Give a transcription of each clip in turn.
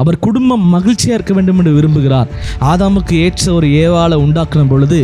அவர் குடும்பம் மகிழ்ச்சியாக இருக்க வேண்டும் என்று விரும்புகிறார். ஆதாமுக்கு ஏற்ற ஒரு ஏவாளை உண்டாக்குன பொழுது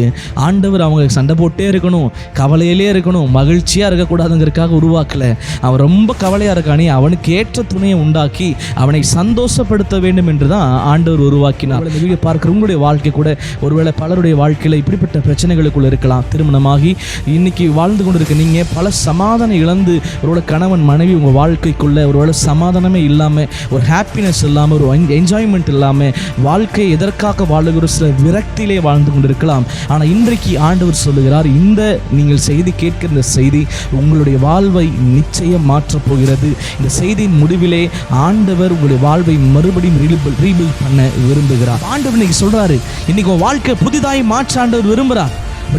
ஆண்டவர் அவங்க சண்டை போட்டே இருக்கணும், கவலையிலே இருக்கணும், மகிழ்ச்சியாக இருக்கக்கூடாதுங்கிறதுக்காக உருவாக்கலை. அவன் ரொம்ப கவலையாக இருக்கானே, அவனுக்கு ஏற்ற துணையை உண்டாக்கி அவனை சந்தோஷப்படுத்த வேண்டும் என்று தான் ஆண்டவர் உருவாக்கினார். இந்த வீடியோ பார்க்குற உங்களுடைய வாழ்க்கை கூட ஒருவேளை பலருடைய வாழ்க்கையில் இப்படிப்பட்ட பிரச்சனைகளுக்குள்ள இருக்கலாம். திருமணமாகி இன்னைக்கு வாழ்ந்து கொண்டு இருக்க நீங்கள் பல சமாதானம் இழந்து ஒருவேளை கணவன் மனைவி உங்கள் வாழ்க்கைக்குள்ள ஒருவேளை சமாதானமே இல்லாமல், ஒரு ஹாப்பினஸ் இல்லாமல், ஒரு என்ஜாய்மெண்ட் இல்லாமல், வாழ்க்கை எதற்காக வாழுகிற சில விரக்தியிலே வாழ்ந்து கொண்டிருக்கலாம். ஆனால் இன்றைக்கு ஆண்டவர் சொல்லுகிறார், இந்த நீங்கள் செய்தி கேட்கிற இந்த செய்தி உங்களுடைய வாழ்வை நிச்சயம் மாற்றப் போகிறது. இந்த செய்தியின் முடிவிலே ஆண்டவர் உங்களுடைய வாழ்வை மறுபடியும் ரீபில்ட் பண்ண விரும்புகிறார். ஆண்டவர் இன்னைக்கு சொல்றாரு, இன்னைக்கு உன் வாழ்க்கை புதிதாய் மாற்ற ஆண்டவர் விரும்புகிறார்.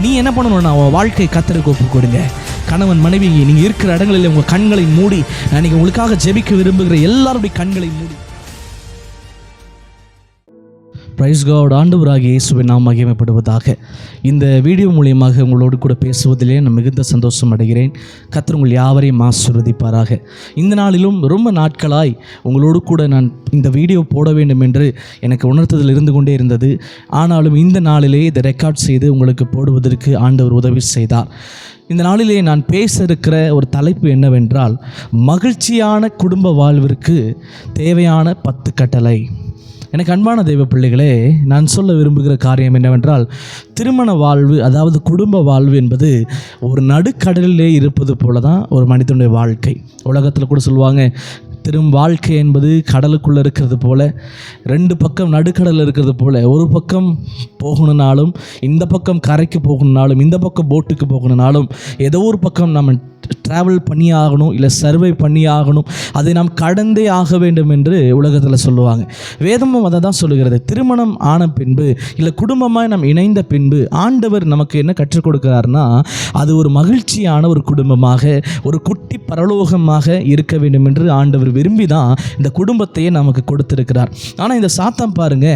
நீ என்ன பண்ணணும்னா உன் வாழ்க்கை கர்த்தருக்கு ஒப்பு கொடுங்க. கணவன் மனைவி நீங்கள் இருக்கிற இடங்களில் உங்கள் கண்களை மூடி, நீங்கள் உங்களுக்காக ஜெபிக்க விரும்புகிற எல்லாருடைய கண்களை மூடி. Praise God. ஆண்டவராகிய இயேசுவின் நாமம் மகிமைப்படுவதாக. இந்த வீடியோ மூலியமாக உங்களோடு கூட பேசுவதிலே நான் மிகுந்த சந்தோஷம் அடைகிறேன். கர்த்தர் உங்கள் யாவரையும் ஆசீர்வதிப்பாராக. இந்த நாளிலும் ரொம்ப நாட்களாய் உங்களோடு கூட நான் இந்த வீடியோ போட வேண்டும் என்று எனக்கு உணர்த்துதல் இருந்து கொண்டே இருந்தது. ஆனாலும் இந்த நாளிலே இதை ரெக்கார்ட் செய்து உங்களுக்கு போடுவதற்கு ஆண்டவர் உதவி செய்தார். இந்த நாளிலே நான் பேச இருக்கிற ஒரு தலைப்பு என்னவென்றால், மகிழ்ச்சியான குடும்ப வாழ்விற்கு தேவையான 10 கட்டளை. எனக்கு அன்பான தெய்வ பிள்ளைகளே, நான் சொல்ல விரும்புகிற காரியம் என்னவென்றால், திருமண வாழ்வு, அதாவது குடும்ப வாழ்வு என்பது ஒரு நடுக்கடலிலே இருப்பது போல தான் ஒரு மனிதனுடைய வாழ்க்கை. உலகத்தில் கூட சொல்லுவாங்க, வாழ்க்கை என்பது கடலுக்குள்ளே இருக்கிறது போல், 2 பக்கம் நடுக்கடல் இருக்கிறது போல், ஒரு பக்கம் போகணுன்னாலும், இந்த பக்கம் கரைக்கு போகணுன்னாலும், இந்த பக்கம் போட்டுக்கு போகணுன்னாலும், ஏதோ ஒரு பக்கம் நம்ம ட்ராவல் பண்ணி ஆகணும், இல்லை சர்வை பண்ணி ஆகணும், அதை நாம் கடந்தே ஆக வேண்டும் என்று உலகத்தில் சொல்லுவாங்க. வேதமும் அதை தான் சொல்லுகிறது. திருமணம் ஆன பின்பு, இல்லை குடும்பமாக நாம் இணைந்த பின்பு ஆண்டவர் நமக்கு என்ன கற்றுக் கொடுக்கிறார்னா, அது ஒரு மகிழ்ச்சியான ஒரு குடும்பமாக, ஒரு குட்டி பரலோகமாக இருக்க வேண்டும் என்று ஆண்டவர் விரும்பி தான் இந்த குடும்பத்தையே நமக்கு கொடுத்திருக்கிறார். ஆனால் இந்த சாத்தான் பாருங்க,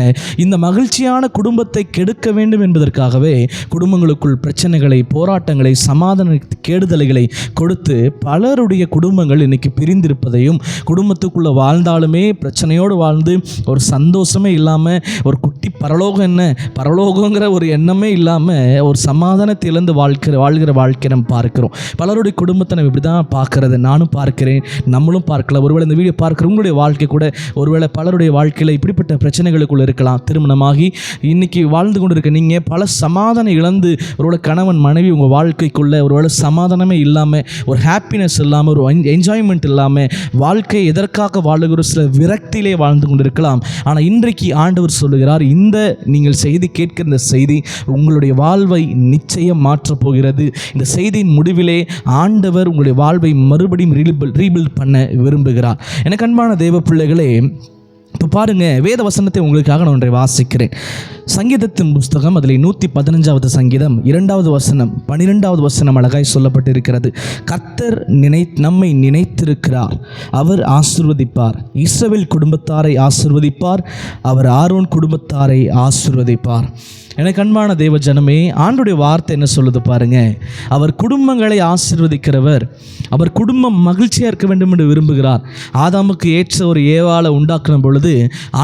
இந்த மகிழ்ச்சியான குடும்பத்தை கெடுக்க வேண்டும் என்பதற்காகவே குடும்பங்களுக்குள் பிரச்சனைகளை, போராட்டங்களை, சமாதான கேடுதலைகளை கொடுத்து பலருடைய குடும்பங்கள் இன்னைக்கு பிரிந்திருப்பதையும், குடும்பத்துக்குள்ளே வாழ்ந்தாலுமே பிரச்சனையோடு வாழ்ந்து ஒரு சந்தோஷமே இல்லாமல், ஒரு குட்டி பரலோகம் என்ன பரலோகங்கிற ஒரு எண்ணமே இல்லாமல் ஒரு சமாதானத்தை இழந்து வாழ்கிற வாழ்க்கை நம்ம பார்க்கிறோம். பலருடைய குடும்பத்தை நம்ம இப்படி தான் பார்க்கறது. நானும் பார்க்கிறேன், நம்மளும் பார்க்கலாம். ஒருவேளை இந்த வீடியோ பார்க்குற உங்களுடைய வாழ்க்கை கூட ஒருவேளை பலருடைய வாழ்க்கையில் இப்படிப்பட்ட பிரச்சனைகளுக்குள்ள இருக்கலாம். திருமணமாகி இன்னைக்கு வாழ்ந்து கொண்டு இருக்க நீங்கள் பல சமாதானம் இழந்து, ஒருவேளை கணவன் மனைவி உங்கள் வாழ்க்கைக்குள்ளே ஒருவேளை சமாதானமே இல்லாமல், ஒரு ஹாப்பினஸ் இல்லாமல், ஒரு என்ஜாய்மெண்ட் இல்லாமல், வாழ்க்கை எதற்காக வாழுகிற சில விரக்தியிலே வாழ்ந்து கொண்டிருக்கலாம். ஆனால் இன்றைக்கு ஆண்டவர் சொல்லுகிறார், இந்த நீங்கள் செய்தி கேட்கிற இந்த செய்தி உங்களுடைய வாழ்வை நிச்சயம் மாற்றப் போகிறது. இந்த செய்தியின் முடிவிலே ஆண்டவர் உங்களுடைய வாழ்வை மறுபடியும் ரீபில்ட் பண்ண விரும்புகிறார். எனக்கு அன்பான தேவ பிள்ளைகளே, இப்போ பாருங்கள், வேத வசனத்தை உங்களுக்காக நான் ஒன்றை வாசிக்கிறேன். சங்கீதத்தின் புஸ்தகம், அதில் 115வது சங்கீதம் 2வது வசனம் 12வது வசனம் அழகாய் சொல்லப்பட்டிருக்கிறது. கர்த்தர் நம்மை நினைத்திருக்கிறார், அவர் ஆசீர்வதிப்பார். இஸ்ரவேல் குடும்பத்தாரை ஆசீர்வதிப்பார், அவர் ஆரோன் குடும்பத்தாரை ஆசீர்வதிப்பார். எனக்கு அன்பான தேவ ஜனமே, ஆண்டுடைய வார்த்தை என்ன சொல்லுது பாருங்க. அவர் குடும்பங்களை ஆசீர்வதிக்கிறவர். அவர் குடும்பம் மகிழ்ச்சியாக இருக்க வேண்டும் என்று விரும்புகிறார். ஆதாமுக்கு ஏற்ற ஒரு ஏவாளை உண்டாக்குன பொழுது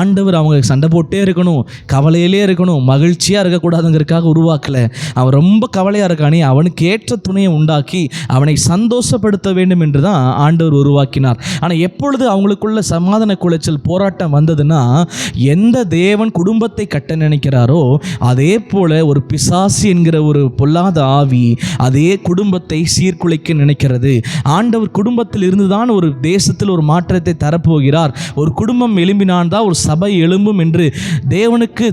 ஆண்டவர் அவங்க சண்டை போட்டே இருக்கணும், கவலையிலே இருக்கணும், மகிழ்ச்சியாக இருக்கக்கூடாதுங்கிறதுக்காக உருவாக்கலை. அவன் ரொம்ப கவலையாக இருக்கானே, அவனுக்கு ஏற்ற துணையை உண்டாக்கி அவனை சந்தோஷப்படுத்த வேண்டும் என்று தான் ஆண்டவர் உருவாக்கினார். ஆனால் எப்பொழுது அவங்களுக்குள்ள சமாதான குலைச்சல், போராட்டம் வந்ததுன்னா, எந்த தேவன் குடும்பத்தை கட்ட நினைக்கிறாரோ அதே போல ஒரு பிசாசு என்கிற ஒரு பொல்லாத ஆவி அதே குடும்பத்தை சீர்குலைக்க நினைக்கிறது. ஆண்டவர் குடும்பத்தில் இருந்துதான் ஒரு தேசத்தில் ஒரு மாற்றத்தை தரப்போகிறார். ஒரு குடும்பம் எழும்பினான் தான் ஒரு சபை எழும்பும் என்று தேவனுக்கு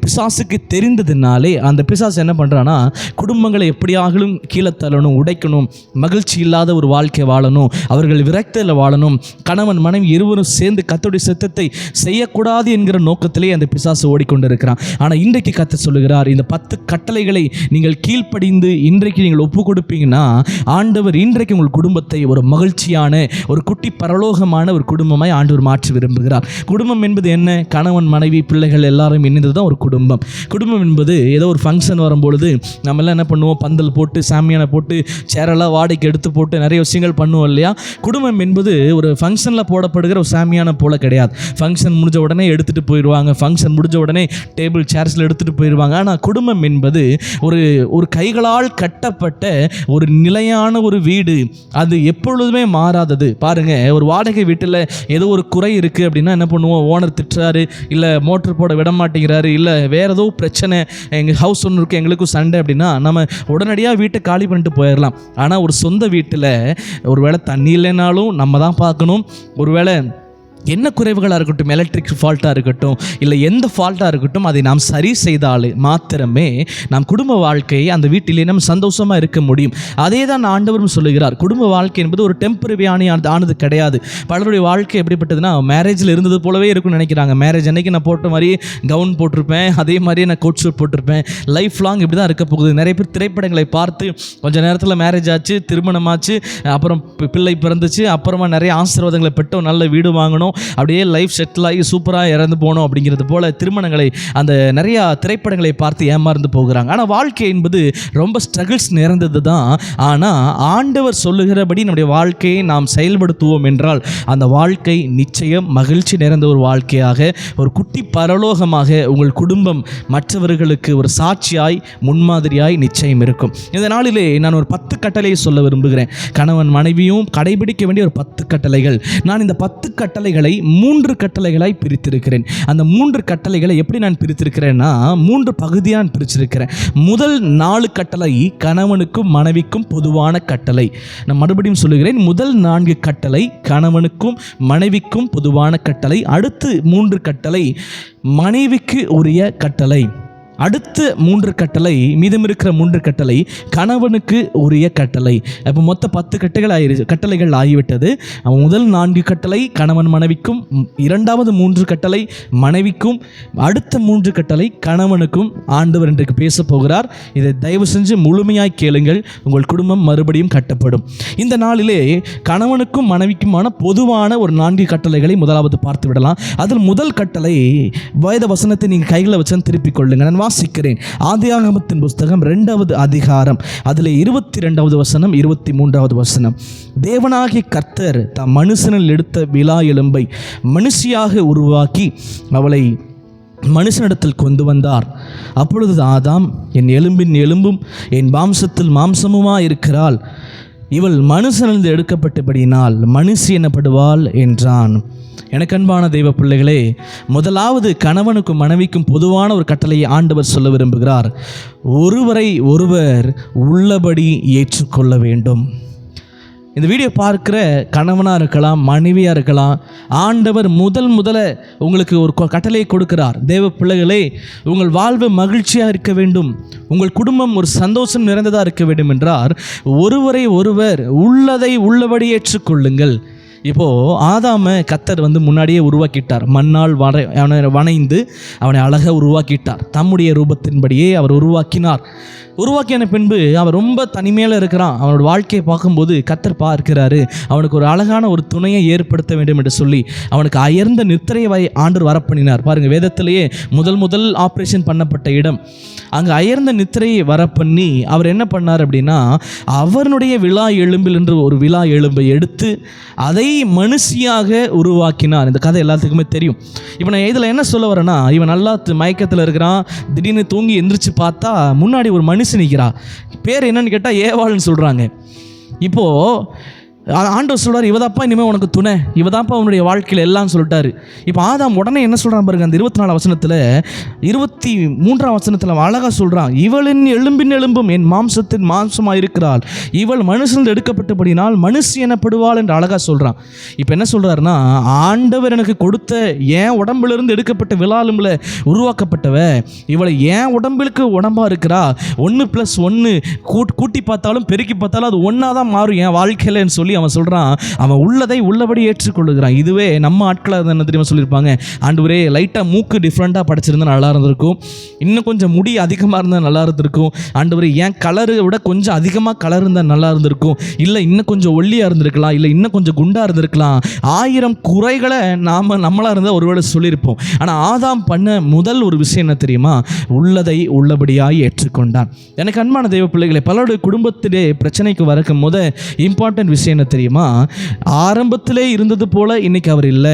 பிசாசுக்கு தெரிந்ததுனாலே அந்த பிசாசு என்ன பண்ணுறான்னா, குடும்பங்களை எப்படியாகலும் கீழே தள்ளணும், உடைக்கணும், மகிழ்ச்சி இல்லாத ஒரு வாழ்க்கை வாழணும், அவர்கள் விரக்தியில் வாழணும், கணவன் மனைவி இருவரும் சேர்ந்து கர்த்தருடைய சித்தத்தை செய்யக்கூடாது என்கிற நோக்கத்திலே அந்த பிசாசு ஓடிக்கொண்டிருக்கிறான். ஆனால் இன்றைக்கு கர்த்தர் சொல்லு, சொல்லுகிறார், இந்த 10 கட்டளைகளை நீங்கள் கீழ்ப்படிந்து இன்றைக்கு நீங்கள் ஒப்பு கொடுப்பீங்கன்னா ஆண்டவர் இன்றைக்கு உங்கள் குடும்பத்தை ஒரு மகிழ்ச்சியான ஒரு குட்டி பரலோகமான ஒரு குடும்பமாய் ஆண்டவர் மாற்றி விரும்புகிறார். குடும்பம் என்பது என்ன? கணவன் மனைவி பிள்ளைகள் எல்லாரும் இணைந்தது தான் ஒரு குடும்பம். குடும்பம் என்பது ஏதோ ஒரு ஃபங்க்ஷன் வரும்பொழுது நம்மெல்லாம் என்ன பண்ணுவோம், பந்தல் போட்டு சாமியானை போட்டு சேரெல்லாம் வாடகைக்கு எடுத்து போட்டு நிறைய விஷயங்கள் பண்ணுவோம் இல்லையா? குடும்பம் என்பது ஒரு ஃபங்க்ஷனில் போடப்படுகிற ஒரு சாமியான போல கிடையாது. ஃபங்க்ஷன் முடிஞ்ச உடனே எடுத்துகிட்டு போயிடுவாங்க, ஃபங்க்ஷன் முடிஞ்ச உடனே டேபிள் சேர்ஸில் எடுத்துகிட்டு போயிடுவாங்க. ஆனால் குடும்பம் என்பது ஒரு கைகளால் கட்டப்பட்ட ஒரு நிலையான ஒரு வீடு, அது எப்பொழுதுமே மாறாதது. பாருங்கள், ஒரு வாடகை வீட்டில் ஏதோ ஒரு குறை இருக்குது அப்படின்னா என்ன பண்ணுவோம், ஓனர் திட்டுறாரு, இல்லை மோட்டர் போட விட மாட்டேங்கிறாரு, இல்லை வேறு ஏதோ பிரச்சனை, எங்கள் ஹவுஸ் ஒன்று இருக்குது எங்களுக்கும் சண்டை அப்படின்னா நம்ம உடனடியாக வீட்டை காலி பண்ணிட்டு போயிடலாம். ஆனால் ஒரு சொந்த வீட்டில் ஒரு வேளை தண்ணி இல்லைனாலும் நம்ம தான் பார்க்கணும். ஒருவேளை என்ன குறைவுகளாக இருக்கட்டும், எலக்ட்ரிக் ஃபால்ட்டாக இருக்கட்டும், இல்லை எந்த ஃபால்ட்டாக இருக்கட்டும், அதை நாம் சரி செய்தால் மாத்திரமே நாம் குடும்ப வாழ்க்கையை அந்த வீட்டிலே நம்ம சந்தோஷமாக இருக்க முடியும். அதே தான் ஆண்டவரும் சொல்லுகிறார். குடும்ப வாழ்க்கை என்பது ஒரு டெம்பரரி ஆனது கிடையாது. பலருடைய வாழ்க்கை எப்படிப்பட்டதுன்னா, மேரேஜில் இருந்தது போலவே இருக்குன்னு நினைக்கிறாங்க. மேரேஜ் அன்னைக்கு நான் போட்ட மாதிரியே கவுன் போட்டிருப்பேன், அதே மாதிரியே நான் கோட் ஷூட் போட்டிருப்பேன், லைஃப் லாங் இப்படி தான் இருக்க போகுது. நிறைய பேர் திரைப்படங்களை பார்த்து கொஞ்சம் நேரத்தில் மேரேஜ் ஆச்சு, திருமணமாச்சு, அப்புறம் பிள்ளை பிறந்துச்சு, அப்புறமா நிறைய ஆசீர்வாதங்களை பெற்றோம், நல்ல வீடு வாங்கணும், அப்படியே லைஃப் செட்டில் ஆகி சூப்பராக இறந்து போகணும் அப்படிங்கிறது போல திருமணங்களை அந்த நிறையா திரைப்படங்களை பார்த்து ஏமாந்து போகிறாங்க. ஆனால் வாழ்க்கை என்பது ரொம்ப ஸ்ட்ரகிள்ஸ் நிறைந்தது தான். ஆனால் ஆண்டவர் சொல்லுகிறபடி நம்முடைய வாழ்க்கையை நாம் செயல்படுத்துவோம் என்றால் அந்த வாழ்க்கை நிச்சயம் மகிழ்ச்சி நிறைந்த ஒரு வாழ்க்கையாக, ஒரு குட்டி பரலோகமாக உங்கள் குடும்பம் மற்றவர்களுக்கு ஒரு சாட்சியாய் முன்மாதிரியாய் நிச்சயம் இருக்கும். இந்த நாளிலே நான் ஒரு 10 கட்டளையை சொல்ல விரும்புகிறேன். கணவன் மனைவியும் கடைபிடிக்க வேண்டிய ஒரு 10 கட்டளைகள். நான் இந்த 10 கட்டளைகளை 3 கட்டளைகளாய் பிரித்திருக்கிறேன். அந்த 3 கட்டளைகளை எப்படி நான் பிரித்திருக்கிறேன்னா 3 பகுதியாக நான் பிரிச்சிருக்கிறேன். முதல் 4 கட்டளை கணவனுக்கும் மனைவிக்கும் பொதுவான கட்டளை. நான் மறுபடியும் சொல்லுகிறேன், முதல் 4 கட்டளை கணவனுக்கும் மனைவிக்கும் பொதுவான கட்டளை. அடுத்து 3 கட்டளை மனைவிக்கு உரிய கட்டளை. அடுத்த 3 கட்டளை, மீதம் இருக்கிற 3 கட்டளை கணவனுக்கு உரிய கட்டளை. இப்போ மொத்தம் 10 கட்டளைகள் ஆகிவிட்டது. முதல் 4 கட்டளை கணவன் மனைவிக்கும், இரண்டாவது 3 கட்டளை மனைவிக்கும், அடுத்த 3 கட்டளை கணவனுக்கும் ஆண்டவர் இன்றைக்கு பேச போகிறார். இதை தயவு செஞ்சு முழுமையாய் கேளுங்கள், உங்கள் குடும்பம் மறுபடியும் கட்டப்படும். இந்த நாளிலே கணவனுக்கும் மனைவிக்குமான பொதுவான ஒரு 4 கட்டளைகளை முதலாவது பார்த்து விடலாம். அதில் முதல் கட்டளை, வேத வசனத்தை நீங்கள் கைகளை வச்சு திருப்பிக் கொள்ளுங்கள். நான் வாசிக்கிறேன். ஆதியாகமத்தின் புஸ்தகம் 2வது அதிகாரம், அதில் 22வது வசனம், 23வது வசனம். தேவனாகிய கர்த்தர் தாம் மனுஷனில் எடுத்த விலா எலும்பை மனுஷியாக உருவாக்கி அவளை மனுஷனிடத்தில் கொண்டு வந்தார். அப்பொழுது ஆதாம், என் எலும்பின் எலும்பும் என் மாம்சத்தில் மாம்சமுமா இருக்கிறாள், இவள் மனுஷனிலிருந்து எடுக்கப்பட்டபடியினால் மனுஷி எனப்படுவாள் என்றான். எனக்கு அன்பான தெய்வ பிள்ளைகளே, முதலாவது கணவனுக்கும் மனைவிக்கும் பொதுவான ஒரு கட்டளையை ஆண்டவர் சொல்ல விரும்புகிறார். ஒருவரை ஒருவர் உள்ளபடி ஏற்றுக்கொள்ள வேண்டும். இந்த வீடியோ பார்க்குற கணவனாக இருக்கலாம், மனைவியாக இருக்கலாம், ஆண்டவர் முதல்ல உங்களுக்கு ஒரு கட்டளையை கொடுக்கிறார். தேவ பிள்ளைகளே, உங்கள் வாழ்வு மகிழ்ச்சியாக இருக்க வேண்டும், உங்கள் குடும்பம் ஒரு சந்தோஷம் நிறைந்ததாக இருக்க வேண்டும் என்றால் ஒருவரை ஒருவர் உள்ளதை உள்ளபடி ஏற்றுக்கொள்ளுங்கள். இப்போது ஆதாமை கர்த்தர் முன்னாடியே உருவாக்கிட்டார். மண்ணால் வணைந்து அவனை அழகாக உருவாக்கிட்டார். தம்முடைய ரூபத்தின்படியே அவர் உருவாக்கினார். உருவாக்கின பின்பு அவன் ரொம்ப தனிமையில் இருக்கிறான். அவனோட வாழ்க்கையை பார்க்கும்போது கர்த்தர் பார்க்கிறாரு, அவனுக்கு ஒரு அழகான ஒரு துணையை ஏற்படுத்த வேண்டும் என்று சொல்லி அவனுக்கு அயர்ந்த நித்திரையை ஆண்டவர் வரப்பண்ணினார். பாருங்கள், வேதத்திலேயே முதல் ஆப்ரேஷன் பண்ணப்பட்ட இடம். அங்கே அயர்ந்த நித்திரையை வரப்பண்ணி அவர் என்ன பண்ணார் அப்படின்னா, அவனுடைய விலா எலும்பில் என்று ஒரு விலா எலும்பை எடுத்து அதை மனுஷியாக உருவாக்கினார். இந்த கதை எல்லாத்துக்குமே தெரியும். இப்போ நான் இதில் என்ன சொல்ல வரேன்னா, இவன் நல்லா மயக்கத்தில் இருக்கிறான். திடீர்னு தூங்கி எந்திரிச்சு பார்த்தா முன்னாடி ஒரு மனுஷன் நிற்கிறா. பேர் என்னன்னு கேட்டால் ஏவாள்னு சொல்கிறாங்க. இப்போது ஆண்டவர் சொல்கிறார், இவதாப்பா இனிமேல் உனக்கு துணை, இவதாப்பா அவனுடைய வாழ்க்கையில் எல்லாம் சொல்லிட்டாரு. இப்போ ஆதாம் உடனே என்ன சொல்கிறான் பாருங்க, அந்த 24 வசனத்தில் 23 வசனத்தில் அழகாக சொல்கிறான், இவளின் எலும்பின் எலும்பும் என் மாம்சத்தின் மாம்சமாக இருக்கிறாள், இவள் மனுஷன் எடுக்கப்பட்டபடினால் மனுஷி எனப்படுவாள் என்று அழகாக சொல்கிறான். இப்போ என்ன சொல்கிறாருன்னா, ஆண்டவர் எனக்கு கொடுத்த என் உடம்பிலிருந்து எடுக்கப்பட்ட விலாலும்பில் உருவாக்கப்பட்டவ இவளை என் உடம்பிற்கு உடம்பாக இருக்கிறா. 1+1 கூட்டி பார்த்தாலும் பெருக்கி பார்த்தாலும் அது ஒன்றா தான் மாறும் என் வாழ்க்கையிலன்னு சொல்லி சொல்லி அவன் சொல்கிறான், அவன் உள்ளதை உள்ளபடி ஏற்றுக்கொள்ளுகிறான். இதுவே நம்ம ஆட்களாக என்ன தெரியுமா சொல்லியிருப்பாங்க, ஆண்டவரே லைட்டாக மூக்கு டிஃப்ரெண்ட்டாக படைச்சிருந்தா நல்லா இருந்திருக்கும், இன்னும் கொஞ்சம் முடி அதிகமாக இருந்தால் நல்லா இருந்திருக்கும், ஆண்டவரே ஏன் கலரை விட கொஞ்சம் அதிகமாக கலர் இருந்தால் நல்லா இருந்திருக்கும், இல்லை இன்னும் கொஞ்சம் ஒல்லியாக இருந்திருக்கலாம், இல்லை இன்னும் கொஞ்சம் குண்டாக இருந்திருக்கலாம். 1000 குறைகளை நம்மளாக இருந்தால் ஒருவேளை சொல்லியிருப்போம். ஆனால் ஆதாம் பண்ண முதல் ஒரு விஷயம் என்ன தெரியுமா, உள்ளதை உள்ளபடியாக ஏற்றுக்கொண்டான். எனக்கு அன்பான தெய்வ பிள்ளைகளை, பலருடைய குடும்பத்திலே பிரச்சனைக்கு வரக்கும் போது இம்பார்ட்டன்ட் விஷயம் என்ன தெரியுமா, ஆரம்பத்திலே இருந்தது போல இன்னைக்கு அவர் இல்லை,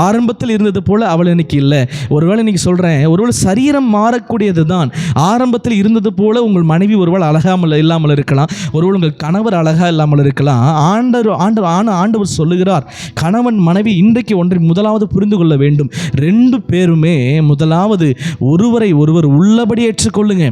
ஆரம்பத்தில் இருந்தது போல அவள் இன்னைக்கு இல்லை. ஒருவேளை இன்னைக்கு சொல்கிறேன், ஒருவேளை சரீரம் மாறக்கூடியது தான். ஆரம்பத்தில் இருந்தது போல உங்கள் மனைவி ஒருவேளை அழகாமல் இல்லாமல் இருக்கலாம், ஒருவேளை உங்கள் கணவர் அழகாக இல்லாமல் இருக்கலாம். ஆண்டவர் சொல்லுகிறார், கணவன் மனைவி இன்றைக்கு ஒன்றை முதலாவது புரிந்து கொள்ள வேண்டும். 2 பேருமே முதலாவது ஒருவரை ஒருவர் உள்ளபடி ஏற்றுக்கொள்ளுங்க.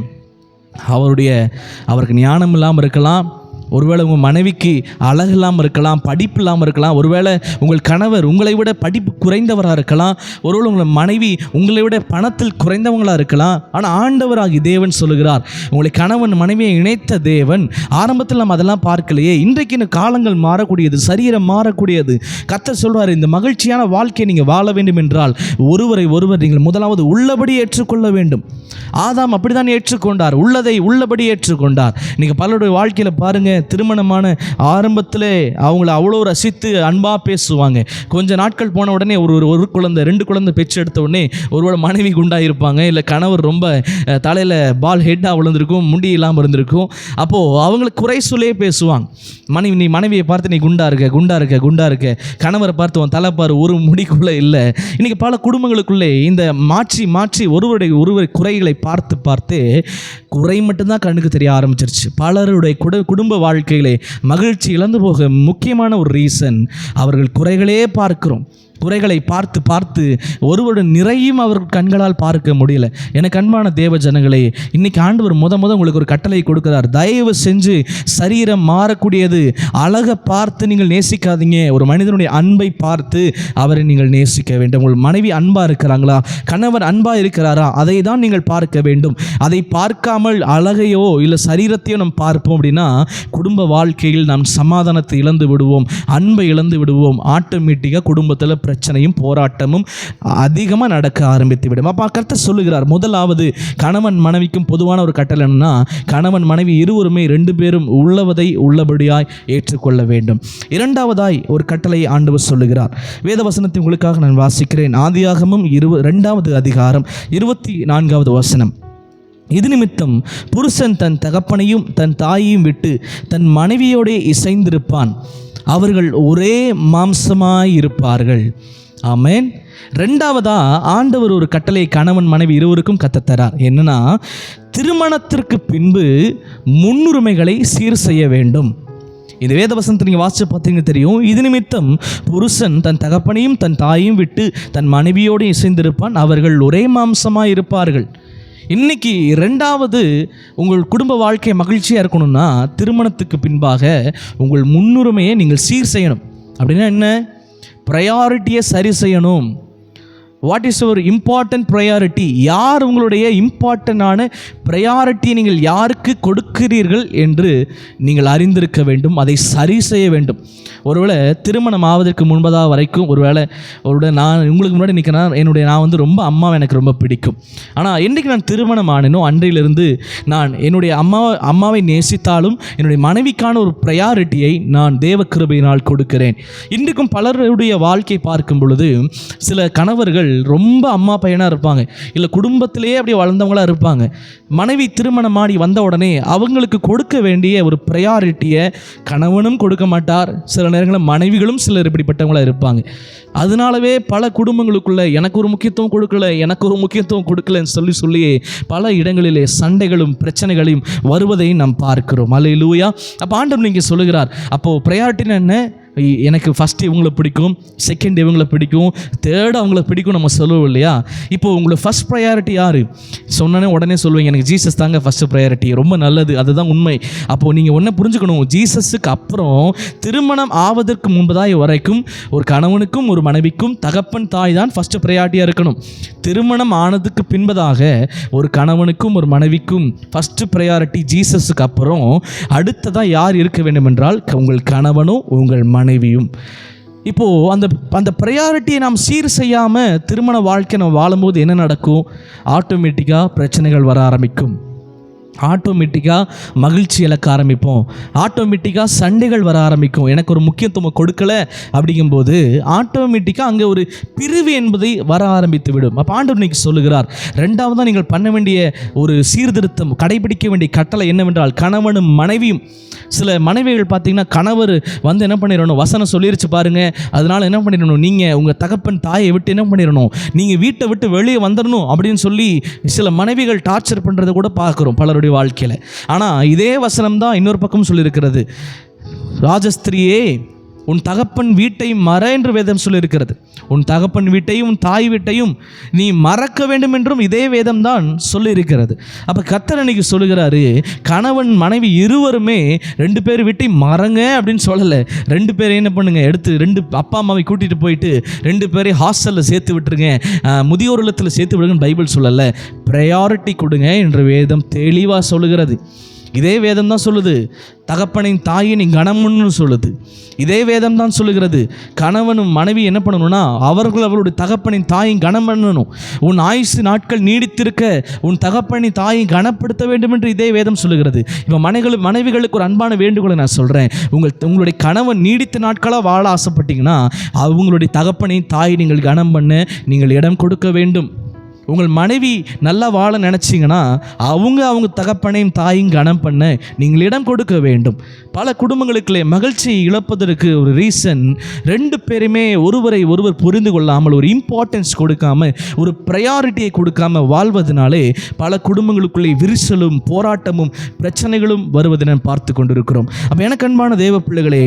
அவருக்கு ஞானம் இல்லாமல் இருக்கலாம், ஒருவேளை உங்கள் மனைவிக்கு அழகு இல்லாமல் இருக்கலாம், படிப்பு இல்லாமல் இருக்கலாம், ஒருவேளை உங்கள் கணவர் உங்களை விட படிப்பு குறைந்தவராக இருக்கலாம், ஒருவேளை உங்கள் மனைவி உங்களை விட பணத்தில் குறைந்தவங்களாக இருக்கலாம். ஆனால் ஆண்டவராகி தேவன் சொல்லுகிறார், உங்களை கணவன் மனைவியை இணைத்த தேவன். ஆரம்பத்தில் நம்ம அதெல்லாம் பார்க்கலையே, இன்றைக்கு இந்த காலங்கள் மாறக்கூடியது, சரீரம் மாறக்கூடியது. கர்த்தர் சொல்வார், இந்த மகிழ்ச்சியான வாழ்க்கையை நீங்கள் வாழ வேண்டும் என்றால் ஒருவரை ஒருவர் நீங்கள் முதலாவது உள்ளபடி ஏற்றுக்கொள்ள வேண்டும். ஆதாம் அப்படிதான் ஏற்றுக்கொண்டார், உள்ளதை உள்ளபடி ஏற்றுக்கொண்டார். நீங்கள் பலருடைய வாழ்க்கையில் பாருங்கள், திருமணமான ஆரம்பத்தில் அவங்கள அவ்வளோ ரசித்து அன்பாக பேசுவாங்க. கொஞ்சம் நாட்கள் போன உடனே ஒரு குழந்தை 2 குழந்தை பெற்று எடுத்த உடனே ஒருவேளை மனைவி குண்டாக இருப்பாங்க, இல்லை கணவர் ரொம்ப தலையில் பால் ஹெட்டாக விழுந்திருக்கும், முடி இல்லாமல் இருந்திருக்கும். அப்போது அவங்களுக்கு குறை சொல்லே பேசுவாங்க. நீ மனைவியை பார்த்து நீ குண்டா இருக்க, கணவரை பார்த்து உன் தலை பாரு ஒரு முடிக்குள்ளே இல்லை. இன்றைக்கி பல குடும்பங்களுக்குள்ளே இந்த மாற்றி ஒருவருடைய குறைகளை பார்த்து குறை மட்டும்தான் கண்ணுக்கு தெரிய ஆரம்பிச்சிருச்சு. பலருடைய குடும்ப வாழ்க்கையிலே மகிழ்ச்சி இழந்து போக முக்கியமான ஒரு ரீசன், அவர்கள் குறைகளே பார்க்கிறோம். குறைகளை பார்த்து ஒருவருடைய நிறையும் அவர்கள் கண்களால் பார்க்க முடியல. எனக்கு அன்பான தேவ ஜனங்களே, இன்றைக்கி ஆண்டவர் உங்களுக்கு ஒரு கட்டளை கொடுக்கிறார். தயவு செஞ்சு சரீரம் மாறக்கூடியது, அழகை பார்த்து நீங்கள் நேசிக்காதீங்க. ஒரு மனிதனுடைய அன்பை பார்த்து அவரை நீங்கள் நேசிக்க வேண்டும். உங்கள் மனைவி அன்பாக இருக்கிறாங்களா, கணவர் அன்பாக இருக்கிறாரா, அதை தான் நீங்கள் பார்க்க வேண்டும். அதை பார்க்காமல் அழகையோ இல்லை சரீரத்தையோ நாம் பார்ப்போம் அப்படின்னா குடும்ப வாழ்க்கையில் நாம் சமாதானத்தை இழந்து விடுவோம், அன்பை இழந்து விடுவோம். ஆட்டோமேட்டிக்காக குடும்பத்தில் பிரச்சனையும் போராட்டமும் அதிகமாக நடக்க ஆரம்பித்து விடும். அப்போ கர்த்தர் சொல்லுகிறார், முதலாவது கணவன் மனைவிக்கும் பொதுவான ஒரு கட்டளை என்னன்னா, கணவன் மனைவி இருவருமே 2 பேரும் உள்ளவதை உள்ளபடியாய் ஏற்றுக்கொள்ள வேண்டும். இரண்டாவதாய் ஒரு கட்டளை ஆண்டவர் சொல்லுகிறார். வேத வசனத்தை உங்களுக்காக நான் வாசிக்கிறேன். ஆதியாகமம் 2வது அதிகாரம் 24வது வசனம். இது நிமித்தம் புருஷன் தன் தகப்பனையும் தன் தாயையும் விட்டு தன் மனைவியோடே இசைந்திருப்பான், அவர்கள் ஒரே மாம்சமாயிருப்பார்கள். ஆமென். 2வதா ஆண்டவர் ஒரு கட்டளை கணவன் மனைவி இருவருக்கும் கற்றுத்தரார். என்னன்னா, திருமணத்திற்கு பின்பு முன்னுரிமைகளை சீர் செய்ய வேண்டும். இந்த வேத வசனத்தை நீங்கள் வாசித்து பார்த்தீங்க தெரியும். இது நிமித்தம் புருஷன் தன் தகப்பனையும் தன் தாயையும் விட்டு தன் மனைவியோடு இசைந்திருப்பான், அவர்கள் ஒரே மாம்சமாக இருப்பார்கள். இன்றைக்கி 2வது உங்கள் குடும்ப வாழ்க்கை மகிழ்ச்சியாக இருக்கணும்னா திருமணத்துக்கு பின்பாக உங்கள் முன்னுரிமையை நீங்கள் சீர் செய்யணும். அப்படின்னா என்ன? ப்ரையாரிட்டியை சரி செய்யணும். What is your important priority? யார் உங்களுடைய இம்பார்ட்டண்டான ப்ரையாரிட்டியை நீங்கள் யாருக்கு கொடுக்கிறீர்கள் என்று நீங்கள் அறிந்திருக்க வேண்டும். அதை சரி செய்ய வேண்டும். ஒருவேளை திருமணம் ஆவதற்கு முன்பதாக வரைக்கும் ஒருவேளை நான் உங்களுக்கு முன்னாடி நிற்கிறேன், நான் ரொம்ப அம்மாவை எனக்கு ரொம்ப பிடிக்கும். ஆனால் என்றைக்கு நான் திருமணம் ஆனேனோ அன்றையிலிருந்து நான் என்னுடைய அம்மாவை நேசித்தாலும் என்னுடைய மனைவிக்கான ஒரு ப்ரையாரிட்டியை நான் தேவ கிருபையினால் கொடுக்கிறேன். இன்றைக்கும் பலருடைய வாழ்க்கை பார்க்கும் பொழுது சில கணவர்கள் ரொம்ப அம்மா பையனாக இருப்பாங்க, இல்லை குடும்பத்திலேயே அப்படி வளர்ந்தவங்களாக இருப்பாங்க. மனைவி திருமணம் ஆடி வந்த உடனே அவங்களுக்கு கொடுக்க வேண்டிய ஒரு ப்ரையாரிட்டியை கணவனும் கொடுக்க மாட்டார். சில நேரங்களில் மனைவிகளும் சிலர் இப்படிப்பட்டவங்களாக இருப்பாங்க. அதனாலவே பல குடும்பங்களுக்குள்ள எனக்கு ஒரு முக்கியத்துவம் கொடுக்கலன்னு சொல்லி பல இடங்களிலே சண்டைகளும் பிரச்சனைகளையும் வருவதை நாம் பார்க்கிறோம். அல்லேலூயா. அப்போ ஆண்டவர் நீங்கள் சொல்லுகிறார், அப்போது ப்ரையாரிட்டின்னு என்ன? எனக்கு ஃபஸ்ட்டு இவங்களை பிடிக்கும், செகண்ட் இவங்களை பிடிக்கும், தேர்டு அவங்கள பிடிக்கும் நம்ம சொல்லுவோம் இல்லையா? இப்போது உங்களுக்கு ஃபஸ்ட் ப்ரையாரிட்டி யார் சொன்னோன்னே உடனே சொல்லுவீங்க எனக்கு ஜீசஸ் தாங்க ஃபஸ்ட்டு ப்ரையாரிட்டி. ரொம்ப நல்லது, அதுதான் உண்மை. அப்போது நீங்கள் ஒன்றை புரிஞ்சுக்கணும், ஜீசஸுக்கு அப்புறம் திருமணம் ஆவதற்கு முன்பதாய் வரைக்கும் ஒரு கணவனுக்கும் ஒரு மனைவிக்கும் தகப்பன் தாய் தான் ஃபஸ்ட்டு ப்ரையாரிட்டியாக இருக்கணும். திருமணம் ஆனதுக்கு பின்பதாக ஒரு கணவனுக்கும் ஒரு மனைவிக்கும் ஃபஸ்ட்டு ப்ரையாரிட்டி ஜீசஸுக்கு அப்புறம் அடுத்ததாக யார் இருக்க வேண்டும் என்றால் உங்கள் கணவனும் உங்கள் மனைவியும். இப்போது அந்த ப்ரையாரிட்டியை நாம் சீர் செய்யாமல் திருமண வாழ்க்கை நம்ம வாழும்போது என்ன நடக்கும்? ஆட்டோமேட்டிக்காக பிரச்சனைகள் வர ஆரம்பிக்கும், ஆட்டோமேட்டிக்காக மகிழ்ச்சி இழக்க ஆரம்பிப்போம், ஆட்டோமேட்டிக்காக சண்டைகள் வர ஆரம்பிக்கும். எனக்கு ஒரு முக்கியத்துவம் கொடுக்கலை அப்படிங்கும்போது ஆட்டோமேட்டிக்காக அங்கே ஒரு பிரிவு என்பதை வர ஆரம்பித்து விடும். அப்போ ஆண்டவர் இன்னைக்கு சொல்லுகிறார், ரெண்டாவதாக நீங்கள் பண்ண வேண்டிய ஒரு சீர்திருத்தம், கடைபிடிக்க வேண்டிய கட்டளை என்னவென்றால் கணவனும் மனைவியும். சில மனைவிகள் பார்த்தீங்கன்னா கணவர் வந்து என்ன பண்ணிடணும், வசனம் சொல்லிருச்சு பாருங்கள், அதனால் என்ன பண்ணிடணும், நீங்கள் உங்கள் தகப்பன் தாயை விட்டு என்ன பண்ணிடணும், நீங்கள் வீட்டை விட்டு வெளியே வந்துடணும் அப்படின்னு சொல்லி சில மனைவிகள் டார்ச்சர் பண்ணுறதை கூட பார்க்குறோம் பலருடைய வாழ்க்கையில். ஆனால் இதே வசனம் தான் இன்னொரு பக்கம் சொல்லியிருக்கிறது, ராஜஸ்திரியே உன் தகப்பன் வீட்டை மற என்று வேதம் சொல்லியிருக்கிறது. உன் தகப்பன் வீட்டையும் உன் தாய் வீட்டையும் நீ மறக்க வேண்டும் என்றும் இதே வேதம் தான் சொல்லியிருக்கிறது. அப்போ கர்த்தர் அன்னைக்கு சொல்லுகிறாரு, கணவன் மனைவி இருவருமே 2 பேர் வீட்டை மறங்க அப்படின்னு சொல்லலை. 2 பேரையும் என்ன பண்ணுங்க, எடுத்து 2 அப்பா அம்மாவை கூட்டிகிட்டு போயிட்டு 2 பேரையும் ஹாஸ்டலில் சேர்த்து விட்டுருங்க, முதியோர் இல்லத்தில் சேர்த்து விடுங்கன்னு பைபிள் சொல்லலை. ப்ரையாரிட்டி கொடுங்க என்று வேதம் தெளிவாக சொல்லுகிறது. இதே வேதம் தான் சொல்லுது தகப்பனின் தாயை நீ கணம்னு சொல்லுது. இதே வேதம் தான் சொல்லுகிறது கணவனும் மனைவி என்ன பண்ணணும்னா அவர்களுடைய தகப்பனின் தாயை கனம் பண்ணணும். உன் ஆயுசு நாட்கள் நீடித்திருக்க உன் தகப்பனின் தாயை கனப்படுத்த வேண்டும் என்று இதே வேதம் சொல்லுகிறது. இப்போ மனைவிகளுக்கு ஒரு அன்பான வேண்டுகோளை நான் சொல்கிறேன், உங்களுடைய கணவன் நீடித்த நாட்களாக வாழ ஆசைப்பட்டீங்கன்னா அவங்களுடைய தகப்பனின் தாயை நீங்கள் கனம் பண்ண நீங்கள் இடம் கொடுக்க வேண்டும். உங்கள் மனைவி நல்லா வாழ நினச்சிங்கன்னா அவங்க தகப்பனையும் தாயும் கனம் பண்ண நீங்கள் இடம் கொடுக்க வேண்டும். பல குடும்பங்களுக்குள்ளே மகிழ்ச்சியை இழப்பதற்கு ஒரு ரீசன், 2 பேருமே ஒருவரை ஒருவர் புரிந்து கொள்ளாமல், ஒரு இம்பார்ட்டன்ஸ் கொடுக்காமல், ஒரு ப்ரையாரிட்டியை கொடுக்காமல் வாழ்வதனாலே பல குடும்பங்களுக்குள்ளே விரிசலும் போராட்டமும் பிரச்சனைகளும் வருவதை நான் பார்த்து கொண்டிருக்கிறோம். அப்போ எனக்கு அன்பான தேவ பிள்ளைகளே,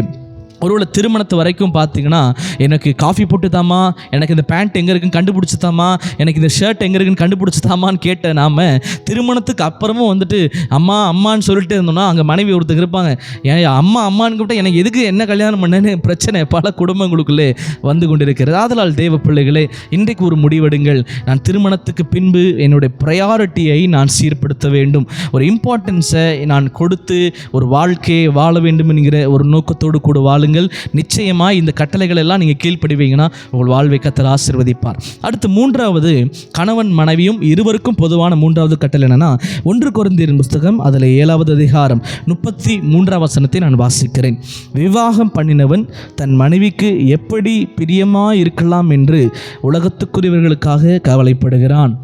ஒருவேளை திருமணத்து வரைக்கும் பார்த்தீங்கன்னா எனக்கு காஃபி போட்டு தாமா, எனக்கு இந்த பேண்ட் எங்கே இருக்குன்னு கண்டுபிடிச்சி தாமா, எனக்கு இந்த ஷர்ட் எங்கே இருக்குன்னு கண்டுபிடிச்சி தாமான்னு கேட்ட நாம் திருமணத்துக்கு அப்புறமும் வந்துட்டு அம்மா அம்மான்னு சொல்லிட்டு இருந்தோம்னா அங்கே மனைவி ஒருத்தர் இருப்பாங்க, ஏன் அம்மா அம்மான்னு கூப்பிட்டா எனக்கு எதுக்கு என்ன கல்யாணம் பண்ணேன்னு பிரச்சனை பல குடும்பங்களுக்குள்ளே வந்து கொண்டிருக்கிறது. ஆதலால் தேவ பிள்ளைகளே, இன்றைக்கு ஒரு முடிவெடுங்கள், நான் திருமணத்துக்கு பின்பு என்னுடைய ப்ரையாரிட்டியை நான் சீர்படுத்த வேண்டும், ஒரு இம்பார்ட்டன்ஸை நான் கொடுத்து ஒரு வாழ்க்கையை வாழ வேண்டும் என்கிற ஒரு நோக்கத்தோடு கூட வாழுங்கள். நிச்சயமாக இந்த கட்டளைகள் எல்லாம் நீங்கள் கீழ்ப்படிவீங்கன்னா உங்கள் வாழ்வை கர்த்தர் ஆசீர்வதிப்பார். அடுத்து 3வது, கணவன் மனைவியும் இருவருக்கும் பொதுவான 3வது கட்டளை என்னன்னா 1 கொரிந்தியர் புஸ்தகம் அதில் 7வது அதிகாரம் 33வது வசனத்தை நான் வாசிக்கிறேன். விவாகம் பண்ணினவன் தன் மனைவிக்கு எப்படி பிரியமாக இருக்கலாம் என்று உலகத்துக்குரியவர்களுக்காக கவலைப்படுகிறான்.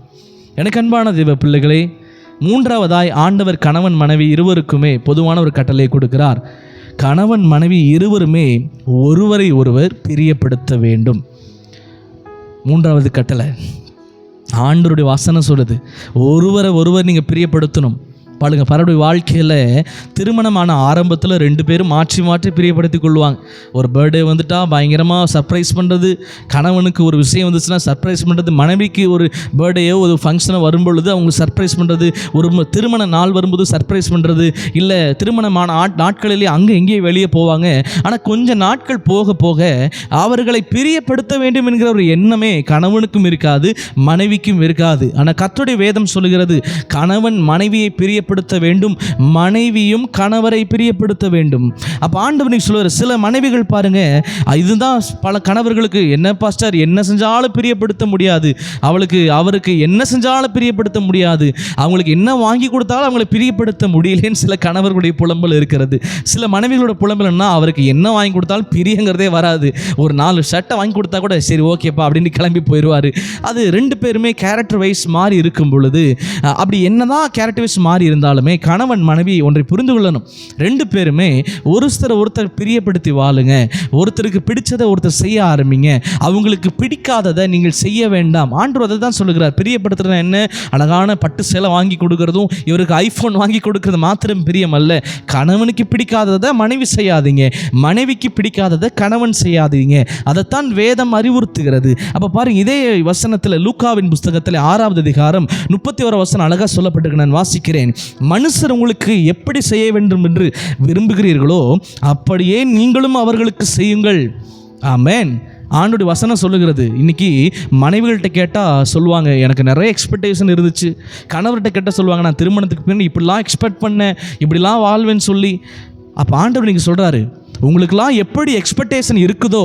எனக்கு அன்பான தேவ பிள்ளைகளே, 3வதாய் ஆண்டவர் கணவன் மனைவி இருவருக்குமே பொதுவான ஒரு கட்டளையை கொடுக்கிறார். கணவன் மனைவி இருவருமே ஒருவரை ஒருவர் பிரியப்படுத்த வேண்டும். 3வது கட்டளை ஆண்டவருடைய வசனம் சொல்லுது, ஒருவரை ஒருவர் நீங்கள் பிரியப்படுத்தணும். பாருங்க, பலருடைய வாழ்க்கையில் திருமணமான ஆரம்பத்தில் 2 பேரும் மாற்றி மாற்றி பிரியப்படுத்தி கொள்வாங்க. ஒரு பர்த்டே வந்துட்டா பயங்கரமாக சர்ப்ரைஸ் பண்ணுறது, கணவனுக்கு ஒரு விஷயம் வந்துச்சுன்னா சர்ப்ரைஸ் பண்ணுறது, மனைவிக்கு ஒரு பர்த்டேயோ ஒரு ஃபங்க்ஷனோ வரும்பொழுது அவங்க சர்ப்ரைஸ் பண்ணுறது, ஒரு திருமண நாள் வரும்போது சர்ப்ரைஸ் பண்ணுறது, இல்லை திருமணமான நாட்களிலே அங்கே எங்கேயும் வெளியே போவாங்க. ஆனால் கொஞ்சம் நாட்கள் போக போக அவர்களை பிரியப்படுத்த வேண்டும் என்கிற ஒரு எண்ணமே கணவனுக்கும் இருக்காது, மனைவிக்கும் இருக்காது. ஆனால் கர்த்தருடைய வேதம் சொல்லுகிறது கணவன் மனைவியை பிரியப்படுத்த வேண்டும், மனைவியும் கணவரை பிரியப்படுத்த வேண்டும். அப்போ ஆண்டவர் சொல்லுவார், சில மனைவிகள் பாருங்க, இதுதான் பல கணவர்களுக்கு, என்ன பாஸ்டர் என்ன செஞ்சாலும் பிரியப்படுத்த முடியாது, அவருக்கு என்ன செஞ்சாலும் பிரியப்படுத்த முடியாது, அவங்களுக்கு என்ன வாங்கி கொடுத்தாலும் அவங்களை பிரியப்படுத்த முடியலன்னு சில கணவர்களுடைய புலம்பல் இருக்கிறது. சில மனைவிகளோட புலம்பல்னா அவருக்கு என்ன வாங்கி கொடுத்தாலும் பிரியங்கிறதே வராது. ஒரு 4 ஷர்ட்டை வாங்கி கொடுத்தா கூட சரி ஓகேப்பா அப்படின்னு கிளம்பி போயிடுவார். அது 2 பேருமே கேரக்டர் வைஸ் மாறி இருக்கும் பொழுது, அப்படி என்னதான் கேரக்டர் வைஸ் மாறி இருந்தாலும் இருந்தாலுமே கணவன் மனைவி ஒன்றை புரிந்து கொள்ளணும். 2 பேருமே ஒருத்தர் பிரியப்படுத்தி வாழுங்க. ஒருத்தருக்கு பிடிச்சதை ஒருத்தர் செய்ய ஆரம்பிங்க. அவங்களுக்கு பிடிக்காததை நீங்கள் செய்ய வேண்டாம். ஆண்டவர் அதை தான் சொல்லுகிறார். பிரியப்படுத்துறது என்ன? அழகான பட்டு சேலை வாங்கி கொடுக்கறதும் இவருக்கு ஐஃபோன் வாங்கி கொடுக்கறது மாத்திரம் பிரியம் அல்ல. கணவனுக்கு பிடிக்காததை மனைவி செய்யாதீங்க, மனைவிக்கு பிடிக்காததை கணவன் செய்யாதீங்க. அதைத்தான் வேதம் அறிவுறுத்துகிறது. அப்போ பாருங்க, இதே வசனத்தில் லூக்காவின் புஸ்தகத்தில் 6வது அதிகாரம் 31 வசனம் அழகாக சொல்லப்பட்டிருக்கு. நான் வாசிக்கிறேன். மனுஷர் உங்களுக்கு எப்படி செய்ய வேண்டும் என்று விரும்புகிறீர்களோ அப்படியே நீங்களும் அவர்களுக்கு செய்யுங்கள். ஆமென். ஆண்டோடைய வசனம் சொல்லுகிறது. இன்றைக்கி மனைவிகள்கிட்ட கேட்டால் சொல்லுவாங்க, எனக்கு நிறைய எக்ஸ்பெக்டேஷன் இருந்துச்சு. கணவர்கிட்ட கேட்டால் சொல்லுவாங்க, நான் திருமணத்துக்கு பின்னாடி இப்படிலாம் எக்ஸ்பெக்ட் பண்ணேன், இப்படிலாம் வாழ்வேன்னு சொல்லி. அப்போ ஆண்டவர் நீங்கள் சொல்கிறாரு, உங்களுக்கெல்லாம் எப்படி எக்ஸ்பெக்டேஷன் இருக்குதோ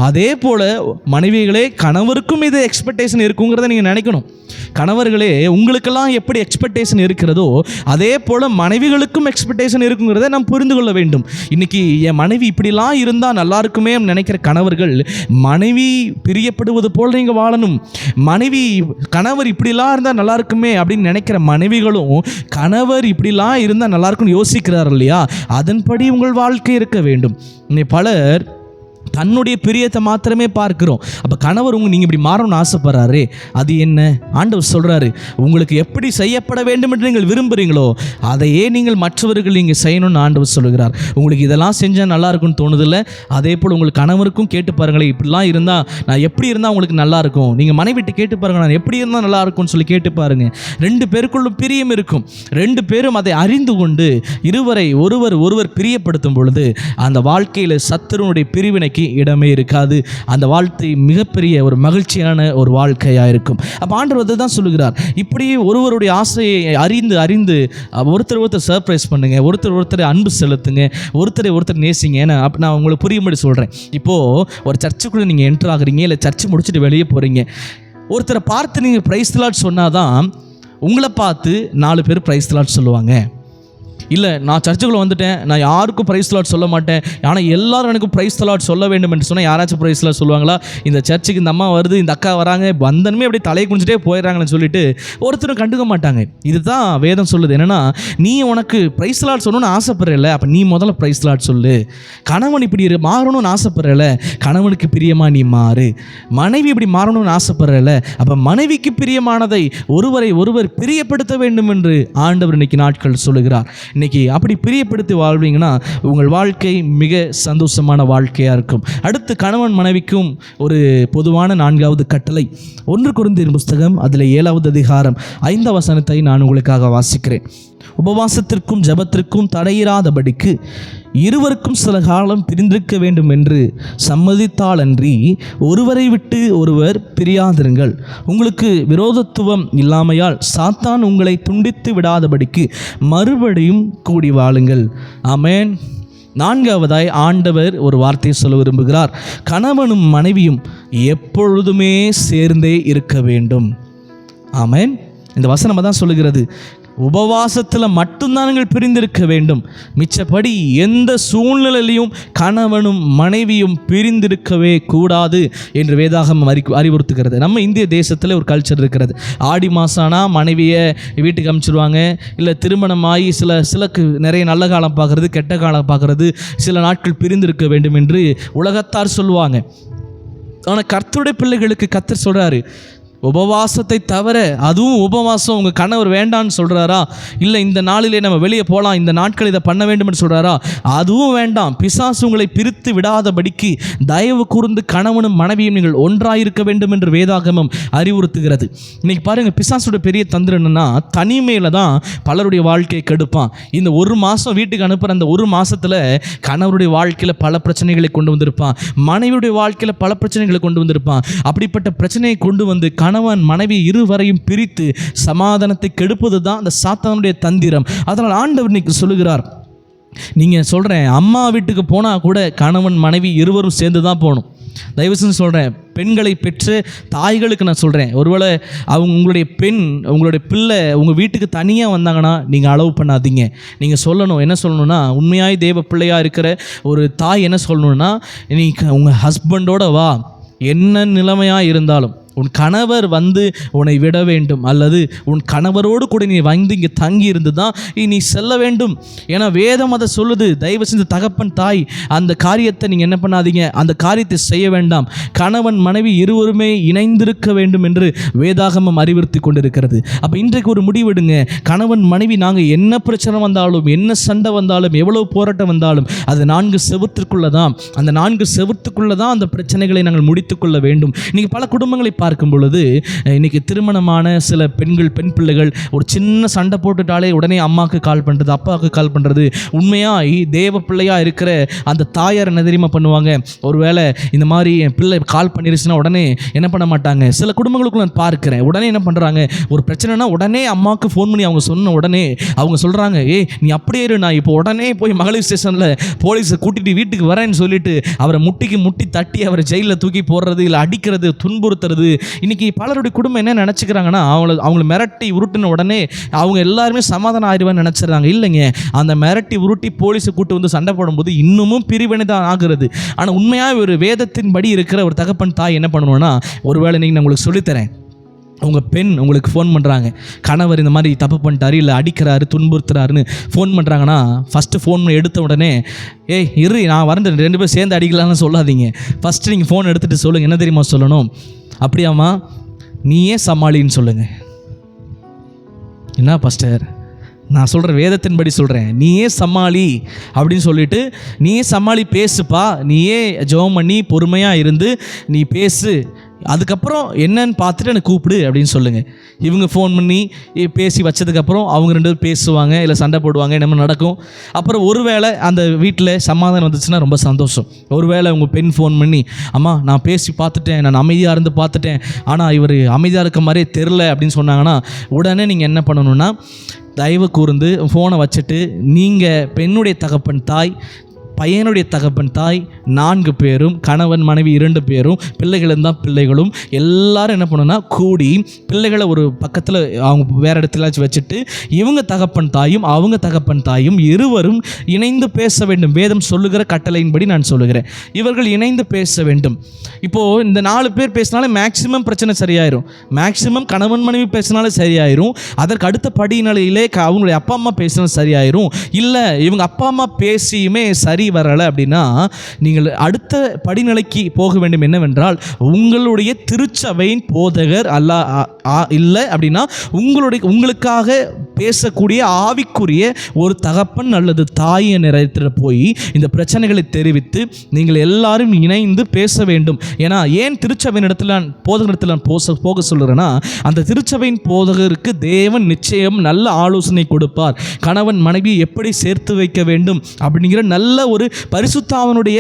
அதே போல் மனைவிகளே கணவருக்கும் இது எக்ஸ்பெக்டேஷன் இருக்குங்கிறத நீங்கள் நினைக்கணும். கணவர்களே, உங்களுக்கெல்லாம் எப்படி எக்ஸ்பெக்டேஷன் இருக்கிறதோ அதே போல் மனைவிகளுக்கும் எக்ஸ்பெக்டேஷன் இருக்குங்கிறத நாம் புரிந்து கொள்ள வேண்டும். இன்றைக்கி என் மனைவி இப்படிலாம் இருந்தால் நல்லா இருக்குமே நினைக்கிற கணவர்கள், மனைவி பிரியப்படுவது போல் நீங்கள் வாழணும். கணவர் இப்படிலாம் இருந்தால் நல்லா இருக்குமே அப்படின்னு நினைக்கிற மனைவிகளும் கணவர் இப்படிலாம் இருந்தால் நல்லா இருக்குன்னு யோசிக்கிறார் இல்லையா, அதன்படி உங்கள் வாழ்க்கை இருக்க வேண்டும். இன்னைக்கு பலர் தன்னுடைய பிரியத்தை மாத்திரமே பார்க்கிறோம். அப்போ கணவர் நீங்கள் இப்படி மாறணும்னு ஆசைப்படுறாரு, அது என்ன? ஆண்டவர் சொல்கிறாரு, உங்களுக்கு எப்படி செய்யப்பட வேண்டும் என்று நீங்கள் விரும்புகிறீங்களோ அதையே நீங்கள் மற்றவர்கள் நீங்கள் செய்யணும்னு ஆண்டவர் சொல்லுகிறார். உங்களுக்கு இதெல்லாம் செஞ்சால் நல்லா இருக்கும்னு தோணுதில்லை? அதே போல் உங்களுக்கு கணவருக்கும் கேட்டு பாருங்களேன், இப்படிலாம் இருந்தால் நான் எப்படி இருந்தால் உங்களுக்கு நல்லா இருக்கும். நீங்கள் மனைவிட்டு கேட்டு பாருங்கள், நான் எப்படி இருந்தால் நல்லா இருக்கும்னு சொல்லி கேட்டு பாருங்கள். 2 பேருக்குள்ளும் பிரியம் இருக்கும். 2 பேரும் அதை அறிந்து கொண்டு ஒருவர் பிரியப்படுத்தும் பொழுது அந்த வாழ்க்கையில் சத்துருனுடைய பிரிவினைக்கு இடமே இருக்காது. அந்த வாழ்க்கை மிகப்பெரிய ஒரு மகிழ்ச்சியான ஒரு வாழ்க்கையாக இருக்கும். அப்போ ஆண்டவர் தான் சொல்லுகிறார், இப்படி ஒருவருடைய ஆசையை அறிந்து ஒருத்தர் சர்ப்ரைஸ் பண்ணுங்க, ஒருத்தர் அன்பு செலுத்துங்க, ஒருத்தர் நேசிங்க. ஏன்னா நான் உங்களுக்கு புரியும்படி சொல்கிறேன். இப்போது ஒரு சர்ச்சுக்குள்ளே நீங்கள் என்டர் ஆகுறீங்க, இல்லை சர்ச்சு முடிச்சுட்டு வெளியே போகிறீங்க. ஒருத்தரை பார்த்து நீங்கள் பிரைஸ் தி லார்ட் சொன்னால் தான் உங்களை பார்த்து 4 பேர் பிரைஸ் தி லார்ட் சொல்லுவாங்க. இல்லை, நான் சர்ச்சுக்குள்ளே வந்துட்டேன், நான் யாருக்கும் பிரைஸ் தி லார்ட் சொல்ல மாட்டேன், ஆனால் எல்லாரும் எனக்கு பிரைஸ் தி லார்ட் சொல்ல வேண்டும் என்று சொன்னால் யாராச்சும் பிரைஸ் தி லார்ட் சொல்லுவாங்களா? இந்த சர்ச்சுக்கு இந்த அம்மா வருது, இந்த அக்கா வராங்க, வந்தனுமே அப்படியே தலையை குனிஞ்சிட்டே போயிடறாங்கன்னு சொல்லிட்டு ஒருத்தரும் கண்டுக்க மாட்டாங்க. இதுதான் வேதம் சொல்லுது. என்னென்னா, நீ உனக்கு பிரைஸ் தி லார்ட் சொல்லணும்னு ஆசைப்படுறல, அப்போ நீ முதல்ல பிரைஸ் தி லார்ட் சொல்லு. கணவன் இப்படி மாறணும்னு ஆசைப்படுறல, கணவனுக்கு பிரியமாக நீ மாறு. மனைவி இப்படி மாறணும்னு ஆசைப்படுறல, அப்போ மனைவிக்கு பிரியமானதை ஒருவர் பிரியப்படுத்த வேண்டும் என்று ஆண்டவர் இன்னைக்கு நாட்கள் சொல்லுகிறார். இன்னைக்கு அப்படி பிரியப்படுத்தி வாழ்வீங்கன்னா உங்கள் வாழ்க்கை மிக சந்தோஷமான வாழ்க்கையாக இருக்கும். அடுத்து கணவன் மனைவிக்கும் ஒரு பொதுவான 4வது கட்டளை. 1 கொரிந்தியர் புஸ்தகம் அதில் 7வது அதிகாரம் 5வது வசனத்தை நான் உங்களுக்காக வாசிக்கிறேன். உபவாசத்திற்கும் ஜெபத்திற்கும் தடையிராதபடிக்கு இருவருக்கும் சில காலம் பிரிந்திருக்க வேண்டும் என்று சம்மதித்தாலன்றி ஒருவரை விட்டு ஒருவர் பிரியாதிருங்கள். உங்களுக்கு விரோதத்துவம் இல்லாமையால் சாத்தான் உங்களை துண்டித்து விடாதபடிக்கு மறுபடியும் கூடி வாழுங்கள். ஆமென். 4வதாய் ஆண்டவர் ஒரு வார்த்தையை சொல்ல விரும்புகிறார். கணவனும் மனைவியும் எப்பொழுதுமே சேர்ந்தே இருக்க வேண்டும். ஆமென். இந்த வசனம் தான் சொல்லுகிறது, உபவாசத்தில் மட்டும்தான் நீங்கள் பிரிந்திருக்க வேண்டும். மிச்சப்படி எந்த சூழ்நிலையிலையும் கணவனும் மனைவியும் பிரிந்திருக்கவே கூடாது என்று வேதாகமம் அறிவுறுத்துகிறது. நம்ம இந்திய தேசத்தில் ஒரு கல்ச்சர் இருக்கிறது. ஆடி மாதம்னா மனைவியை வீட்டுக்கு அனுப்பிச்சிடுவாங்க. இல்லை திருமணமாகி சிலக்கு நிறைய நல்ல காலம் பார்க்குறது, கெட்ட காலம் பார்க்குறது, சில நாட்கள் பிரிந்திருக்க வேண்டும் என்று உலகத்தார் சொல்லுவாங்க. ஆனால் கர்த்தருடைய பிள்ளைகளுக்கு கர்த்தர் சொல்கிறாரு, உபவாசத்தை தவிர, அதுவும் உபவாசம் உங்கள் கணவர் வேண்டான்னு சொல்கிறாரா, இல்லை இந்த நாளிலே நம்ம வெளியே போகலாம், இந்த நாட்கள் இதை பண்ண வேண்டும்னு சொல்கிறாரா, அதுவும் வேண்டாம். பிசாசு உங்களை பிரித்து விடாதபடிக்கு தயவு கூர்ந்து கணவனும் மனைவியும் நீங்கள் ஒன்றாயிருக்க வேண்டும் என்று வேதாகமம் அறிவுறுத்துகிறது. இன்றைக்கி பாருங்கள், பிசாசுடைய பெரிய தந்திரம் என்னன்னா, தனிமையில் தான் பலருடைய வாழ்க்கையை கெடுப்பான். இந்த 1 மாதம் வீட்டுக்கு அனுப்புகிற அந்த 1 மாதத்தில் கணவருடைய வாழ்க்கையில் பல பிரச்சனைகளை கொண்டு வந்திருப்பான், மனைவியுடைய வாழ்க்கையில் பல பிரச்சனைகளை கொண்டு வந்திருப்பான். அப்படிப்பட்ட பிரச்சனையை கொண்டு வந்து கணவன் மனைவி இருவரையும் பிரித்து சமாதானத்தை கெடுப்பது தான் அந்த சாத்தானுடைய தந்திரம். அதனால் ஆண்டவர் இன்னைக்கு சொல்லுகிறார், நீங்கள் சொல்கிறேன் அம்மா வீட்டுக்கு போனால் கூட கணவன் மனைவி இருவரும் சேர்ந்து தான் போகணும். தயவுசெய்து சொல்கிறேன், பெண்களை பெற்று தாய்களுக்கு நான் சொல்கிறேன், ஒருவேளை உங்களுடைய உங்களுடைய பிள்ளை உங்கள் வீட்டுக்கு தனியாக வந்தாங்கன்னா நீங்கள் அலோவ் பண்ணாதீங்க. நீங்கள் சொல்லணும், என்ன சொல்லணும்னா, உண்மையாய் தேவ பிள்ளையாக இருக்கிற ஒரு தாய் என்ன சொல்லணும்னா, நீ உங்கள் ஹஸ்பண்டோட வா, என்ன நிலைமையாக இருந்தாலும் உன் கணவர் வந்து உன்னை விட வேண்டும், அல்லது உன் கணவரோடு கூட நீ வந்து இங்கே தங்கி இருந்து தான் நீ செல்ல வேண்டும். ஏன்னா வேதம் அதை சொல்லுது. தயவு செஞ்சு தகப்பன் தாய் அந்த காரியத்தை நீங்கள் என்ன பண்ணாதீங்க, அந்த காரியத்தை செய்ய வேண்டாம். கணவன் மனைவி இருவருமே இணைந்திருக்க வேண்டும் என்று வேதாகமம் அறிவுறுத்தி கொண்டிருக்கிறது. அப்போ இன்றைக்கு ஒரு முடிவெடுங்க. கணவன் மனைவி நாங்கள் என்ன பிரச்சனை வந்தாலும், என்ன சண்டை வந்தாலும், எவ்வளவு போராட்டம் வந்தாலும் அது 4 செவுத்துக்குள்ளே தான், அந்த 4 செவுத்துக்குள்ளே தான் அந்த பிரச்சனைகளை நாங்கள் முடித்துக்கொள்ள வேண்டும். இன்றைக்கி பல குடும்பங்களை பார்க்கும் பொழுது இன்றைக்கி திருமணமான சில பெண்கள், பெண் பிள்ளைகள் ஒரு சின்ன சண்டை போட்டுட்டாலே உடனே அம்மாவுக்கு கால் பண்ணுறது, அப்பாவுக்கு கால் பண்ணுறது. உண்மையாக தேவ பிள்ளையாக இருக்கிற அந்த தாயார் என்ன தெரியுமா பண்ணுவாங்க, ஒருவேளை இந்த மாதிரி என் பிள்ளை கால் பண்ணிருச்சுன்னா உடனே என்ன பண்ண மாட்டாங்க. சில குடும்பங்களுக்குள்ள நான் பார்க்குறேன், உடனே என்ன பண்ணுறாங்க, ஒரு பிரச்சனைனா உடனே அம்மாவுக்கு ஃபோன் பண்ணி அவங்க சொன்ன உடனே அவங்க சொல்கிறாங்க, ஏய் நீ அப்படியே இரு, நான் இப்போ உடனே போய் மகளிர் ஸ்டேஷனில் போலீஸை கூட்டிகிட்டு வீட்டுக்கு வரேன்னு சொல்லிட்டு அவரை முட்டி தட்டி அவரை ஜெயிலில் தூக்கி போடுறது, இல்லை அடிக்கிறது, துன்புறுத்துறது. இன்றைக்கி பலருடைய குடும்பம் என்ன நினச்சிக்கிறாங்கன்னா, அவங்கள மிரட்டி உருட்டின உடனே அவங்க எல்லாருமே சமாதானம் ஆயிடுவான்னு நினச்சிடுறாங்க. இல்லைங்க, அந்த மிரட்டி உருட்டி போலீஸை கூட்டு வந்து சண்டை போடும்போது இன்னமும் பிரிவினை தான் ஆகிறது. ஆனால் உண்மையாக ஒரு வேதத்தின்படி இருக்கிற ஒரு தகப்பன் தாய் என்ன பண்ணணும்னா, ஒருவேளை நீங்கள் நான் உங்களுக்கு சொல்லித்தரேன். உங்கள் பெண் உங்களுக்கு ஃபோன் பண்ணுறாங்க, கணவர் இந்த மாதிரி தப்பு பண்ணிட்டாரு, இல்லை அடிக்கிறாரு, துன்புறுத்துறாருன்னு ஃபோன் பண்ணுறாங்கன்னா, ஃபஸ்ட்டு ஃபோன் எடுத்த உடனே ஏய் இரு நான் வரேன் 2 பேரும் சேர்ந்து அடிக்கலாம்னு சொல்லாதீங்க. ஃபஸ்ட்டு நீங்கள் ஃபோன் எடுத்துகிட்டு சொல்லுங்கள். என்ன தெரியுமா சொல்லணும், அப்படியாம்மா நீயே சமாளின்னு சொல்லுங்கள். என்ன பாஸ்டர், நான் சொல்கிற வேதத்தின்படி சொல்கிறேன், நீயே சமாளி அப்படின்னு சொல்லிவிட்டு நீயே சமாளி பேசுப்பா, நீயே ஜெபம் பண்ணி பொறுமையாக இருந்து நீ பேசு, அதுக்கப்புறம் என்னன்னு பார்த்துட்டு எனக்கு கூப்பிடு அப்படின்னு சொல்லுங்கள். இவங்க ஃபோன் பண்ணி பேசி வச்சதுக்கப்புறம் அவங்க 2 பேரும் பேசுவாங்க, இல்லை சண்டை போடுவாங்க, என்ன நடக்கும். அப்புறம் ஒருவேளை அந்த வீட்டில் சமாதானம் வந்துச்சுன்னா ரொம்ப சந்தோஷம். ஒருவேளை உங்கள் பெண் ஃபோன் பண்ணி, அம்மா நான் பேசி பார்த்துட்டேன், நான் அமைதியாக இருந்து பார்த்துட்டேன், ஆனால் இவர் அமைதியாக இருக்க மாதிரியே தெரில அப்படின்னு சொன்னாங்கன்னா, உடனே நீங்கள் என்ன பண்ணணுன்னா, தயவு கூர்ந்து ஃபோனை வச்சுட்டு நீங்கள் பெண்ணுடைய தகப்பன் தாய், பையனுடைய தகப்பன் தாய் 4 பேரும், கணவன் மனைவி 2 பேரும், பிள்ளைகள் இருந்தால் பிள்ளைகளும் எல்லாரும் என்ன பண்ணணும்னா கூடி பிள்ளைகளை ஒரு பக்கத்தில் அவங்க வேறு இடத்துல வச்சுட்டு இவங்க தகப்பன் தாயும் அவங்க தகப்பன் தாயும் இருவரும் இணைந்து பேச வேண்டும். வேதம் சொல்லுகிற கட்டளையின்படி நான் சொல்லுகிறேன், இவர்கள் இணைந்து பேச வேண்டும். இப்போது இந்த 4 பேர் பேசினாலே மேக்சிமம் பிரச்சனை சரியாயிரும். மேக்சிமம் கணவன் மனைவி பேசினாலே சரியாயிரும். அதற்கு அடுத்த படிநிலையிலே அவங்களுடைய அப்பா அம்மா பேசினாலும் சரியாயிரும். இல்லை இவங்க அப்பா அம்மா பேசியுமே சரி வரலை அப்படின்னா நீங்கள் அடுத்த படிநிலைக்கு போக வேண்டும். என்னவென்றால், உங்களுடைய திருச்சபையின் போதகர் இல்லை அப்படின்னா உங்களுக்காக பேசக்கூடிய ஆவிக்குரிய ஒரு தகப்பன் அல்லது தாயை நிறைவேற்ற போய் இந்த பிரச்சனைகளை தெரிவித்து நீங்கள் எல்லாரும் இணைந்து பேச வேண்டும். ஏன்னா ஏன் திருச்சபையின் இடத்துல போதகரிடத்தில் நான் போக சொல்கிறேன்னா, அந்த திருச்சபையின் போதகருக்கு தேவன் நிச்சயம் நல்ல ஆலோசனை கொடுப்பார். கணவன் மனைவி எப்படி சேர்த்து வைக்க வேண்டும் அப்படிங்கிற நல்ல ஒரு பரிசுத்தாவினுடைய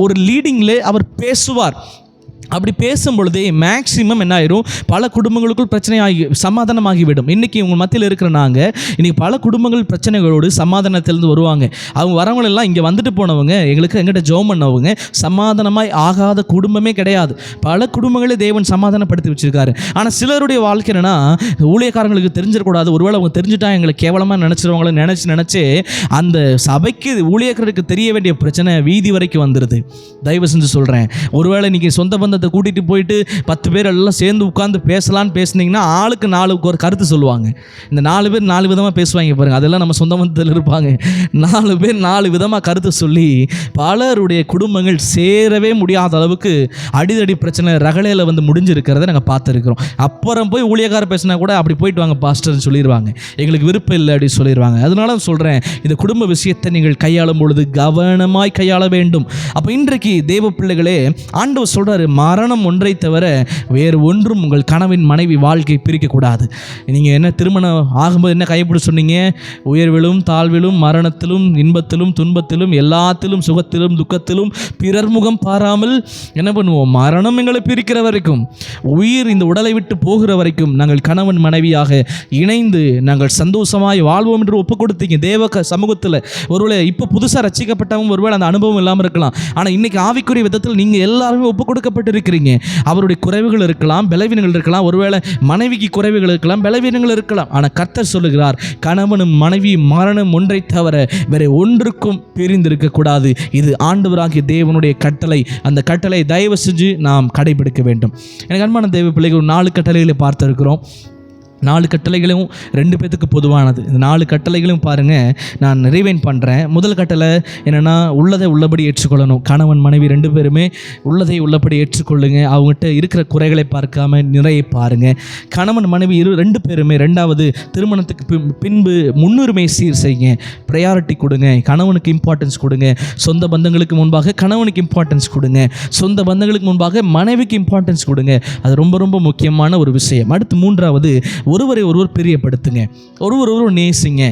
ஒரு லீடிங்ல அவர் பேசுவார். அப்படி பேசும் பொழுதே மேக்சிமம் என்ன ஆயிரும், பல குடும்பங்களுக்குள் பிரச்சனையாகி சமாதானமாகிவிடும். இன்றைக்கி உங்கள் மத்தியில் இருக்கிற நாங்கள் இன்றைக்கி பல குடும்பங்கள் பிரச்சனைகளோடு சமாதானத்திலிருந்து வருவாங்க. அவங்க வரவங்களெல்லாம் இங்கே வந்துட்டு போனவங்க, எங்கிட்ட ஜெபம் பண்ணவங்க, சமாதானமாய் ஆகாத குடும்பமே கிடையாது. பல குடும்பங்களே தேவன் சமாதானப்படுத்தி வச்சுருக்காரு. ஆனால் சிலருடைய வாழ்க்கை என்னன்னா, ஊழியக்காரங்களுக்கு தெரிஞ்சிடக்கூடாது, ஒருவேளை அவங்க தெரிஞ்சுட்டா எங்களை கேவலமாக நினச்சிருவாங்களே நினச்சி அந்த சபைக்கு ஊழியக்காரருக்கு தெரிய வேண்டிய பிரச்சனை வீதி வரைக்கும் வந்துடுது. தயவு செஞ்சு சொல்கிறேன், ஒருவேளை நீங்கள் சொந்த பந்தத்தை கூட்டிகிட்டு போயிட்டு 10 பேர் எல்லாம் சேர்ந்து உட்காந்து பேசலான்னு பேசுனீங்கன்னா ஆளுக்கு 4 ஒரு கருத்து சொல்லுவாங்க. இந்த 4 பேர் 4 விதமாக பேசுவாங்க பாருங்கள். அதெல்லாம் நம்ம சொந்த பந்தத்தில் இருப்பாங்க. 4 பேர் 4 விதமாக கருத்து சொல்லி பலருடைய குடும்பங்கள் சேரவே முடியாத அளவுக்கு அடிதடி பிரச்சனை ரகலையில் வந்து முடிஞ்சிருக்கிறத நாங்கள் பார்த்துருக்கிறோம். அப்புறம் போய் ஊழியக்கார பேசினா கூட அப்படி போயிட்டு வாங்க பாஸ்டர்னு சொல்லிடுவாங்க, எங்களுக்கு விருப்பம் இல்லை அப்படின்னு சொல்லிடுவாங்க. அதனால சொல்கிறேன், இந்த குடும்ப விஷயத்தை நீங்கள் கையாளும் பொழுது கவனமாய் கையாள வேண்டும். அப்போ இன்றைக்கு தேவ பிள்ளைகளே, ஆண்டவர் சொல்கிறாரு, மரணம் ஒன்றை தவிர வேறு ஒன்றும் உங்கள் கணவன் மனைவி வாழ்க்கை பிரிக்கக்கூடாது. நீங்கள் என்ன திருமணம் ஆகும்போது என்ன கைப்பிடி சொன்னீங்க, உயர்விலும் தாழ்விலும் மரணத்திலும் இன்பத்திலும் துன்பத்திலும் எல்லாத்திலும் சுகத்திலும் துக்கத்திலும் பிறர் முகம் பாராமல் என்ன பண்ணுவோம், மரணம் எங்களை பிரிக்கிற வரைக்கும், உயிர் இந்த உடலை விட்டு போகிற வரைக்கும் நாங்கள் கணவன் மனைவியாக இணைந்து நாங்கள் சந்தோஷமாய் வாழ்வோம் என்று ஒப்பு கொடுத்தீங்க தேவ சமூகத்தில். ஒருவேளை இப்போ புதுசாக ரசிக்கப்பட்டவங்க ஒருவேளை அந்த அனுபவம் இல்லாமல் இருக்கலாம். ஆனால் இன்னைக்கு ஆவிக்குரிய விதத்தில் நீங்கள் எல்லாருமே ஒப்பு கொடுக்கப்பட்டிருக்கீங்க. இருக்கிறீங்க. அவருடைய குறைவுகள் இருக்கலாம், பலவீனங்கள் இருக்கலாம், ஒருவேளை மனைவிக்கு குறைவுகள் இருக்கலாம், பலவீனங்கள் இருக்கலாம். ஆனால் கர்த்தர் சொல்லுகிறார், கணவனும் மனைவி மரணம் ஒன்றை தவிர வேற ஒன்றுக்கும் பிரிந்திருக்கக்கூடாது. இது ஆண்டவராகிய தேவனுடைய கட்டளை. அந்த கட்டளை தயவு செஞ்சு நாம் கடைபிடிக்க வேண்டும். எனக்கு அன்பான தேவ பிள்ளைகள், 4 கட்டளைகளை பார்த்திருக்கிறோம். 4 கட்டளைகளும் 2 பேத்துக்கு பொதுவானது. இந்த 4 கட்டளைகளும் பாருங்கள், நான் ரிவைண்ட் பண்ணுறேன். முதல் கட்டளை என்னென்னா, உள்ளதை உள்ளபடி ஏற்றுக்கொள்ளணும். கணவன் மனைவி 2 பேருமே உள்ளதை உள்ளபடி ஏற்றுக்கொள்ளுங்க. அவங்ககிட்ட இருக்கிற குறைகளை பார்க்காம நிறைய பாருங்கள். கணவன் மனைவி 2 பேருமே 2வது திருமணத்துக்கு பின்பு முன்னுரிமை சீர் செய்யுங்க. ப்ரையாரிட்டி கொடுங்க. கணவனுக்கு இம்பார்ட்டன்ஸ் கொடுங்க. சொந்த பந்தங்களுக்கு முன்பாக கணவனுக்கு இம்பார்ட்டன்ஸ் கொடுங்க. சொந்த பந்தங்களுக்கு முன்பாக மனைவிக்கு இம்பார்ட்டன்ஸ் கொடுங்க. அது ரொம்ப ரொம்ப முக்கியமான ஒரு விஷயம். அடுத்து 3வது, ஒருவரை ஒருவர் பிரியப்படுத்துங்க. ஒருவர் நேசிங்க.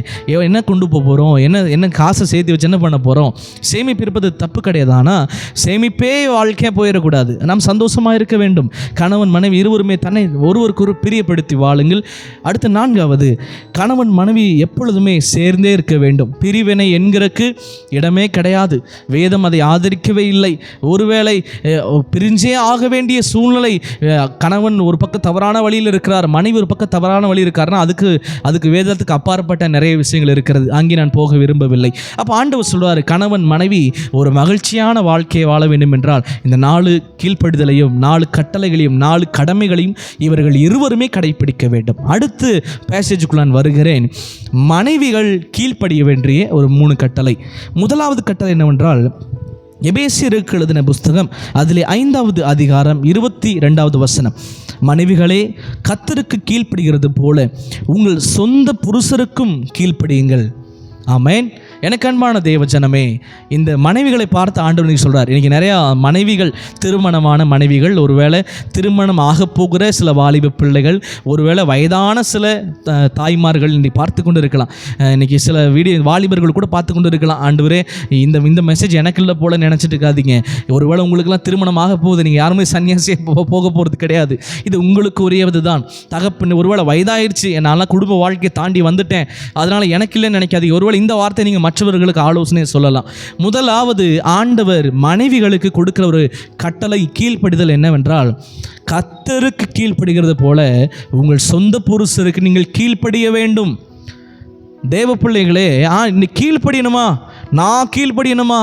என்ன கொண்டு போகிறோம், என்ன காசை சேர்த்து வச்சு என்ன பண்ண போகிறோம்? சேமிப்பு இருப்பது தப்பு கிடையாது. ஆனால் சேமிப்பே வாழ்க்கையாக போயிடக்கூடாது. நாம் சந்தோஷமாக இருக்க வேண்டும். கணவன் மனைவி இருவருமே தன்னை ஒருவருக்கு ஒரு பிரியப்படுத்தி வாழுங்கள். அடுத்த 4வது, கணவன் மனைவி எப்பொழுதுமே சேர்ந்தே இருக்க வேண்டும். பிரிவினை என்கிறக்கு இடமே கிடையாது. வேதம் அதை ஆதரிக்கவே இல்லை. ஒருவேளை பிரிஞ்சே ஆக வேண்டிய சூழ்நிலை, கணவன் ஒரு பக்கம் தவறான வழியில் இருக்கிறார், மனைவி ஒரு பக்கம் தவறான வழி இருக்காருன்னா அதுக்கு வேதத்துக்கு அப்பாற்பட்ட நிறைய விஷயங்கள் இருக்கிறது. அங்கே நான் போக விரும்பவில்லை. அப்போ ஆண்டவர் சொல்வார், கணவன் மனைவி ஒரு மகிழ்ச்சியான வாழ்க்கையை வாழ வேண்டும் என்றால் இந்த 4 கீழ்ப்படிதலையும் 4 கட்டளைகளையும் 4 கடமைகளையும் இவர்கள் இருவருமே கடைபிடிக்க வேண்டும். அடுத்து பேசேஜுக்குள் நான் வருகிறேன். மனைவிகள் கீழ்ப்படிய வேண்டிய ஒரு 3 கட்டளை. முதலாவது கட்டளை என்னவென்றால், எபேசியருக்கு எழுதின புஸ்தகம் அதிலே 5வது அதிகாரம் 22வது வசனம், மனைவிகளே கர்த்தருக்கு கீழ்ப்படுகிறது போல உங்கள் சொந்த புருஷருக்கும் கீழ்ப்படியுங்கள். ஆமென். எனக்கு அன்பான தேவஜனமே, இந்த மனைவிகளை பார்த்து ஆண்டவர் நீங்கள் சொல்கிறார். இன்றைக்கி நிறையா மனைவிகள், திருமணமான மனைவிகள், ஒருவேளை திருமணம் ஆக போகிற சில வாலிப பிள்ளைகள், ஒருவேளை வயதான சில தாய்மார்கள் இன்றைக்கி பார்த்து கொண்டு இருக்கலாம். இன்றைக்கி சில வாலிபர்கள் கூட பார்த்து கொண்டு இருக்கலாம். ஆண்டவரே, இந்த மெசேஜ் எனக்கு இல்லை போல நினச்சிட்டு இருக்காதீங்க. ஒருவேளை உங்களுக்கெல்லாம் திருமணம் ஆக போகுது, நீங்கள் யாருமே சன்னியாசியாக போக போகிறது கிடையாது. இது உங்களுக்கு உரியது தான். தகப்பன் ஒருவேளை வயதாயிருச்சு, என்னால் குடும்ப வாழ்க்கையை தாண்டி வந்துட்டேன், அதனால் எனக்கு இல்லைன்னு நினைக்காதீங்க. ஒருவேளை இந்த வார்த்தை நீங்கள் மற்றவர்களுக்கு ஆலோசனை சொல்லலாம். முதலாவது, ஆண்டவர் மனைவிகளுக்கு கொடுக்கிற ஒரு கட்டளை, கீழ்ப்படிதல் என்னவென்றால், கர்த்தருக்கு கீழ்ப்படுகிறது போல உங்கள் சொந்த புருஷருக்கு நீங்கள் கீழ்ப்படிய வேண்டும். தேவ பிள்ளைகளே, இன்னைக்கு கீழ்ப்படியணுமா, நான் கீழ்ப்படியணுமா?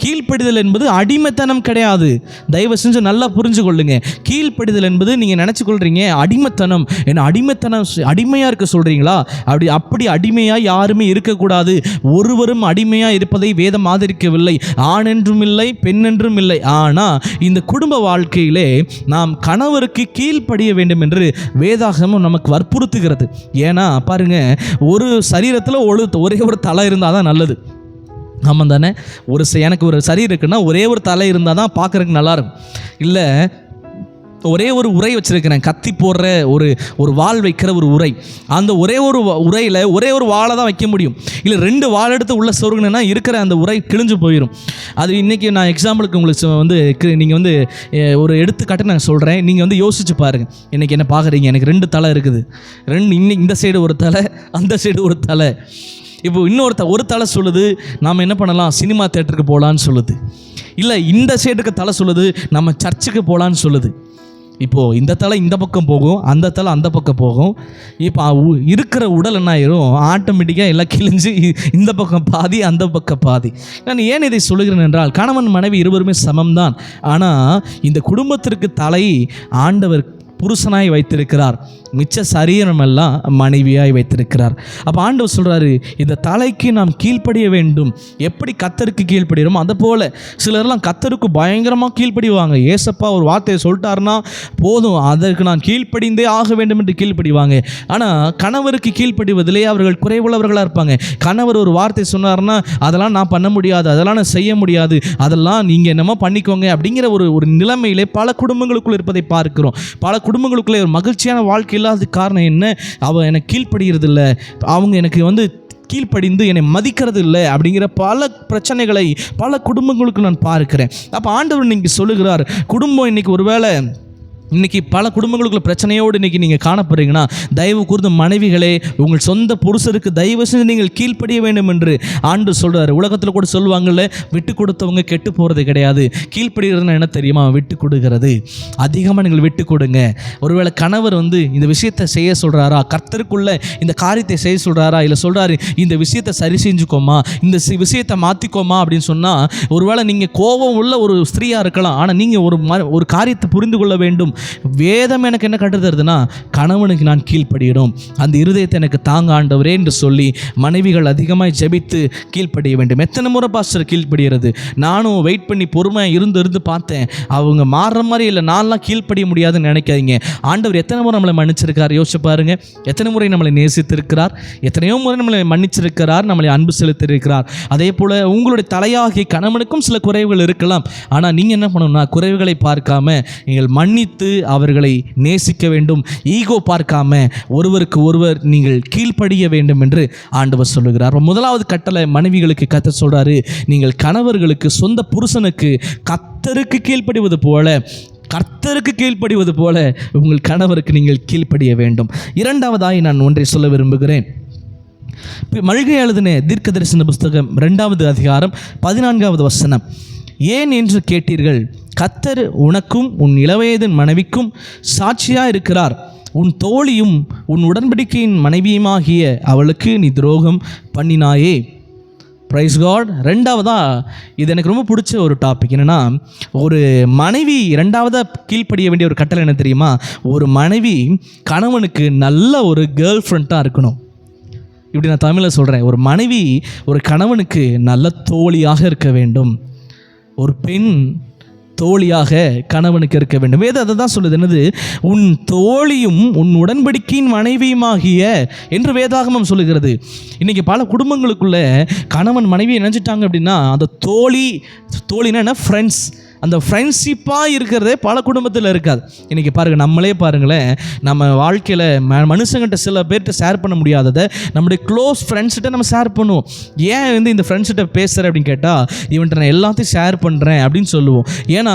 கீழ்ப்படிதல் என்பது அடிமைத்தனம் கிடையாது. தயவு செஞ்சு நல்லா புரிஞ்சு கொள்ளுங்க. கீழ்ப்படிதல் என்பது நீங்கள் நினச்சிக்கொள்கிறீங்க அடிமைத்தனம். என்ன அடிமையாக இருக்க சொல்கிறீங்களா? அப்படி அடிமையாக யாருமே இருக்கக்கூடாது. ஒருவரும் அடிமையாக இருப்பதை வேதம் ஆதரிக்கவில்லை. ஆண் என்றும் இல்லை, பெண் என்றும் இல்லை. ஆனால் இந்த குடும்ப வாழ்க்கையிலே நாம் கணவருக்கு கீழ்ப்படிய வேண்டும் என்று வேதாகமம் நமக்கு வற்புறுத்துகிறது. ஏன்னா பாருங்கள், ஒரு சரீரத்தில் ஒரே ஒரு தலை இருந்தால் தான் நல்லது. ஆமாம் தானே? எனக்கு ஒரு சரீரம் இருக்குன்னா ஒரே ஒரு தலை இருந்தால் தான் பார்க்குறதுக்கு நல்லாயிருக்கும். இல்லை, ஒரே ஒரு உரை வச்சுருக்கிறேன், கத்தி போடுற ஒரு வாள் வைக்கிற ஒரு உரை, அந்த ஒரே ஒரு உரையில் ஒரே ஒரு வாழை தான் வைக்க முடியும். இல்லை 2 வாள் எடுத்து உள்ள சொருகுனா இருக்கிற அந்த உரை கிழிஞ்சு போயிடும். அது இன்றைக்கி நான் எக்ஸாம்பிளுக்கு உங்களுக்கு நீங்கள் ஒரு எடுத்துக்காட்டு நான் சொல்கிறேன். நீங்கள் யோசிச்சு பாருங்கள். இன்றைக்கி என்ன பார்க்குறீங்க, எனக்கு 2 தலை இருக்குது. இன்னைக்கு இந்த சைடு ஒரு தலை, அந்த சைடு ஒரு தலை. இப்போ ஒரு தலை சொல்லுது நாம் என்ன பண்ணலாம், சினிமா தேட்டருக்கு போகலான்னு சொல்லுது. இல்லை, இந்த சைடுக்கு தலை சொல்லுது நம்ம சர்ச்சுக்கு போகலான்னு சொல்லுது. இப்போது இந்த தலை இந்த பக்கம் போகும், அந்த தலை அந்த பக்கம் போகும். இப்போ இருக்கிற உடல் என்ன ஆயிரும், ஆட்டோமேட்டிக்காக எல்லாம் கிழிஞ்சு இந்த பக்கம் பாதி அந்த பக்கம் பாதி. நான் ஏன் இதை சொல்லுகிறேன் என்றால், கணவன் மனைவி இருவருமே சமம்தான். ஆனால் இந்த குடும்பத்திற்கு தலை ஆண்டவர் புருஷனாய் வைத்திருக்கிறார், மிச்ச சரீரமெல்லாம் மனைவியாய் வைத்திருக்கிறார். அப்போ ஆண்டவர் சொல்கிறாரு, இந்த தலைக்கு நாம் கீழ்ப்படிய வேண்டும். எப்படி கர்த்தருக்கு கீழ்ப்படுகிறோமோ அதை போல் சிலர்லாம் கர்த்தருக்கு பயங்கரமாக கீழ்ப்படிவாங்க. ஏசப்பா ஒரு வார்த்தையை சொல்லிட்டாருன்னா போதும், அதற்கு நான் கீழ்ப்படிந்தே ஆக வேண்டும் என்று கீழ்ப்படிவாங்க. ஆனால் கணவருக்கு கீழ்ப்படிவதிலே அவர்கள் குறைவுள்ளவர்களாக இருப்பாங்க. கணவர் ஒரு வார்த்தை சொன்னார்னா அதெல்லாம் நான் பண்ண முடியாது, அதெல்லாம் நான் செய்ய முடியாது, அதெல்லாம் நீங்கள் என்னமோ பண்ணிக்கோங்க அப்படிங்கிற ஒரு நிலைமையிலே பல குடும்பங்களுக்குள் இருப்பதை பார்க்கிறோம். பல குடும்பங்களுக்குள்ளே ஒரு மகிழ்ச்சியான வாழ்க்கை இல்லாத காரணம் என்ன, அவள் எனக்கு கீழ்ப்படுகிறது இல்லை, அவங்க எனக்கு கீழ்ப்படிந்து என்னை மதிக்கிறது இல்லை அப்படிங்கிற பல பிரச்சனைகளை பல குடும்பங்களுக்கு நான் பார்க்கிறேன். அப்போ ஆண்டவர் இன்னைக்கு சொல்லுகிறார், குடும்பம் இன்னைக்கு ஒருவேளை இன்றைக்கி பல குடும்பங்களுக்குள்ள பிரச்சனையோடு இன்றைக்கி நீங்கள் காணப்படுறீங்கன்னா, தயவு கூர்ந்து மனைவிகளே, உங்கள் சொந்த புருஷருக்கு தயவு செஞ்சு நீங்கள் கீழ்ப்படிய வேண்டும் என்று ஆண்டு சொல்கிறார். உலகத்தில் கூட சொல்லுவாங்கள்ல, விட்டு கொடுத்தவங்க கெட்டு போகிறது கிடையாது. கீழ்ப்படுகிறதுனா என்ன தெரியுமா? விட்டு கொடுக்கிறது. அதிகமாக நீங்கள் விட்டு கொடுங்க. ஒருவேளை கணவர் இந்த விஷயத்தை செய்ய சொல்கிறாரா, கர்த்தருக்குள்ள இந்த காரியத்தை செய்ய சொல்கிறாரா, இல்லை சொல்கிறாரு இந்த விஷயத்தை சரி செஞ்சுக்கோமா, இந்த விஷயத்தை மாற்றிக்கோமா அப்படின்னு சொன்னால், ஒருவேளை நீங்கள் கோபம் உள்ள ஒரு ஸ்திரீயாக இருக்கலாம். ஆனால் நீங்கள் ஒரு காரியத்தை புரிந்து கொள்ள வேண்டும். வேதம் எனக்கு என்ன கற்றுத்தருதுன்னா, கணவனுக்கு நான் கீழ்ப்படியணும், அந்த இருதயத்தை எனக்கு தாங்க ஆண்டவரே என்று சொல்லி மனைவிகள் அதிகமாக ஜெபித்து கீழ்ப்படிய வேண்டும். எத்தனை முறை பாஸ்டர் கீழ்ப்படுகிறது? நானும் வெயிட் பண்ணி பொறுமையாக இருந்து பார்த்தேன். அவங்க மாறுற மாதிரி இல்லை. நான்லாம் கீழ்ப்படிய முடியாதுன்னு நினைக்காதீங்க. ஆண்டவர் எத்தனை முறை நம்மளை மன்னிச்சிருக்கார் யோசிச்சு பாருங்க. எத்தனை முறை நம்மளை நேசித்திருக்கிறார், எத்தனையோ முறை நம்மளை மன்னிச்சிருக்கிறார், நம்மளை அன்பு செலுத்தியிருக்கிறார். அதே போல் உங்களுடைய தலையாகிய கணவனுக்கும் சில குறைவுகள் இருக்கலாம். ஆனால் நீங்கள் என்ன பண்ணணும்னா, குறைவுகளை பார்க்காம நீங்கள் மன்னித்து அவர்களை நேசிக்க வேண்டும். ஈகோ பார்க்காம ஒருவருக்கு ஒருவர் நீங்கள் கீழ்ப்படிய வேண்டும் என்று ஆண்டவர் சொல்லுகிறார். முதலாவது கட்டளை மனைவிகளுக்கு கர்த்தர் சொல்றாரு, நீங்கள் கணவர்களுக்கு, சொந்த புருஷனுக்கு கர்த்தருக்கு கீழ்ப்படிவது போல உங்கள் கணவருக்கு நீங்கள் கீழ்ப்படிய வேண்டும். இரண்டாவதாய் நான் ஒன்றை சொல்ல விரும்புகிறேன். மல்கியா எழுதின தீர்க்க தரிசன புஸ்தகம் 2வது அதிகாரம் 14வது வசனம். ஏன் என்று கேட்டீர்கள், கர்த்தர் உனக்கும் உன் இளவயதின் மனைவிக்கும் சாட்சியாக இருக்கிறார். உன் தோழியும் உன் உடன்படிக்கையின் மனைவியுமாகிய அவளுக்கு நீ துரோகம் பண்ணினாயே. Price God. ரெண்டாவதாக இது எனக்கு ரொம்ப பிடிச்ச ஒரு டாபிக் என்னென்னா, ஒரு மனைவி ரெண்டாவதாக கீழ்ப்படிய வேண்டிய ஒரு கட்டளை என்ன தெரியுமா? ஒரு மனைவி கணவனுக்கு நல்ல ஒரு கேர்ள் ஃப்ரெண்டாக இருக்கணும். இப்படி நான் தமிழில் சொல்கிறேன். ஒரு மனைவி ஒரு கணவனுக்கு நல்ல தோழியாக இருக்க வேண்டும். ஒரு பெண் தோழியாக கணவனுக்கு இருக்க வேண்டும். வேதம் அதை தான் சொல்லுது. என்னது? உன் தோழியும் உன் உடன்படிக்கையின் மனைவியுமாகிய என்று வேதாகமம் சொல்லுகிறது. இன்றைக்கி பல குடும்பங்களுக்குள்ள கணவன் மனைவி நினைச்சிட்டாங்க அப்படின்னா, அந்த தோழினா என்ன, ஃப்ரெண்ட்ஸ், அந்த ஃப்ரெண்ட்ஷிப்பாக இருக்கிறதே பல குடும்பத்தில் இருக்காது. இன்றைக்கி பாருங்கள், நம்மளே பாருங்களேன், நம்ம வாழ்க்கையில் மனுஷங்கிட்ட சில பேர்கிட்ட ஷேர் பண்ண முடியாததை நம்முடைய க்ளோஸ் ஃப்ரெண்ட்ஸ்கிட்ட நம்ம ஷேர் பண்ணுவோம். ஏன் இந்த ஃப்ரெண்ட்ஸ்கிட்ட பேசுகிறேன் அப்படின்னு கேட்டால், இவன்கிட்ட நான் எல்லாத்தையும் ஷேர் பண்ணுறேன் அப்படின்னு சொல்லுவோம். ஏன்னா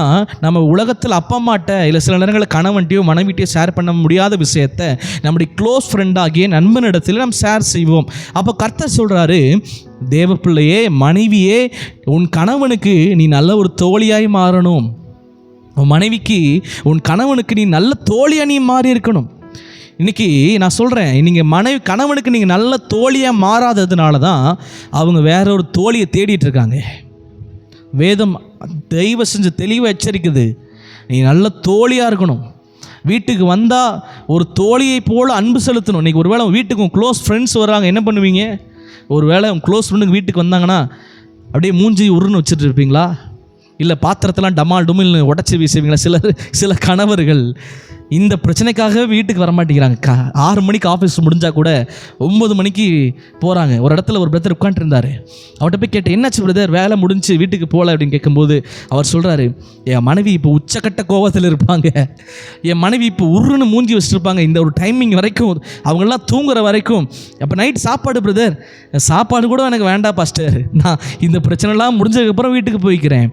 நம்ம உலகத்தில் அப்பா அம்மாட்ட இல்லை சில நேரங்களில் கணவன்ட்டையோ மனைவிட்டையோ ஷேர் பண்ண முடியாத விஷயத்தை நம்முடைய க்ளோஸ் ஃப்ரெண்டாகிய நண்பனிடத்தில் நம்ம ஷேர் செய்வோம். அப்போ கர்த்தர் சொல்கிறாரு, தேவ பிள்ளையே, மனைவியே, உன் கணவனுக்கு நீ நல்ல ஒரு தோழியாய் மாறணும். உன் மனைவிக்கு, உன் கணவனுக்கு நீ நல்ல தோழியாக நீ மாறி இருக்கணும். இன்றைக்கி நான் சொல்கிறேன், நீங்கள் கணவனுக்கு நீங்கள் நல்ல தோழியாக மாறாததுனால தான் அவங்க வேற ஒரு தோழியை தேடிட்டு இருக்காங்க. வேதம் தெய்வ செஞ்சு தெளிவாக எச்சரிக்குது, நீ நல்ல தோழியாக இருக்கணும். வீட்டுக்கு வந்தால் ஒரு தோழியை போல் அன்பு செலுத்தணும். இன்றைக்கி ஒரு வேளை வீட்டுக்கு க்ளோஸ் ஃப்ரெண்ட்ஸ் வர்றாங்க, என்ன பண்ணுவீங்க? ஒரு வேளை உங்கள் க்ளோஸ் ஃப்ரெண்டுக்கு வீட்டுக்கு வந்தாங்கன்னா அப்படியே மூஞ்சி உருன்னு வச்சுட்டு இருப்பீங்களா? இல்லை பாத்திரத்தெல்லாம் டமால் டுமில்னு உடச்சி வீசுவீங்களா? சில கணவர்கள் இந்த பிரச்சனைக்காக வீட்டுக்கு வரமாட்டேங்கிறாங்க. 6 மணிக்கு ஆஃபீஸ் முடிஞ்சால் கூட 9 மணிக்கு போகிறாங்க. ஒரு இடத்துல ஒரு பிரதர் உட்காந்துருந்தார். அவர்கிட்ட போய் கேட்டேன், என்னாச்சு பிரதர், வேலை முடிஞ்சு வீட்டுக்கு போகல அப்படின்னு கேட்கும்போது அவர் சொல்கிறாரு, என் மனைவி இப்போ உச்சக்கட்ட கோபத்தில் இருப்பாங்க, என் மனைவி இப்போ உருன்னு மூஞ்சி வச்சுருப்பாங்க, இந்த ஒரு டைமிங் வரைக்கும், அவங்களாம் தூங்குற வரைக்கும். அப்போ நைட் சாப்பாடு பிரதர், சாப்பாடு கூட எனக்கு வேண்டாம் பாஸ்டர், நான் இந்த பிரச்சனைலாம் முடிஞ்சதுக்கப்புறம் வீட்டுக்கு போய்க்கிறேன்.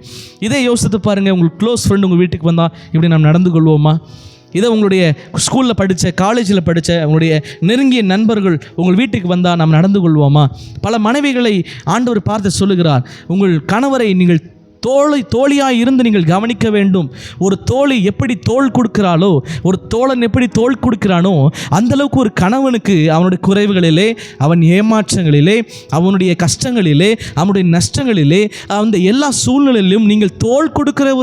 இதே யோசித்து பாருங்கள், உங்களுக்கு க்ளோஸ் ஃப்ரெண்டு உங்கள் வீட்டுக்கு வந்தால் இப்படி நாம் நடந்து கொள்வோமா? இதை உங்களுடைய ஸ்கூலில் படித்த, காலேஜில் படித்த உங்களுடைய நெருங்கிய நண்பர்கள் உங்கள் வீட்டுக்கு வந்தால் நாம் நடந்து கொள்வோமா? பல மனைவிகளை ஆண்டவர் பார்த்து சொல்லுகிறார், உங்கள் கணவரை நீங்கள் தோழியாக இருந்து நீங்கள் கவனிக்க வேண்டும். ஒரு தோழி எப்படி தோள் கொடுக்கிறாளோ, ஒரு தோழன் எப்படி தோள் கொடுக்கிறானோ, அந்தளவுக்கு ஒரு கணவனுக்கு அவனுடைய குறைவுகளிலே, அவன் ஏமாற்றங்களிலே, அவனுடைய கஷ்டங்களிலே, அவனுடைய நஷ்டங்களிலே, அந்த எல்லா சூழ்நிலையிலும் நீங்கள் தோள் கொடுக்கிற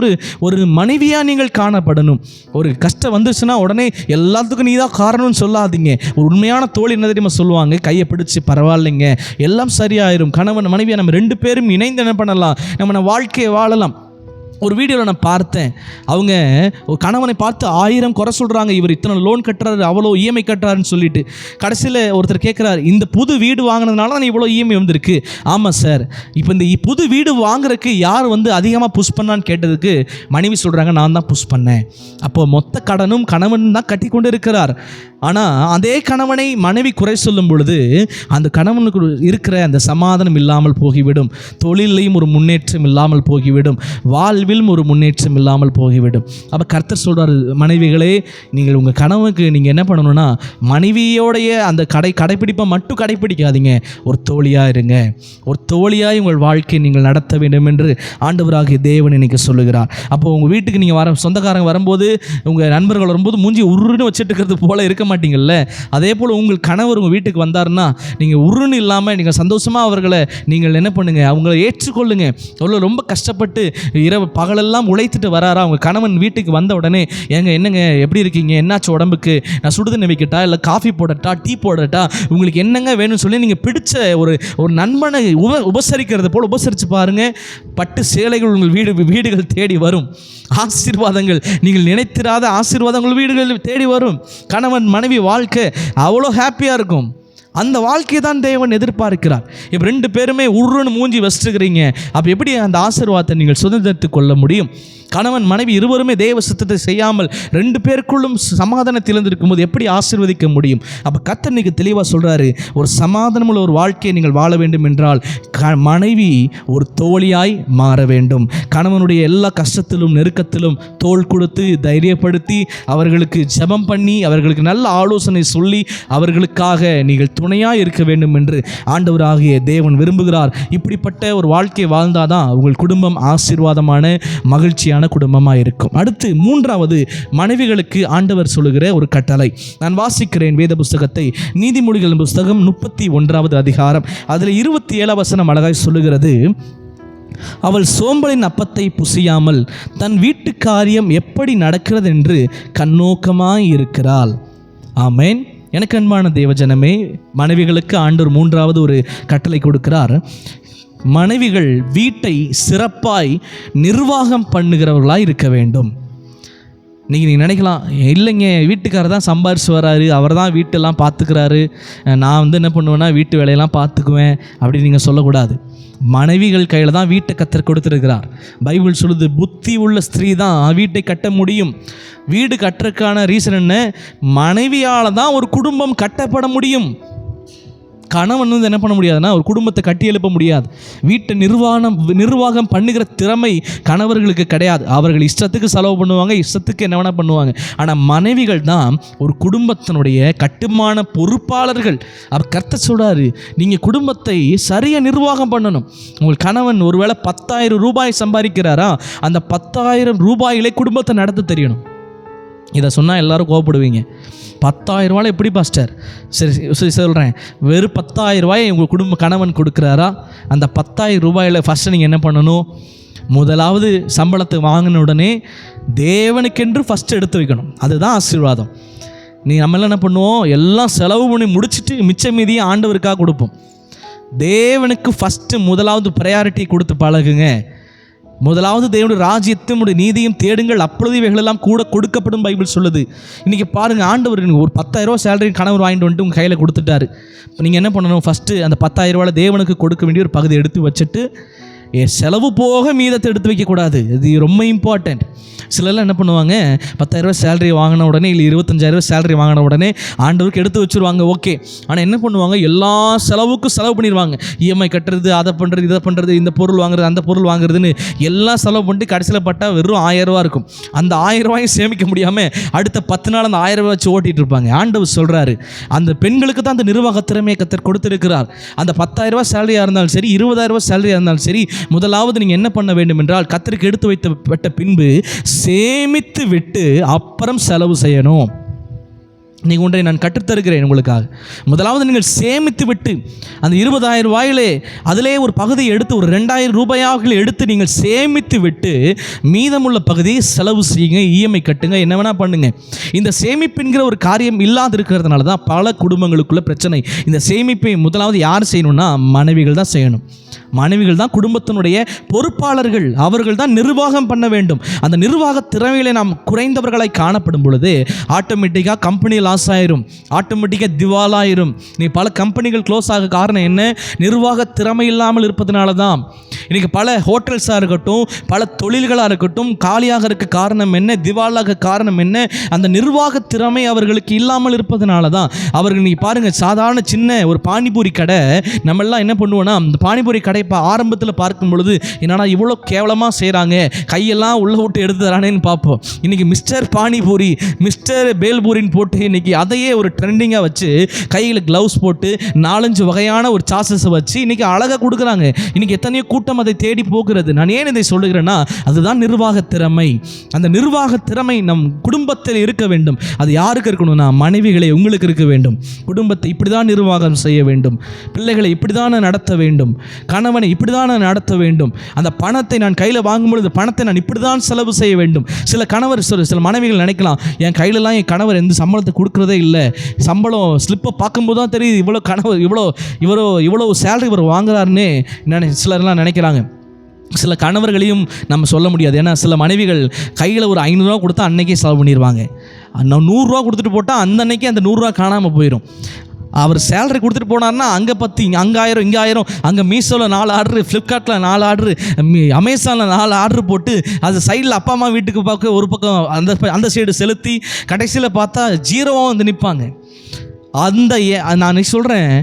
ஒரு மனைவியாக நீங்கள் காணப்படணும். ஒரு கஷ்டம் வந்துச்சுன்னா உடனே எல்லாத்துக்கும் நீ தான் காரணம்னு சொல்லாதீங்க. ஒரு உண்மையான தோழி என்ன தெரியுமா சொல்லுவாங்க? கையை பிடிச்சி, பரவாயில்லைங்க, எல்லாம் சரியாயிரும். கணவன் மனைவியாக நம்ம 2 பேரும் இணைந்து என்ன பண்ணலாம், நம்ம வாழ்க்கையை வாழலாம். ஒரு வீடியோவில் நான் பார்த்தேன், அவங்க ஒரு கணவனை பார்த்து 1000 குறை சொல்கிறாங்க. இவர் இத்தனை லோன் கட்டுறாரு, அவ்வளோ இஎம்ஐ கட்டுறாருன்னு சொல்லிட்டு. கடைசியில் ஒருத்தர் கேட்குறாரு, இந்த புது வீடு வாங்கினதுனால தான் இவ்வளோ இஎம்ஐ வந்திருக்கு. ஆமாம் சார், இப்போ இந்த புது வீடு வாங்குறதுக்கு யார் அதிகமாக புஷ் பண்ணான்னு கேட்டதுக்கு மனைவி சொல்கிறாங்க, நான் தான் புஷ் பண்ணேன். அப்போ மொத்த கடனும் கணவன் தான் கட்டி கொண்டு இருக்கிறார். ஆனால் அதே கணவனை மனைவி குறை சொல்லும் பொழுது அந்த கணவனுக்கு இருக்கிற அந்த சமாதானம் இல்லாமல் போகிவிடும், தொழிலையும் ஒரு முன்னேற்றம் இல்லாமல் போகிவிடும், வாழ்வில் வாழ்விலும் ஒரு முன்னேற்றம் இல்லாமல் போய்விடும். அப்போ கர்த்தர் சொல்கிறார், மனைவிகளே, நீங்கள் உங்கள் கணவனுக்கு நீங்கள் என்ன பண்ணணும்னா மனைவியோடைய அந்த கடைப்பிடிப்பை மட்டும் கடைப்பிடிக்காதீங்க, ஒரு தோழியாக இருங்க, ஒரு தோழியாய் உங்கள் வாழ்க்கையை நீங்கள் நடத்த வேண்டும் என்று ஆண்டவராகிய தேவன் இன்னைக்கு சொல்லுகிறார். அப்போ உங்கள் வீட்டுக்கு நீங்கள் சொந்தக்காரங்க வரும்போது, உங்கள் நண்பர்கள் வரும்போது மூஞ்சி உருன்னு வச்சுட்டு இருக்கிறது போல இருக்க மாட்டீங்கல்ல, அதே போல் உங்கள் கணவர் உங்கள் வீட்டுக்கு வந்தாருன்னா நீங்கள் உருன்னு இல்லாமல் நீங்கள் சந்தோஷமாக அவர்களை நீங்கள் என்ன பண்ணுங்க, அவங்கள ஏற்றுக்கொள்ளுங்க. அவ்வளோ ரொம்ப கஷ்டப்பட்டு இரவு பகலெல்லாம் உழைத்துட்டு வராரா, அவங்க கணவன் வீட்டுக்கு வந்த உடனே என்னங்க எப்படி இருக்கீங்க, என்னாச்சு உடம்புக்கு, நான் சுடுதண்ணி வைக்கட்டா, இல்லை காஃபி போடட்டா, டீ போடட்டா, உங்களுக்கு என்னங்க வேணும்னு சொல்லி நீங்கள் பிடிச்ச ஒரு நண்பனை உபசரிக்கிறது போல் உபசரித்து பாருங்க. பட்டு சேலைகள் உங்கள் வீடுகள் தேடி வரும். ஆசீர்வாதங்கள், நீங்கள் நினைத்திராத ஆசீர்வாதங்கள் வீடுகள் தேடி வரும். கணவன் மனைவி வாழ்க்கை அவ்வளோ ஹாப்பியாக இருக்கும். அந்த வாழ்க்கையை தான் தேவன் எதிர்பார்க்கிறார். இப்போ 2 பேருமே உருன்னு மூஞ்சி வச்சுருக்கிறீங்க, அப்போ எப்படி அந்த ஆசீர்வாதத்தை நீங்கள் சுதந்திரத்து கொள்ள முடியும்? கணவன் மனைவி இருவருமே தேவ சித்தத்தை செய்யாமல் 2 பேருக்குள்ளும் சமாதானத்தில் இருந்திருக்கும் போது எப்படி ஆசீர்வதிக்க முடியும்? அப்போ கர்த்தர் இன்னைக்கு தெளிவாக சொல்கிறாரு, ஒரு சமாதானமுள்ள ஒரு வாழ்க்கையை நீங்கள் வாழ வேண்டும் என்றால் மனைவி ஒரு தோழியாய் மாற வேண்டும். கணவனுடைய எல்லா கஷ்டத்திலும் நெருக்கத்திலும் தோள் கொடுத்து தைரியப்படுத்தி அவர்களுக்கு ஜெபம் பண்ணி அவர்களுக்கு நல்ல ஆலோசனை சொல்லி அவர்களுக்காக நீங்கள் துணையாக இருக்க வேண்டும் என்று ஆண்டவராகிய தேவன் விரும்புகிறார். இப்படிப்பட்ட ஒரு வாழ்க்கை வாழ்ந்தாதான் உங்கள் குடும்பம் ஆசீர்வாதமான மகிழ்ச்சியான குடும்பமாக இருக்கும். அடுத்து 3வது, மனைவிகளுக்கு ஆண்டவர் சொல்லுகிற ஒரு கட்டளை. நான் வாசிக்கிறேன் வேத புஸ்தகத்தை, நீதிமொழிகள் புஸ்தகம் 31வது அதிகாரம், அதில் 27 வசனம் அழகாய் சொல்லுகிறது, அவள் சோம்பலின் அப்பத்தை புசியாமல் தன் வீட்டு காரியம் எப்படி நடக்கிறது என்று கண்ணோக்கமாய் இருக்கிறாள். ஆமேன். எனக்கு அன்பான தேவஜனமே, மனைவிகளுக்கு ஆண்டவர் 3வது ஒரு கட்டளை கொடுக்கிறார். மனைவிகள் வீட்டை சிறப்பாய் நிர்வாகம் பண்ணுகிறவர்களாக இருக்க வேண்டும். நீங்கள் நினைக்கலாம், இல்லைங்க வீட்டுக்காரர் தான் சம்பாரிச்சு வராரு, அவர் தான் வீட்டெல்லாம் பார்த்துக்கிறாரு, நான் என்ன பண்ணுவேன்னா வீட்டு வேலையெல்லாம் பார்த்துக்குவேன் அப்படின்னு நீங்கள் சொல்லக்கூடாது. மனைவிகள் கையில் தான் வீட்டை கர்த்தர் கொடுத்துருக்கிறார். பைபிள் சொல்லுது, புத்தி உள்ள ஸ்திரீ தான் வீட்டை கட்ட முடியும். வீடு கட்டுறதுக்கான ரீசன் என்ன? மனைவியால் தான் ஒரு குடும்பம் கட்டப்பட முடியும். கணவன் என்ன பண்ண முடியாதுன்னா ஒரு குடும்பத்தை கட்டி எழுப்ப முடியாது. வீட்டை நிர்வாகம் பண்ணுகிற திறமை கணவர்களுக்கு கிடையாது. அவர்கள் இஷ்டத்துக்கு செலவு பண்ணுவாங்க, இஷ்டத்துக்கு என்ன வேணால் பண்ணுவாங்க. ஆனால் மனைவிகள் தான் ஒரு குடும்பத்தினுடைய கட்டுமான பொறுப்பாளர்கள். அவர் கர்த்தர் சொல்கிறாரு, நீங்கள் குடும்பத்தை சரியாக நிர்வாகம் பண்ணணும். உங்கள் கணவன் ஒருவேளை 10,000 ரூபாய் சம்பாதிக்கிறாரா, அந்த 10,000 ரூபாயிலே குடும்பத்தை நடத்த தெரியணும். இதை சொன்னால் எல்லோரும் கோவப்படுவீங்க. 10,000 ரூபாய் எப்படி பாஸ்டர்? சரி சொல்கிறேன், வெறும் 10,000 ரூபாயை உங்கள் கணவன் கொடுக்குறாரா, அந்த 10,000 ரூபாயில் ஃபஸ்ட்டு நீங்கள் என்ன பண்ணணும்? முதலாவது சம்பளத்தை வாங்கின உடனே தேவனுக்கென்று ஃபஸ்ட்டு எடுத்து வைக்கணும். அதுதான் ஆசீர்வாதம். நம்மளாம் என்ன பண்ணுவோம், எல்லாம் செலவு பண்ணி முடிச்சுட்டு மிச்ச மீதியை ஆண்டவருக்காக கொடுப்போம். தேவனுக்கு ஃபஸ்ட்டு முதலாவது ப்ரையாரிட்டி கொடுத்து பழகுங்க. முதலாவது தேவனுடைய ராஜ்யத்தையும் நீதியும் தேடுங்கள், அப்பொழுது இவைகளெல்லாம் கூட கொடுக்கப்படும் பைபிள் சொல்லுது. இன்றைக்கி பாருங்கள், ஆண்டவர் ஒரு 10,000 ரூபா சேலரி கணவர் வாங்கிட்டு வந்துட்டு உங்கள் கையில் கொடுத்துட்டாரு. இப்போ நீங்கள் என்ன பண்ணணும்? ஃபஸ்ட்டு அந்த 10,000 ரூபாயில் தேவனுக்கு கொடுக்க வேண்டிய ஒரு பகுதி எடுத்து வச்சுட்டு செலவு போக மீதத்தை எடுத்து வைக்கக்கூடாது. இது ரொம்ப இம்பார்ட்டண்ட். சிலர்லாம் என்ன பண்ணுவாங்க, 10,000 ரூபா சேலரி வாங்கின உடனே இல்லை 25,000 ரூபா சேலரி வாங்கின உடனே ஆண்டவருக்கு எடுத்து வச்சுருவாங்க. ஓகே. ஆனால் என்ன பண்ணுவாங்க, எல்லா செலவுக்கும் செலவு பண்ணிடுவாங்க. இஎம்ஐ கட்டுறது, அதை பண்ணுறது, இதை பண்ணுறது, இந்த பொருள் வாங்குறது, அந்த பொருள் வாங்குறதுன்னு எல்லாம் செலவு பண்ணிட்டு கடைசியில் பட்டால் வெறும் 1000 ரூபா இருக்கும். அந்த 1000 ரூபாயும் சேமிக்க முடியாமல் அடுத்த 10 நாள் அந்த 1000 ரூபா வச்சு ஓட்டிகிட்டு இருப்பாங்க. ஆண்டவர் சொல்கிறாரு, அந்த பெண்களுக்கு தான் அந்த நிர்வாக திறமையை கர்த்தர் கொடுத்திருக்கிறார். அந்த 10,000 ரூபா சேலரியாக இருந்தாலும் சரி, 20,000 ரூபா சேலரியாக இருந்தாலும் சரி, முதலாவது நீங்கள் என்ன பண்ண வேண்டும் என்றால் கர்த்தருக்கு எடுத்து வைத்த பின்பு சேமித்து விட்டு அப்புறம் செலவு செய்யணும். நீங்கள் ஒன்றை நான் கற்றுத்தருகிறேன் உங்களுக்காக. முதலாவது நீங்கள் சேமித்து விட்டு அந்த 20,000 ரூபாயிலே அதிலே ஒரு பகுதியை எடுத்து ஒரு 2,000 ரூபாயாக எடுத்து நீங்கள் சேமித்து விட்டு மீதமுள்ள பகுதியை செலவு செய்யுங்க, இஎம்ஐ கட்டுங்க, என்ன வேணால் பண்ணுங்க. இந்த சேமிப்புங்கிற ஒரு காரியம் இல்லாது இருக்கிறதுனால தான் பல குடும்பங்களுக்குள்ள பிரச்சனை. இந்த சேமிப்பை முதலாவது யார் செய்யணும்னா மனைவிகள் தான் செய்யணும். மனைவிகள் தான் குடும்பத்தினுடைய பொறுப்பாளர்கள். அவர்கள் தான் நிர்வாகம் பண்ண வேண்டும். அந்த நிர்வாக திறமையிலே நாம் குறைந்தவர்களாய் காணப்படும் பொழுது ஆட்டோமேட்டிக்காக கம்பெனி லாஸ் ஆயிரும், ஆட்டோமேட்டிக்காக திவாலாயிரும். நீ பல கம்பெனிகள் க்ளோஸ் ஆக காரணம் என்ன? நிர்வாக திறமை இல்லாமல் இருப்பதனால தான். இன்றைக்கி பல ஹோட்டல்ஸாக இருக்கட்டும், பல தொழில்களாக இருக்கட்டும் காலியாக இருக்க காரணம் என்ன? திவாலாக காரணம் என்ன? அந்த நிர்வாக திறமை அவர்களுக்கு இல்லாமல் இருப்பதனால தான். அவர்கள் நீங்கள் பாருங்கள், சாதாரண சின்ன ஒரு பானிபூரி கடை, நம்மெல்லாம் என்ன பண்ணுவோன்னா அந்த பானிபூரி கடை ஆரம்பத்தில் பார்க்கும் பொழுது என்னன்னா இவ்வளோ கேவலமாக செய்கிறாங்க, கையெல்லாம் உள்ளே விட்டு எடுத்து தரானேன்னு பார்ப்போம். இன்றைக்கி மிஸ்டர் பானிபூரி, மிஸ்டர் பேல்பூரின்னு போட்டு இன்றைக்கி அதையே ஒரு ட்ரெண்டிங்காக வச்சு கையில் க்ளவுஸ் போட்டு 4-5 வகையான ஒரு சாசஸை வச்சு இன்றைக்கி அழகாக கொடுக்குறாங்க. இன்றைக்கி எத்தனையோ கூட்டம் அதை தேடி போகிறது. நான் ஏன் இதை சொல்லுகிறேன்னா, அதுதான் நிர்வாக திறமை. அந்த நிர்வாக திறமை நம் குடும்பத்தில் இருக்க வேண்டும். அது யாருக்கு இருக்கணும்னா, மனைவிகளை உங்களுக்கு இருக்க வேண்டும். குடும்பத்தை இப்படி தான் நிர்வாகம் செய்ய வேண்டும், பிள்ளைகளை இப்படி தான் நடத்த வேண்டும், கணவனை இப்படி தான் நடத்த வேண்டும். அந்த பணத்தை நான் கையில் வாங்கும்பொழுது பணத்தை நான் இப்படி தான் செலவு செய்ய வேண்டும். சில மனைவிகள் நினைக்கலாம், என் கையிலலாம் என் கணவர் எந்த சம்பளத்தை கொடுக்குறதே இல்லை, சம்பளம் ஸ்லிப்பை பார்க்கும்போது தான் தெரியுது இவ்வளோ சேலரி இவர் வாங்குறாருன்னு சிலர்லாம் நினைக்கிறாங்க. சில கணவர்களையும் நம்ம சொல்ல முடியாது. ஏன்னா சில மனைவிகள் கையில் ஒரு 500 ரூபா கொடுத்தா அன்னைக்கே செலவு பண்ணிடுவாங்க. 100 ரூபா கொடுத்துட்டு போட்டால் அந்த அன்னைக்கே அந்த 100 ரூபா காணாமல் போயிடும். அவர் சேலரி கொடுத்துட்டு போனார்னா அங்கே 10, அங்கே 1000, இங்கே 1000, அங்கே மீஷோவில் 4 ஆர்டரு, ஃப்ளிப்கார்ட்டில் 4 ஆர்டரு, அமேசானில் 4 ஆர்டர் போட்டு அது சைடில் அப்பா அம்மா வீட்டுக்கு பார்க்க ஒரு பக்கம் அந்த சைடு செலுத்தி கடைசியில் பார்த்தா 0வாக வந்து நிற்பாங்க. நான் சொல்கிறேன்,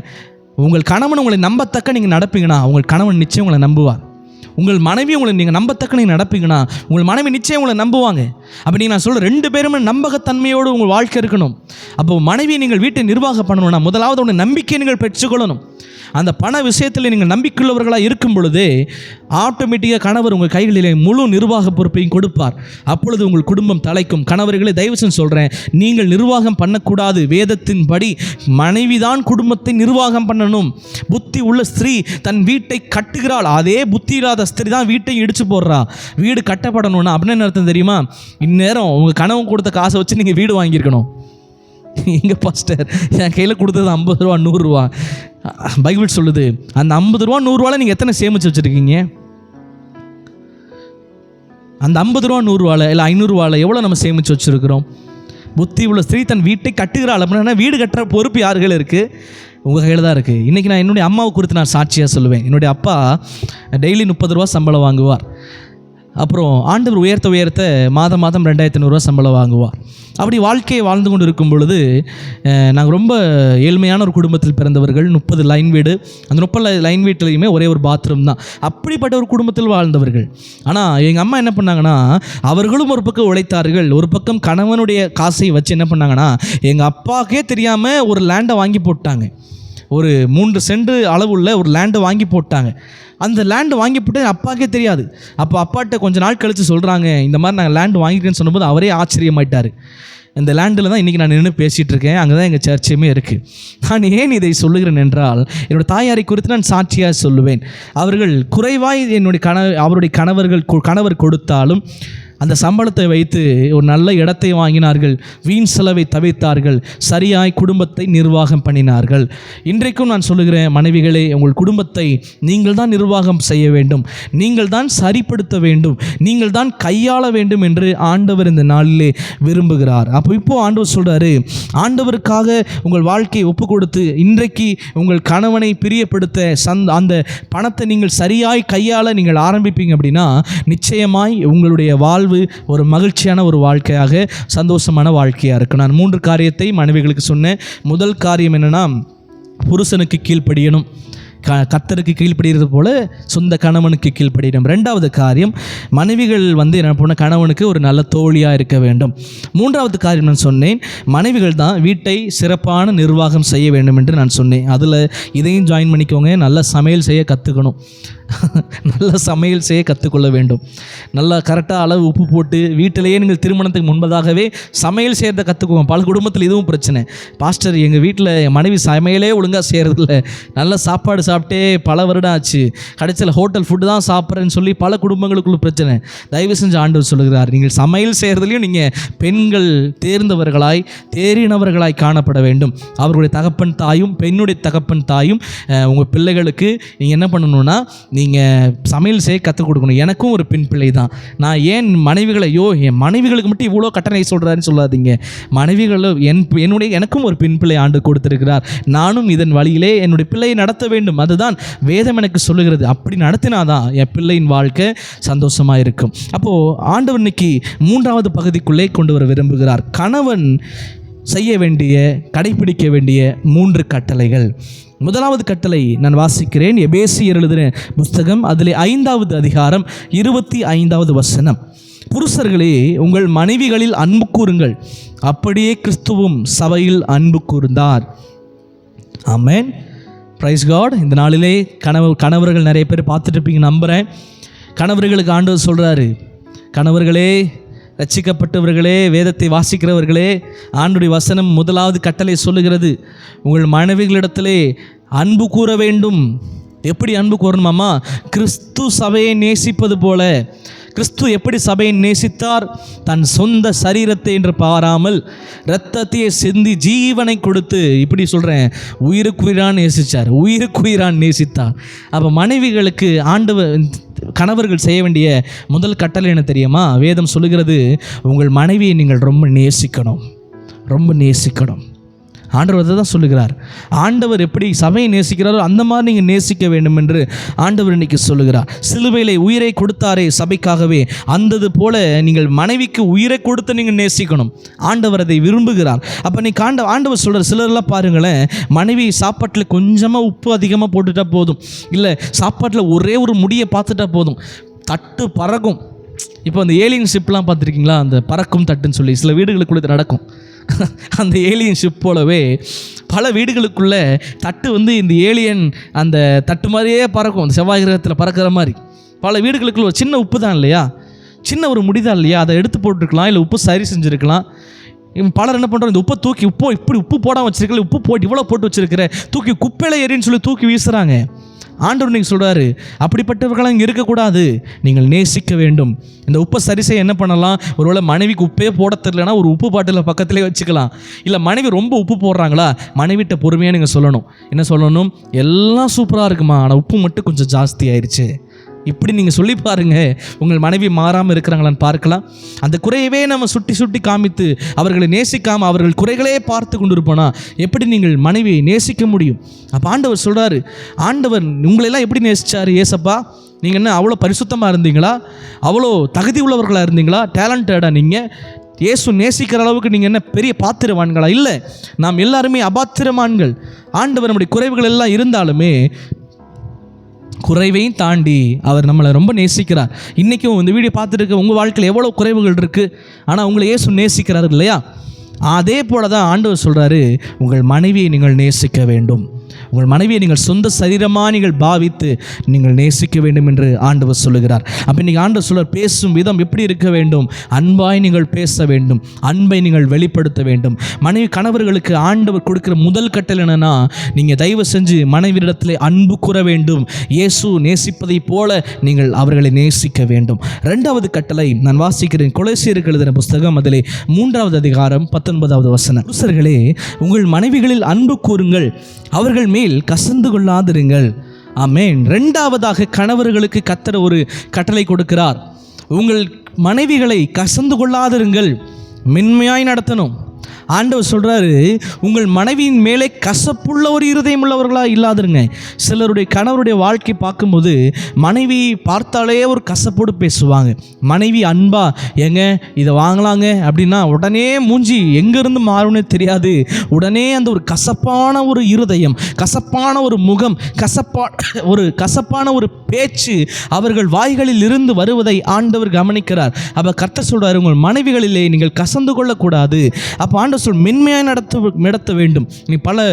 உங்கள் கணவன் உங்களை நம்பத்தக்க நீங்கள் நடப்பீங்கன்னா உங்கள் கணவன் நிச்சயம் உங்களை நம்புவார். உங்கள் மனைவி உங்களை நீங்கள் நம்பத்தக்க நீங்கள் நடப்பீங்கன்னா உங்கள் மனைவி நிச்சயம் உங்களை நம்புவாங்க. அப்படி நான் சொல்கிறேன், 2 பேருமே நம்பகத்தன்மையோடு உங்கள் வாழ்க்கை இருக்கணும். அப்போ மனைவியை நீங்கள் வீட்டை நிர்வாகம் பண்ணணும்னா முதலாவது உங்கள் நம்பிக்கையை நீங்கள் பெற்றுக்கொள்ளணும். அந்த பண விஷயத்தில் நீங்கள் நம்பிக்கையுள்ளவர்களாக இருக்கும் பொழுது ஆட்டோமேட்டிக்காக கணவர் உங்கள் கைகளிலே முழு நிர்வாக பொறுப்பையும் கொடுப்பார். அப்பொழுது உங்கள் குடும்பம் தலைக்கும். கணவர்களை தயவு செஞ்சு சொல்கிறேன், நீங்கள் நிர்வாகம் பண்ணக்கூடாது. வேதத்தின்படி மனைவி தான் குடும்பத்தை நிர்வாகம் பண்ணணும். புத்தி உள்ள ஸ்திரீ தன் வீட்டை கட்டுகிறாள், அதே புத்தி இல்லாத ஸ்திரீ தான் வீட்டை இடிச்சு போடுறா. வீடு கட்டப்படணும்னா அப்படின்னு அர்த்தம் தெரியுமா? இந்நேரம் உங்கள் கணவன் கொடுத்த காசை வச்சு நீங்கள் வீடு வாங்கியிருக்கணும். இங்கே பாஸ்டர் என் கையில் கொடுத்தது 50 ரூபா 100 ரூபா. பைபிள் சொல்லுது, அந்த 50 ரூபா 100 ரூபாவில் நீங்கள் எத்தனை சேமித்து வச்சுருக்கீங்க? அந்த 50 ரூபா 100 ரூபாவில் இல்லை 500 ரூபாவில் எவ்வளோ நம்ம சேமித்து வச்சுருக்கிறோம்? புத்தி உள்ள ஸ்திரீ தன் வீட்டை கட்டுகிறாள் அப்படின்னா வீடு கட்டுற பொறுப்பு யார்கள் இருக்குது? உங்கள் கையில் தான் இருக்குது. இன்றைக்கி நான் என்னுடைய அம்மாவை குறித்து நான் சாட்சியாக சொல்லுவேன். என்னுடைய அப்பா டெய்லி 30 ரூபா சம்பளம் வாங்குவார். அப்புறம் ஆண்டவர் உயர்த்த மாதம் 2500 ரூபா சம்பளம் வாங்குவார். அப்படி வாழ்க்கையை வாழ்ந்து கொண்டு இருக்கும் பொழுது நாங்கள் ரொம்ப ஏழ்மையான ஒரு குடும்பத்தில் பிறந்தவர்கள். 30 லைன் வீடு, அந்த 30 லைன் வீட்டிலையுமே ஒரே ஒரு பாத்ரூம் தான். அப்படிப்பட்ட ஒரு குடும்பத்தில் வாழ்ந்தவர்கள். ஆனால் எங்கள் அம்மா என்ன பண்ணாங்கன்னா, அவர்களும் ஒரு பக்கம் உழைத்தார்கள், ஒரு பக்கம் கணவனுடைய காசை வச்சு என்ன பண்ணாங்கன்னா, எங்கள் அப்பாவுக்கே தெரியாமல் ஒரு லேண்டை வாங்கி போட்டாங்க. ஒரு 3 சென்ட் அளவுள்ள ஒரு லேண்டை வாங்கி போட்டாங்க. அந்த லேண்டு வாங்கி போட்டு அப்பாவுக்கே தெரியாது. அப்போ அப்பாட்ட கொஞ்சம் நாள் கழித்து சொல்கிறாங்க, இந்த மாதிரி நாங்கள் லேண்டு வாங்கிக்கிறேன்னு சொன்னபோது அவரே ஆச்சரியமாயிட்டார். இந்த லேண்டில் தான் இன்றைக்கி நான் நின்று பேசிகிட்டு இருக்கேன், அங்கே தான் எங்கள் சர்ச்சையுமே இருக்குது. நான் ஏன் இதை சொல்லுகிறேன் என்றால், என்னோடய தாயாரை குறித்து நான் சாட்சியாக சொல்லுவேன். அவர்கள் குறைவாய் அவருடைய கணவர் கொடுத்தாலும் அந்த சம்பளத்தை வைத்து ஒரு நல்ல இடத்தை வாங்கினார்கள், வீண் செலவை தவிர்த்தார்கள், சரியாய் குடும்பத்தை நிர்வாகம் பண்ணினார்கள். இன்றைக்கும் நான் சொல்லுகிறேன், மனைவிகளே, உங்கள் குடும்பத்தை நீங்கள் தான் நிர்வாகம் செய்ய வேண்டும், நீங்கள் தான் சரிப்படுத்த வேண்டும், நீங்கள் தான் கையாள வேண்டும் என்று ஆண்டவர் இந்த நாளிலே விரும்புகிறார். இப்போது ஆண்டவர் சொல்கிறாரு, ஆண்டவருக்காக உங்கள் வாழ்க்கையை ஒப்பு கொடுத்து இன்றைக்கு உங்கள் கணவனை பிரியப்படுத்த அந்த பணத்தை நீங்கள் சரியாய் கையாள நீங்கள் ஆரம்பிப்பீங்க அப்படின்னா நிச்சயமாய் உங்களுடைய ஒரு மகிழ்ச்சியான ஒரு வாழ்க்கையாக, சந்தோஷமான வாழ்க்கையாக இருக்கும். நான் 3 காரியத்தை மனைவிகளுக்கு சொன்னேன். முதல் காரியம் என்னென்னா, புருஷனுக்கு கீழ்ப்படியணும். கர்த்தருக்கு கீழ்ப்படுகிறது போல சொந்த கணவனுக்கு கீழ்ப்படியணும். 2வது காரியம், மனைவிகள் என்ன பண்ண கணவனுக்கு ஒரு நல்ல தோழியாக இருக்க வேண்டும். 3வது காரியம் நான் சொன்னேன், மனைவிகள் தான் வீட்டை சிறப்பான நிர்வாகம் செய்ய வேண்டும் என்று நான் சொன்னேன். அதில் இதையும் ஜாயின் பண்ணிக்கோங்க. நல்ல சமையல் செய்ய கற்றுக்கணும். நல்ல சமையல் செய்ய கற்றுக்கொள்ள வேண்டும். நல்லா கரெக்டாக அளவு உப்பு போட்டு வீட்டிலேயே நீங்கள் திருமணத்துக்கு முன்பதாகவே சமையல் செய்கிறத கற்றுக்குவோம். பல குடும்பத்தில் இதுவும் பிரச்சனை. பாஸ்டர், எங்கள் வீட்டில் என் மனைவி சமையலே ஒழுங்காக செய்கிறதில்ல, நல்ல சாப்பாடு சாப்பிட்டே பல வருடம் ஆச்சு, கடைசியில் ஹோட்டல் ஃபுட்டு தான் சாப்பிட்றேன்னு சொல்லி பல குடும்பங்களுக்குள்ள பிரச்சனை. தயவு செஞ்சு ஆண்டவர் சொல்லுகிறார், நீங்கள் சமையல் செய்கிறதுலையும் நீங்கள் பெண்கள் தேறினவர்களாய் காணப்பட வேண்டும். அவர்களுடைய தகப்பன் தாயும் பெண்ணுடைய தகப்பன் தாயும் உங்கள் பிள்ளைகளுக்கு நீங்கள் என்ன பண்ணணும்னா, நீங்கள் சமையல் செய்ய கற்றுக் கொடுக்கணும். எனக்கும் ஒரு பெண் பிள்ளை தான். நான் ஏன் என் மனைவிகளுக்கு மட்டும் இவ்வளோ கட்டணை சொல்கிறாருன்னு சொல்லாதீங்க. மனைவிகளும் எனக்கும் ஒரு பெண் பிள்ளை ஆண்டு கொடுத்திருக்கிறார். நானும் இதன் வழியிலே என்னுடைய பிள்ளையை நடத்த வேண்டும். அதுதான் வேதம் எனக்கு சொல்லுகிறது. அப்படி நடத்தினாதான் என் பிள்ளையின் வாழ்க்கை சந்தோஷமாக இருக்கும். அப்போது ஆண்டவர் இன்னைக்கு 3வது பகுதிக்குள்ளே கொண்டு வர விரும்புகிறார். கணவன் செய்ய வேண்டிய, கடைபிடிக்க வேண்டிய 3 கட்டளைகள். முதலாவது கட்டளை நான் வாசிக்கிறேன். எபேசியர் எழுதின புஸ்தகம் அதிலே 5வது அதிகாரம் 25வது வசனம். புருஷர்களே, உங்கள் மனைவிகளில் அன்பு கூறுங்கள், அப்படியே கிறிஸ்துவும் சபையில் அன்பு கூர்ந்தார். ஆமென். Praise God. இந்த நாளிலே கணவர்கள் நிறைய பேர் பார்த்துட்டு இருப்பீங்க நம்புகிறேன். கணவர்களுக்கு ஆண்டவர் சொல்கிறாரு, கணவர்களே, ரட்சிக்கப்பட்டவர்களே, வேதத்தை வாசிக்கிறவர்களே, ஆண்டவருடைய வசனம் முதலாவது கட்டளை சொல்லுகிறது, உங்கள் மனைவிகளிடத்திலே அன்பு கூற வேண்டும். எப்படி அன்பு கூறணுமாமா? கிறிஸ்து சபையை நேசிப்பது போல. கிறிஸ்து எப்படி சபையை நேசித்தார்? தன் சொந்த சரீரத்தை என்று பாராமல் இரத்தத்தையே சிந்தி ஜீவனை கொடுத்து, இப்படி சொல்கிறேன், உயிருக்குயிரான் நேசித்தார், உயிருக்குயிரான் நேசித்தார். அப்போ மனைவிகளுக்கு கணவர்கள் செய்ய வேண்டிய முதல் கட்டளை என்ன தெரியுமா? வேதம் சொல்லுகிறது, உங்கள் மனைவியை நீங்கள் ரொம்ப நேசிக்கணும், ரொம்ப நேசிக்கணும். ஆண்டவர் தான் சொல்லுகிறார். ஆண்டவர் எப்படி சபையை நேசிக்கிறாரோ அந்த மாதிரி நீங்கள் நேசிக்க வேண்டும் என்று ஆண்டவர் இன்னைக்கு சொல்லுகிறார். சிலுவையிலே உயிரை கொடுத்தாரே சபைக்காகவே, அந்தது போல நீங்கள் மனைவிக்கு உயிரை கொடுத்து நீங்கள் நேசிக்கணும். ஆண்டவர் அதை விரும்புகிறார். அப்போ நீ ஆண்டவர் சொல்கிறார். சிலர்லாம் பாருங்களேன், மனைவி சாப்பாட்டில் கொஞ்சமாக உப்பு அதிகமாக போட்டுட்டா போதும், இல்லை சாப்பாட்டில் ஒரே ஒரு முடியை பார்த்துட்டா போதும், தட்டு பறக்கும். இப்போ அந்த ஏலியன் ஷிப்லாம் பார்த்துருக்கீங்களா? அந்த பறக்கும் தட்டுன்னு சொல்லி சில வீடுகளுக்குள்ள நடக்கும். அந்த ஏலியன் ஷிப் போலவே பல வீடுகளுக்குள்ளே தட்டு இந்த ஏலியன் அந்த தட்டு மாதிரியே பறக்கும். அந்த செவ்வாய் கிரகத்தில் பறக்கிற மாதிரி பல வீடுகளுக்குள்ள ஒரு சின்ன உப்பு தான் இல்லையா, சின்ன ஒரு முடிதான் இல்லையா, அதை எடுத்து போட்டுருக்கலாம், இல்லை உப்பு சரி செஞ்சுருக்கலாம். பலர் என்ன பண்ணுறோம், இந்த உப்பை தூக்கி இப்படி உப்பு போடாமல் வச்சிருக்கல, உப்பு போட்டு இவ்வளோ போட்டு வச்சிருக்கிற, தூக்கி குப்பையில் ஏறின்னு சொல்லி தூக்கி வீசுகிறாங்க. ஆண்டவர் நீங்கள் சொல்கிறாரு, அப்படிப்பட்டவர்களாக இங்கே இருக்கக்கூடாது, நீங்கள் நேசிக்க வேண்டும். இந்த உப்பை சரி செய்ய என்ன பண்ணலாம்? ஒருவேளை மனைவிக்கு உப்பே போட தெரியலனா ஒரு உப்பு பாட்டில் பக்கத்திலே வச்சுக்கலாம். இல்லை மனைவி ரொம்ப உப்பு போடுறாங்களா, மனைவிட்ட பொறுமையாக நீங்கள் சொல்லணும். என்ன சொல்லணும்? எல்லாம் சூப்பராக இருக்குமா, ஆனால் உப்பு மட்டும் கொஞ்சம் ஜாஸ்தி ஆயிடுச்சு. இப்படி நீங்கள் சொல்லி பாருங்கள், உங்கள் மனைவி மாறாமல் இருக்கிறாங்களான்னு பார்க்கலாம். அந்த குறையவே நம்ம சுட்டி சுட்டி காமித்து அவர்களை நேசிக்காமல் அவர்கள் குறைகளே பார்த்து கொண்டு இருப்போனா எப்படி நீங்கள் மனைவியை நேசிக்க முடியும்? அப்போ ஆண்டவர் சொல்கிறாரு, ஆண்டவர் உங்களெல்லாம் எப்படி நேசித்தார்? ஏசப்பா, நீங்கள் என்ன அவ்வளோ பரிசுத்தமாக இருந்தீங்களா? அவ்வளோ தகுதி உள்ளவர்களாக இருந்தீங்களா? டேலண்டடாக நீங்கள் இயேசு நேசிக்கிற அளவுக்கு நீங்கள் என்ன பெரிய பாத்திரவான்களா? இல்லை, நாம் எல்லாருமே அபாத்திரமான்கள். ஆண்டவர் நம்முடைய குறைவுகள் எல்லாம் இருந்தாலுமே குறைவையும் தாண்டி அவர் நம்மளை ரொம்ப நேசிக்கிறார். இன்றைக்கும் இந்த வீடியோ பார்த்துட்டு இருக்க உங்கள் வாழ்க்கையில் எவ்வளோ குறைவுகள் இருக்குது, ஆனால் உங்களை இயேசு நேசிக்கிறார் இல்லையா? அதே போல தான் ஆண்டவர் சொல்கிறாரு, உங்கள் மனைவியை நீங்கள் நேசிக்க வேண்டும், உங்கள் மனைவியை நீங்கள் சொந்த சரீரமாக நீங்கள் பாவித்து நீங்கள் நேசிக்க வேண்டும் என்று ஆண்டவர் சொல்லுகிறார். அப்போ இன்றைக்கி ஆண்டவர் சொல்கிறார், பேசும் விதம் எப்படி இருக்க வேண்டும்? அன்பாய் நீங்கள் பேச வேண்டும், அன்பை நீங்கள் வெளிப்படுத்த வேண்டும். மனைவி கணவர்களுக்கு ஆண்டவர் கொடுக்குற முதல் கட்டளை என்னென்னா, நீங்கள் தயவு செஞ்சு மனைவியிடத்தில் அன்பு கூற வேண்டும். இயேசு நேசிப்பதை போல நீங்கள் அவர்களை நேசிக்க வேண்டும். 2வது கட்டளை நான் வாசிக்கிறேன். கொலோசியருக்கு எழுதின புஸ்தகம் அதிலே 3வது அதிகாரம் 19வது வசனம். புருஷர்களே, உங்கள் மனைவிகளில் அன்பு கூறுங்கள், அவர்கள் மேல் கசந்து கொள்ளாதிருங்கள். ஆமென். 2வதாக கணவர்களுக்கு கர்த்தர் ஒரு கட்டளை கொடுக்கிறார். உங்கள் மனைவிகளை கசந்து கொள்ளாதிருங்கள், மென்மையாய் நடத்தணும். ஆண்டவர் சொல்கிறாரு, உங்கள் மனைவியின் மேலே கசப்புள்ள ஒரு இருதயம் உள்ளவர்களாக இல்லாதிருங்க. சிலருடைய கணவருடைய வாழ்க்கை பார்க்கும்போது மனைவி பார்த்தாலே ஒரு கசப்போடு பேசுவாங்க. மனைவி அன்பா ஏங்க இதை வாங்கலாங்க அப்படின்னா உடனே மூஞ்சி எங்கேருந்து மாறும்னே தெரியாது. உடனே அந்த ஒரு கசப்பான ஒரு இருதயம், கசப்பான ஒரு முகம், கசப்பான ஒரு பேச்சு அவர்கள் வாய்களில் இருந்து வருவதை ஆண்டவர் கவனிக்கிறார். அப்போ கர்த்தர் சொல்கிறார், உங்கள் மனைவிகளிலே நீங்கள் கசந்து கொள்ளக்கூடாது. அப்போ ஆண்டவர் மென்மையாக நடத்த வேண்டும். நீ பல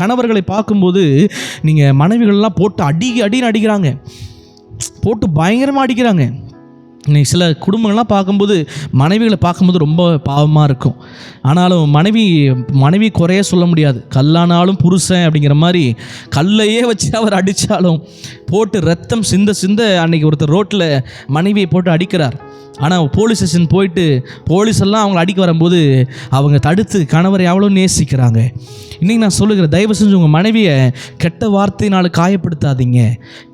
கணவர்களை பார்க்கும்போது நீங்கள் மனைவிகளெல்லாம் போட்டு அடின்னு அடிக்கிறாங்க, போட்டு பயங்கரமாக அடிக்கிறாங்க. இன்னைக்கு சில குடும்பங்கள்லாம் பார்க்கும்போது மனைவிகளை பார்க்கும்போது ரொம்ப பாவமாக இருக்கும். ஆனாலும் மனைவி குறைய சொல்ல முடியாது. கல்லானாலும் புருஷன் அப்படிங்கிற மாதிரி கல்லையே வச்சு அவர் அடித்தாலும் போட்டு ரத்தம் சிந்த அன்னைக்கு ஒருத்தர் ரோட்டில் மனைவியை போட்டு அடிக்கிறார். ஆனால் போலீஸ் ஸ்டேஷன் போயிட்டு போலீஸெல்லாம் அவங்களை அடிக்க வரும்போது அவங்க தடுத்து கணவரை எவ்வளோ நேசிக்கிறாங்க. இன்றைக்கி நான் சொல்லுகிறேன், தயவு செஞ்சு உங்கள் மனைவியை கெட்ட வார்த்தையினால் காயப்படுத்தாதீங்க,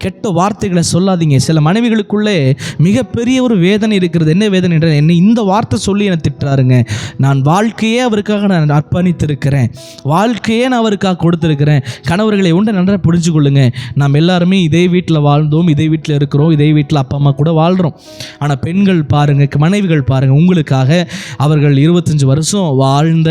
கெட்ட வார்த்தைகளை சொல்லாதீங்க. சில மனைவிகளுக்குள்ளே மிகப்பெரிய ஒரு வேதனை இருக்கிறது. என்ன வேதனை என்ற, என்னை இந்த வார்த்தை சொல்லி என்னை திட்டுறாருங்க, நான் வாழ்க்கையே அவருக்காக நான் அர்ப்பணித்திருக்கிறேன், வாழ்க்கையே நான் அவருக்காக கொடுத்துருக்கிறேன். கணவர்களை ஒன்றை நன்றாக புரிஞ்சு கொள்ளுங்க, நாம் எல்லாருமே இதே வீட்டில் வாழ்ந்தோம், இதே வீட்டில் இருக்கிறோம், இதே வீட்டில் அப்பா அம்மா கூட வாழ்கிறோம். ஆனால் பெண்கள் மனைவிகள் பாருங்கள், உங்களுக்காக அவர்கள் 25 வருஷம் வாழ்ந்த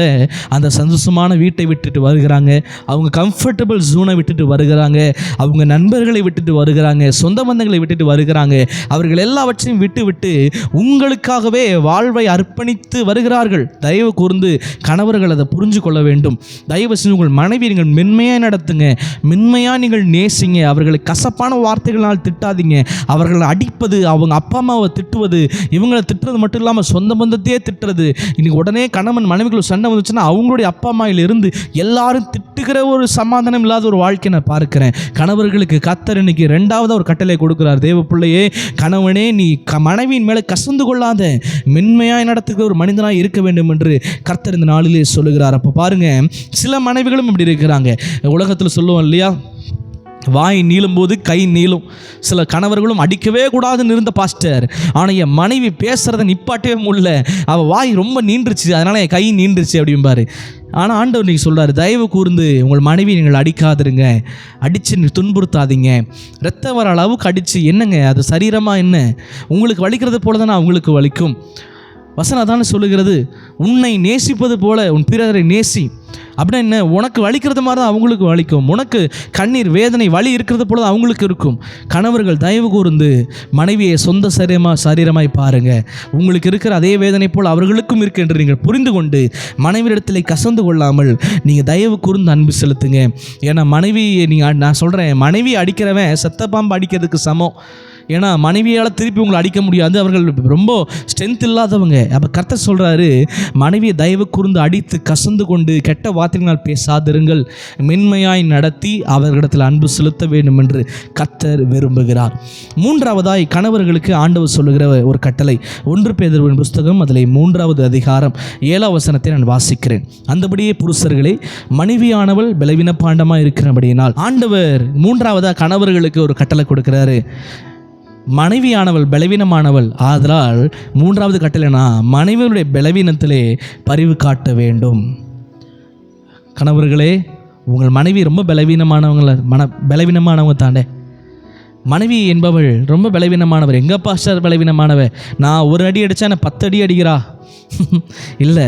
அந்த சந்தோஷமான வீட்டை விட்டுட்டு வருகிறாங்க, அவங்க கம்ஃபர்டபுள் ஜோனை விட்டுட்டு வருகிறாங்க, அவங்க நண்பர்களை விட்டுட்டு வருகிறாங்க, சொந்த பந்தங்களை விட்டுட்டு வருகிறாங்க. அவர்கள் எல்லாவற்றையும் விட்டு உங்களுக்காகவே வாழ்வை அர்ப்பணித்து வருகிறார்கள். தயவு கூர்ந்து கணவர்கள் அதை புரிஞ்சு கொள்ள வேண்டும். தயவு செஞ்சு உங்கள் மனைவி நீங்கள் மென்மையாக நடத்துங்க, மென்மையாக நீங்கள் நேசிங்க. அவர்களை கசப்பான வார்த்தைகளால் திட்டாதீங்க. அவர்களை அடிப்பது, அவங்க அப்பா அம்மாவை திட்டுவது, இவங்களை திட்டுறது மட்டும் இல்லாமல் சொந்த பந்தத்தையே திட்டுறது. இன்னைக்கு உடனே கணவன் மனைவிகள் சண்டை வந்துச்சுன்னா அவங்களுடைய அப்பா அம்மாயிலிருந்து எல்லாரும் திட்டுகிற ஒரு சமாதானம் இல்லாத ஒரு வாழ்க்கை நான் பார்க்கிறேன். கணவர்களுக்கு கர்த்தர் இன்னைக்கு 2வது ஒரு கட்டளை கொடுக்கிறார். தேவ பிள்ளையே, கணவனே நீ மனைவியின் மேலே கசந்து கொள்ளாத, மென்மையாய் நடத்துகிற ஒரு மனிதனாக இருக்க வேண்டும் என்று கர்த்தர் இந்த நாளிலே சொல்லுகிறார். அப்போ பாருங்க, சில மனைவிகளும் இப்படி இருக்கிறாங்க. உலகத்தில் சொல்லுவோம் இல்லையா, வாய் நீளும் போது கை நீளும். சில கணவர்களும் அடிக்கவே கூடாதுன்னு இருந்த பாஸ்டர், ஆனால் என் மனைவி பேசுகிறத நிப்பாட்டவே முடியல, அவள் வாய் ரொம்ப நீண்டுருச்சு, அதனால் என் கை நீண்டுருச்சு அப்படிம்பாரு. ஆனால் ஆண்டவர் நீங்கள் சொல்கிறார், தயவு கூர்ந்து உங்கள் மனைவி நீங்கள் அடிக்காதிருங்க, அடித்து துன்புறுத்தாதீங்க. ரத்தம் வர அளவுக்கு அடித்து என்னங்க அது சரீரமாக? என்ன உங்களுக்கு வலிக்கிறது போல தானே அவங்களுக்கு வலிக்கும். வசனம் அதானே சொல்லுகிறது, உன்னை நேசிப்பது போல உன் பிறரை நேசி. அப்படின்னா என்ன? உனக்கு வலிக்கிறது மாதிரி தான் அவங்களுக்கு வலிக்கும். உனக்கு கண்ணீர் வேதனை வலி இருக்கிறது போல தான் அவங்களுக்கு இருக்கும். கணவர்கள் தயவு கூர்ந்து மனைவியை சொந்த சரீரமாய் பாருங்கள். உங்களுக்கு இருக்கிற அதே வேதனை போல் அவர்களுக்கும் இருக்கு என்று நீங்கள் புரிந்து கொண்டு மனைவியிடத்தில் கசந்து கொள்ளாமல் நீங்கள் தயவு கூர்ந்து அன்பு செலுத்துங்க. ஏன்னா மனைவியை நான் சொல்கிறேன், மனைவி அடிக்கிறவன் செத்த பாம்பு அடிக்கிறதுக்கு சமம். ஏன்னா மனைவியால் திருப்பி உங்களை அடிக்க முடியாது, அவர்கள் ரொம்ப ஸ்ட்ரென்த் இல்லாதவங்க. அப்போ கர்த்தர் சொல்கிறாரு, மனைவியை தயவு கூர்ந்து அடித்து கசந்து கொண்டு கெட்ட வார்த்தைகளால் பேசாதிருங்கள், மென்மையாய் நடத்தி அவர்களிடத்தில் அன்பு செலுத்த வேண்டும் என்று கர்த்தர் விரும்புகிறார். 3வதாய் கணவர்களுக்கு ஆண்டவர் சொல்லுகிற ஒரு கட்டளை, 1 பேதுருவின் புஸ்தகம் அதில் 3வது அதிகாரம் 7வது வசனத்தை நான் வாசிக்கிறேன். அந்தபடியே புருஷர்களே, மனைவியானவள் பலவீன பாண்டமாக இருக்கிறபடியினால் ஆண்டவர் 3வதாக கணவர்களுக்கு ஒரு கட்டளை கொடுக்கிறாரு. மனைவியானவள் பலவீனமானவள் ஆதலால் 3வது கட்டளைனா மனைவியுடைய பலவீனத்திலே பரிவு காட்ட வேண்டும். கணவர்களே, உங்கள் மனைவி ரொம்ப பலவீனமானவங்க தானே. மனைவி என்பவள் ரொம்ப பலவீனமானவர். எங்கள் பாஸ்டர் பலவீனமானவ, நான் ஒரு அடி அடித்தா என்ன 10 அடி அடிக்கிறா? இல்லை,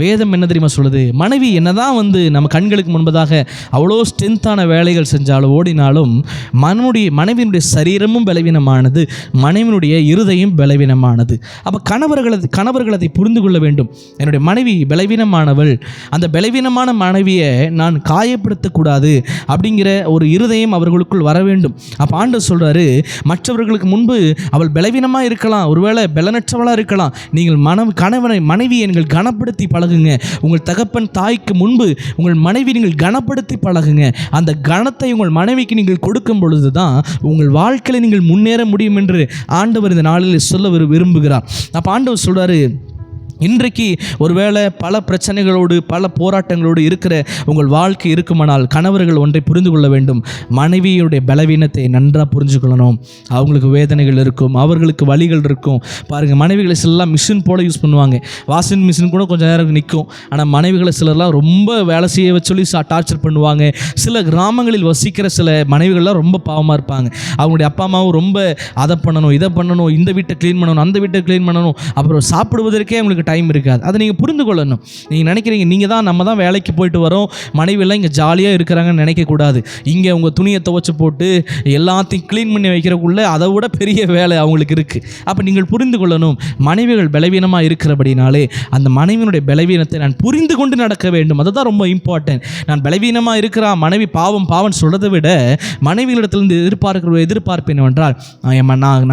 வேதம் என்ன தெரியுமா சொல்லுது? மனைவி என்னதான் நம்ம கண்களுக்கு முன்பதாக அவ்வளோ ஸ்ட்ரென்த்தான வேலைகள் செஞ்சாலும் ஓடினாலும் மனைவியினுடைய சரீரமும் பலவீனமானது, மனைவியினுடைய இருதயம் பலவீனமானது. அப்போ கணவர்கள் அதை புரிந்து கொள்ள வேண்டும். என்னுடைய மனைவி பலவீனமானவள், அந்த பலவீனமான மனைவியை நான் காயப்படுத்தக்கூடாது அப்படிங்கிற ஒரு இருதயம் அவர்களுக்குள் வர வேண்டும். அப்போ ஆண்டவர் சொல்கிறாரு, மற்றவர்களுக்கு முன்பு அவள் பலவீனமாக இருக்கலாம், ஒருவேளை பலனற்றவளாக இருக்கலாம், நீங்கள் மனைவியை நீங்கள் கனப்படுத்தி பழகுங்க. உங்கள் தகப்பன் தாய்க்கு முன்பு உங்கள் மனைவி நீங்கள் கனப்படுத்தி பழகுங்க. அந்த கனத்தை உங்கள் மனைவிக்கு நீங்கள் கொடுக்கும் பொழுது தான் உங்கள் வாழ்க்கையில் நீங்கள் முன்னேற முடியும் என்று ஆண்டவர் இந்த நாளில் சொல்ல விரும்புகிறார். அப்போ ஆண்டவர் சொல்றாரு, இன்றைக்கு ஒருவேளை பல பிரச்சனைகளோடு பல போராட்டங்களோடு இருக்கிற உங்கள் வாழ்க்கை இருக்குமானால் கணவர்கள் ஒன்றை புரிந்து கொள்ள வேண்டும். மனைவியுடைய பலவீனத்தை நன்றாக புரிஞ்சு கொள்ளணும். அவங்களுக்கு வேதனைகள் இருக்கும், அவர்களுக்கு வலிகள் இருக்கும். பாருங்கள், மனைவிகளை சிலர்லாம் மிஷின் போல் யூஸ் பண்ணுவாங்க. வாஷிங் மிஷின் கூட கொஞ்சம் நேரம் நிற்கும். ஆனால் மனைவிகளை சிலர்லாம் ரொம்ப வேலை செய்ய சொல்லி டார்ச்சர் பண்ணுவாங்க. சில கிராமங்களில் வசிக்கிற சில மனைவிகள்லாம் ரொம்ப பாவமாக இருப்பாங்க. அவங்களுடைய அப்பா அம்மாவும் ரொம்ப அதை பண்ணணும், இதை பண்ணணும், இந்த வீட்டை க்ளீன் பண்ணணும், அந்த வீட்டை க்ளீன் பண்ணணும், அப்புறம் சாப்பிடுவதற்கே அவங்களுக்கு டைம் இருக்காது. அதை நீங்கள் புரிந்து கொள்ளணும். நீங்கள் நினைக்கிறீங்க நம்ம தான் வேலைக்கு போயிட்டு வரோம், மனைவியெல்லாம் இங்கே ஜாலியாக இருக்கிறாங்கன்னு நினைக்கக்கூடாது. இங்கே உங்கள் துணியை துவைச்சி போட்டு எல்லாத்தையும் க்ளீன் பண்ணி வைக்கிறக்குள்ள அதை விட பெரிய வேலை அவங்களுக்கு இருக்குது. அப்போ நீங்கள் புரிந்து கொள்ளணும், மனைவிகள் பலவீனமாக இருக்கிறபடினாலே அந்த மனைவியினுடைய பலவீனத்தை நான் புரிந்து கொண்டு நடக்க வேண்டும். அதுதான் ரொம்ப இம்பார்ட்டன்ட். நான் பலவீனமாக இருக்கிறா மனைவி பாவம் சொல்கிறத விட மனைவிகளிடத்திலிருந்து எதிர்பார்ப்பு என்னவென்றால்,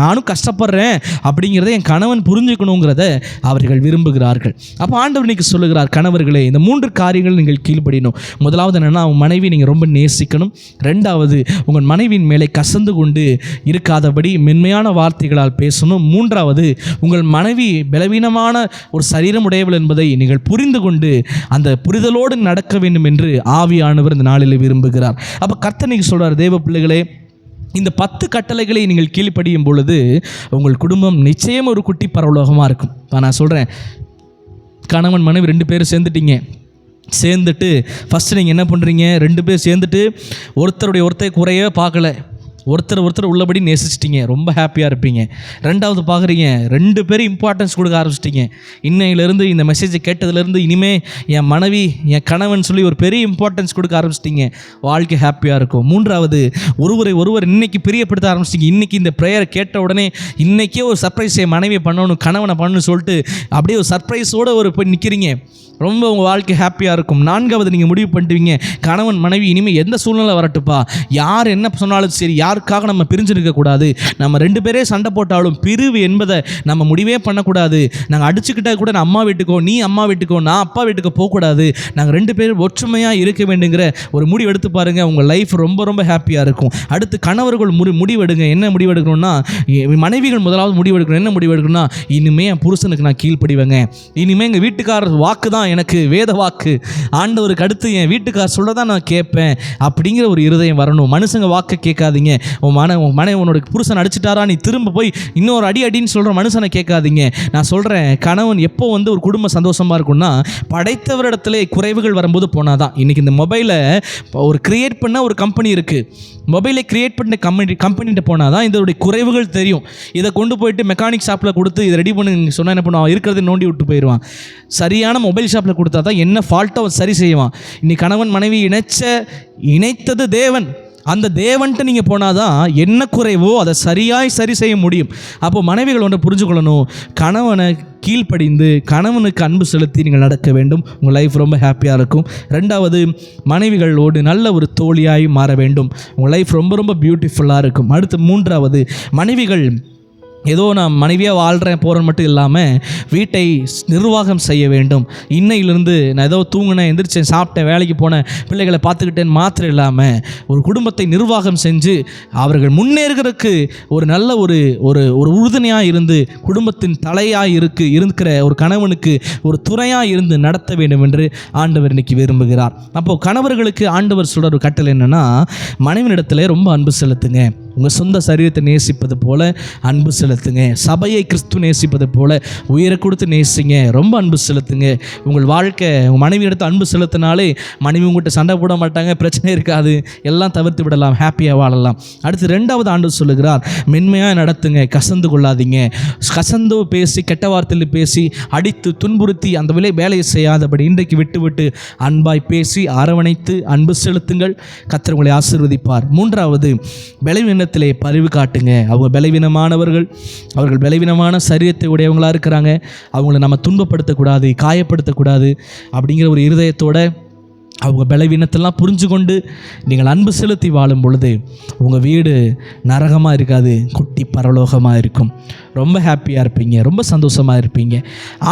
நானும் கஷ்டப்படுறேன் அப்படிங்கிறத என் கணவன் புரிஞ்சுக்கணுங்கிறத அவர்கள் விரும்புகிறார்கள். அப்போ ஆண்டவர் இன்னைக்கு சொல்லுகிறார், கணவர்களே, இந்த 3 காரியங்கள் நீங்கள் கீழ்ப்படியணும். முதலாவது என்னன்னா, உங்கள் மனைவி நீங்கள் ரொம்ப நேசிக்கணும். 2வது, உங்கள் மனைவியின் மேலே கசந்து கொண்டு இருக்காதபடி மென்மையான வார்த்தைகளால் பேசணும். 3வது, உங்கள் மனைவி பலவீனமான ஒரு சரீரம் உடையவள் என்பதை நீங்கள் புரிந்து கொண்டு அந்த புரிதலோடு நடக்க வேண்டும் என்று ஆவியானவர் இந்த நாளில் விரும்புகிறார். அப்போ கர்த்தர் இன்னைக்கு சொல்றார், தேவ பிள்ளைகளே, இந்த 10 கட்டளைகளை நீங்கள் கீழ்ப்படியும் பொழுது உங்கள் குடும்பம் நிச்சயம் ஒரு குட்டி பரவலோகமாக இருக்கும். நான் சொல்கிறேன், கணவன் மனைவி 2 பேரும் சேர்ந்துட்டு ஃபஸ்ட்டு நீங்கள் என்ன பண்ணுறீங்க? 2 பேர் சேர்ந்துட்டு ஒருத்தரை குறையவே பார்க்கல, ஒருத்தர் உள்ளபடி நேசிச்சிட்டிங்க, ரொம்ப ஹாப்பியாக இருப்பீங்க. ரெண்டாவது பார்க்குறீங்க, 2 பேரும் இம்பார்ட்டன்ஸ் கொடுக்க ஆரம்பிச்சிட்டிங்க. இன்னையிலேருந்து இந்த மெசேஜை கேட்டதுலேருந்து இனிமேல் என் மனைவி என் கணவன் சொல்லி ஒரு பெரிய இம்பார்ட்டன்ஸ் கொடுக்க ஆரம்பிச்சிட்டிங்க. வாழ்க்கை ஹாப்பியாக இருக்கும். மூன்றாவது, ஒருவர் இன்னைக்கு பிரியப்படுத்த ஆரம்பிச்சிட்டிங்க. இன்றைக்கி இந்த ப்ரேயரை கேட்ட உடனே இன்றைக்கே ஒரு சர்ப்ரைஸ் என் மனைவியை பண்ணணும், கணவனை பண்ணணும்னு சொல்லிட்டு அப்படியே ஒரு சர்ப்ரைஸோடு போய் நிற்கிறீங்க. ரொம்ப உங்கள் வாழ்க்கை ஹாப்பியாக இருக்கும். நான்காவது, நீங்கள் முடிவு பண்ணிட்டுவீங்க, கணவன் மனைவி இனிமேல் எந்த சூழ்நிலை வரட்டுப்பா, யார் என்ன சொன்னாலும் சரி, யாருக்காக நம்ம பிரிஞ்சிருக்கக்கூடாது. நம்ம 2 பேரே சண்டை போட்டாலும் பிரிவு என்பதை நம்ம முடிவே பண்ணக்கூடாது. நாங்கள் அடிச்சுக்கிட்டா கூட நான் அம்மா வீட்டுக்கோ, நீ அம்மா வீட்டுக்கோ, நான் அப்பா வீட்டுக்கோ போகக்கூடாது. நாங்கள் 2 பேரும் ஒற்றுமையாக இருக்க வேண்டுங்கிற ஒரு முடிவு எடுத்து பாருங்கள். உங்கள் லைஃப் ரொம்ப ரொம்ப ஹாப்பியாக இருக்கும். அடுத்து, கணவர்கள் முடிவெடுங்க. என்ன முடிவெடுக்கணும்னா, மனைவிகள் முதலாவது முடிவெடுக்கணும். என்ன முடிவெடுக்கணும்னா, இனிமேல் என் புருஷனுக்கு நான் கீழ்ப்படிவேங்க. இனிமேல் எங்கள் வீட்டுக்காரர் வாக்கு தான் எனக்கு வேத வாக்கு, ஆண்டவருக்கு அடுத்து என் வீட்டுக்கார் சொல்றதான் நான் கேட்பேன் அப்படிங்கிற ஒரு இருதயம் வரணும். மனுஷங்க வாக்கை கேட்காதீங்க. உன் மனைவி உன்னோட புருஷன் அடிச்சுட்டாரா, நீ திரும்ப போய் இன்னொரு அடின்னு சொல்கிற மனுஷனை கேட்காதீங்க. நான் சொல்கிறேன், கணவன் எப்போ ஒரு குடும்ப சந்தோஷமாக இருக்கும்னா, படைத்தவரிடத்துல குறைவுகள் வரும்போது போனாதான். இன்றைக்கி இந்த மொபைலை ஒரு கிரியேட் பண்ண ஒரு கம்பெனி இருக்குது. மொபைலை கிரியேட் பண்ண கம்பெனிகிட்ட போனால் தான் இதோடைய குறைவுகள் தெரியும். இதை கொண்டு போயிட்டு மெக்கானிக் ஷாப்பில் கொடுத்து இதை ரெடி பண்ணி சொன்னால் என்ன பண்ணுவான், இருக்கிறத நோண்டி விட்டு போயிடுவான். சரியான மொபைல் ஷாப்பில் கொடுத்தா தான் என்ன ஃபால்ட்டோ சரி செய்வான். இன்னைக்கு கணவன் மனைவி இணைத்தது தேவன். அந்த தேவன்ட்டு நீங்கள் போனால் தான் என்ன குறைவோ அதை சரி செய்ய முடியும். அப்போது மனைவிகள் ஒன்றை புரிஞ்சுக்கொள்ளணும், கணவனை கீழ்ப்படிந்து கணவனுக்கு அன்பு செலுத்தி நீங்கள் நடக்க வேண்டும். உங்கள் லைஃப் ரொம்ப ஹாப்பியாக இருக்கும். ரெண்டாவது, மனைவிகளோடு நல்ல ஒரு தோழியாய் மாற வேண்டும். உங்கள் லைஃப் ரொம்ப ரொம்ப பியூட்டிஃபுல்லாக இருக்கும். அடுத்து, மூன்றாவது, மனைவிகள் ஏதோ நான் மனைவியாக வாழ்கிறேன் போகிறேன் மட்டும் இல்லாமல் வீட்டை நிர்வாகம் செய்ய வேண்டும். இன்னையிலிருந்து நான் ஏதோ தூங்கினேன், எந்திரிச்சேன், சாப்பிட்டேன், வேலைக்கு போனேன், பிள்ளைகளை பார்த்துக்கிட்டேன் மாத்திரம் இல்லாமல் ஒரு குடும்பத்தை நிர்வாகம் செஞ்சு அவர்கள் முன்னேறுகிறதுக்கு ஒரு நல்ல ஒரு உறுதுணையாக இருந்து குடும்பத்தின் தலையாக இருக்கிற ஒரு கணவனுக்கு ஒரு துணையாக இருந்து நடத்த வேண்டும் என்று ஆண்டவர் இன்னைக்கு விரும்புகிறார். அப்போது கணவர்களுக்கு ஆண்டவர் சொல்கிற ஒரு கட்டளை என்னென்னா, மனைவியிடத்தில் ரொம்ப அன்பு செலுத்துங்க. உங்கள் சொந்த சரீரத்தை நேசிப்பது போல அன்பு செலுத்துங்க. சபையை கிறிஸ்து நேசிப்பது போல உயிரை கொடுத்து நேசிங்க. ரொம்ப அன்பு செலுத்துங்க. உங்கள் வாழ்க்கை உங்கள் மனைவி எடுத்து அன்பு செலுத்தினாலே மனைவி உங்கள்கிட்ட சண்டை போட மாட்டாங்க, பிரச்சனை இருக்காது, எல்லாம் தவிர்த்து விடலாம், ஹாப்பியாக வாழலாம். அடுத்து, ரெண்டாவது ஆண்டு சொல்லுகிறார், மென்மையாக நடத்துங்க, கசந்து கொள்ளாதீங்க. கசந்து பேசி, கெட்ட வார்த்தையில் பேசி, அடித்து துன்புறுத்தி அந்த வேலையை செய்யாதபடி இன்றைக்கு விட்டு அன்பாய் பேசி அரவணைத்து அன்பு செலுத்துங்கள். கர்த்தர் உங்களை ஆசீர்வதிப்பார். மூன்றாவது, பலவீனத்திலே பரிவு காட்டுங்க. அவங்க பலவீனமானவர்கள், அவர்கள் பலவீனமான சரீரத்தை உடையவங்களாக இருக்கிறாங்க. அவங்கள நம்ம துன்பப்படுத்தக்கூடாது, காயப்படுத்தக்கூடாது அப்படிங்கிற ஒரு இருதயத்தோட அவங்க பலவீனத்தெல்லாம் புரிஞ்சு கொண்டு நீங்கள் அன்பு செலுத்தி வாழும் பொழுது உங்கள் வீடு நரகமாக இருக்காது, குட்டி பரலோகமாக இருக்கும். ரொம்ப ஹாப்பியாக இருப்பீங்க, ரொம்ப சந்தோஷமாக இருப்பீங்க.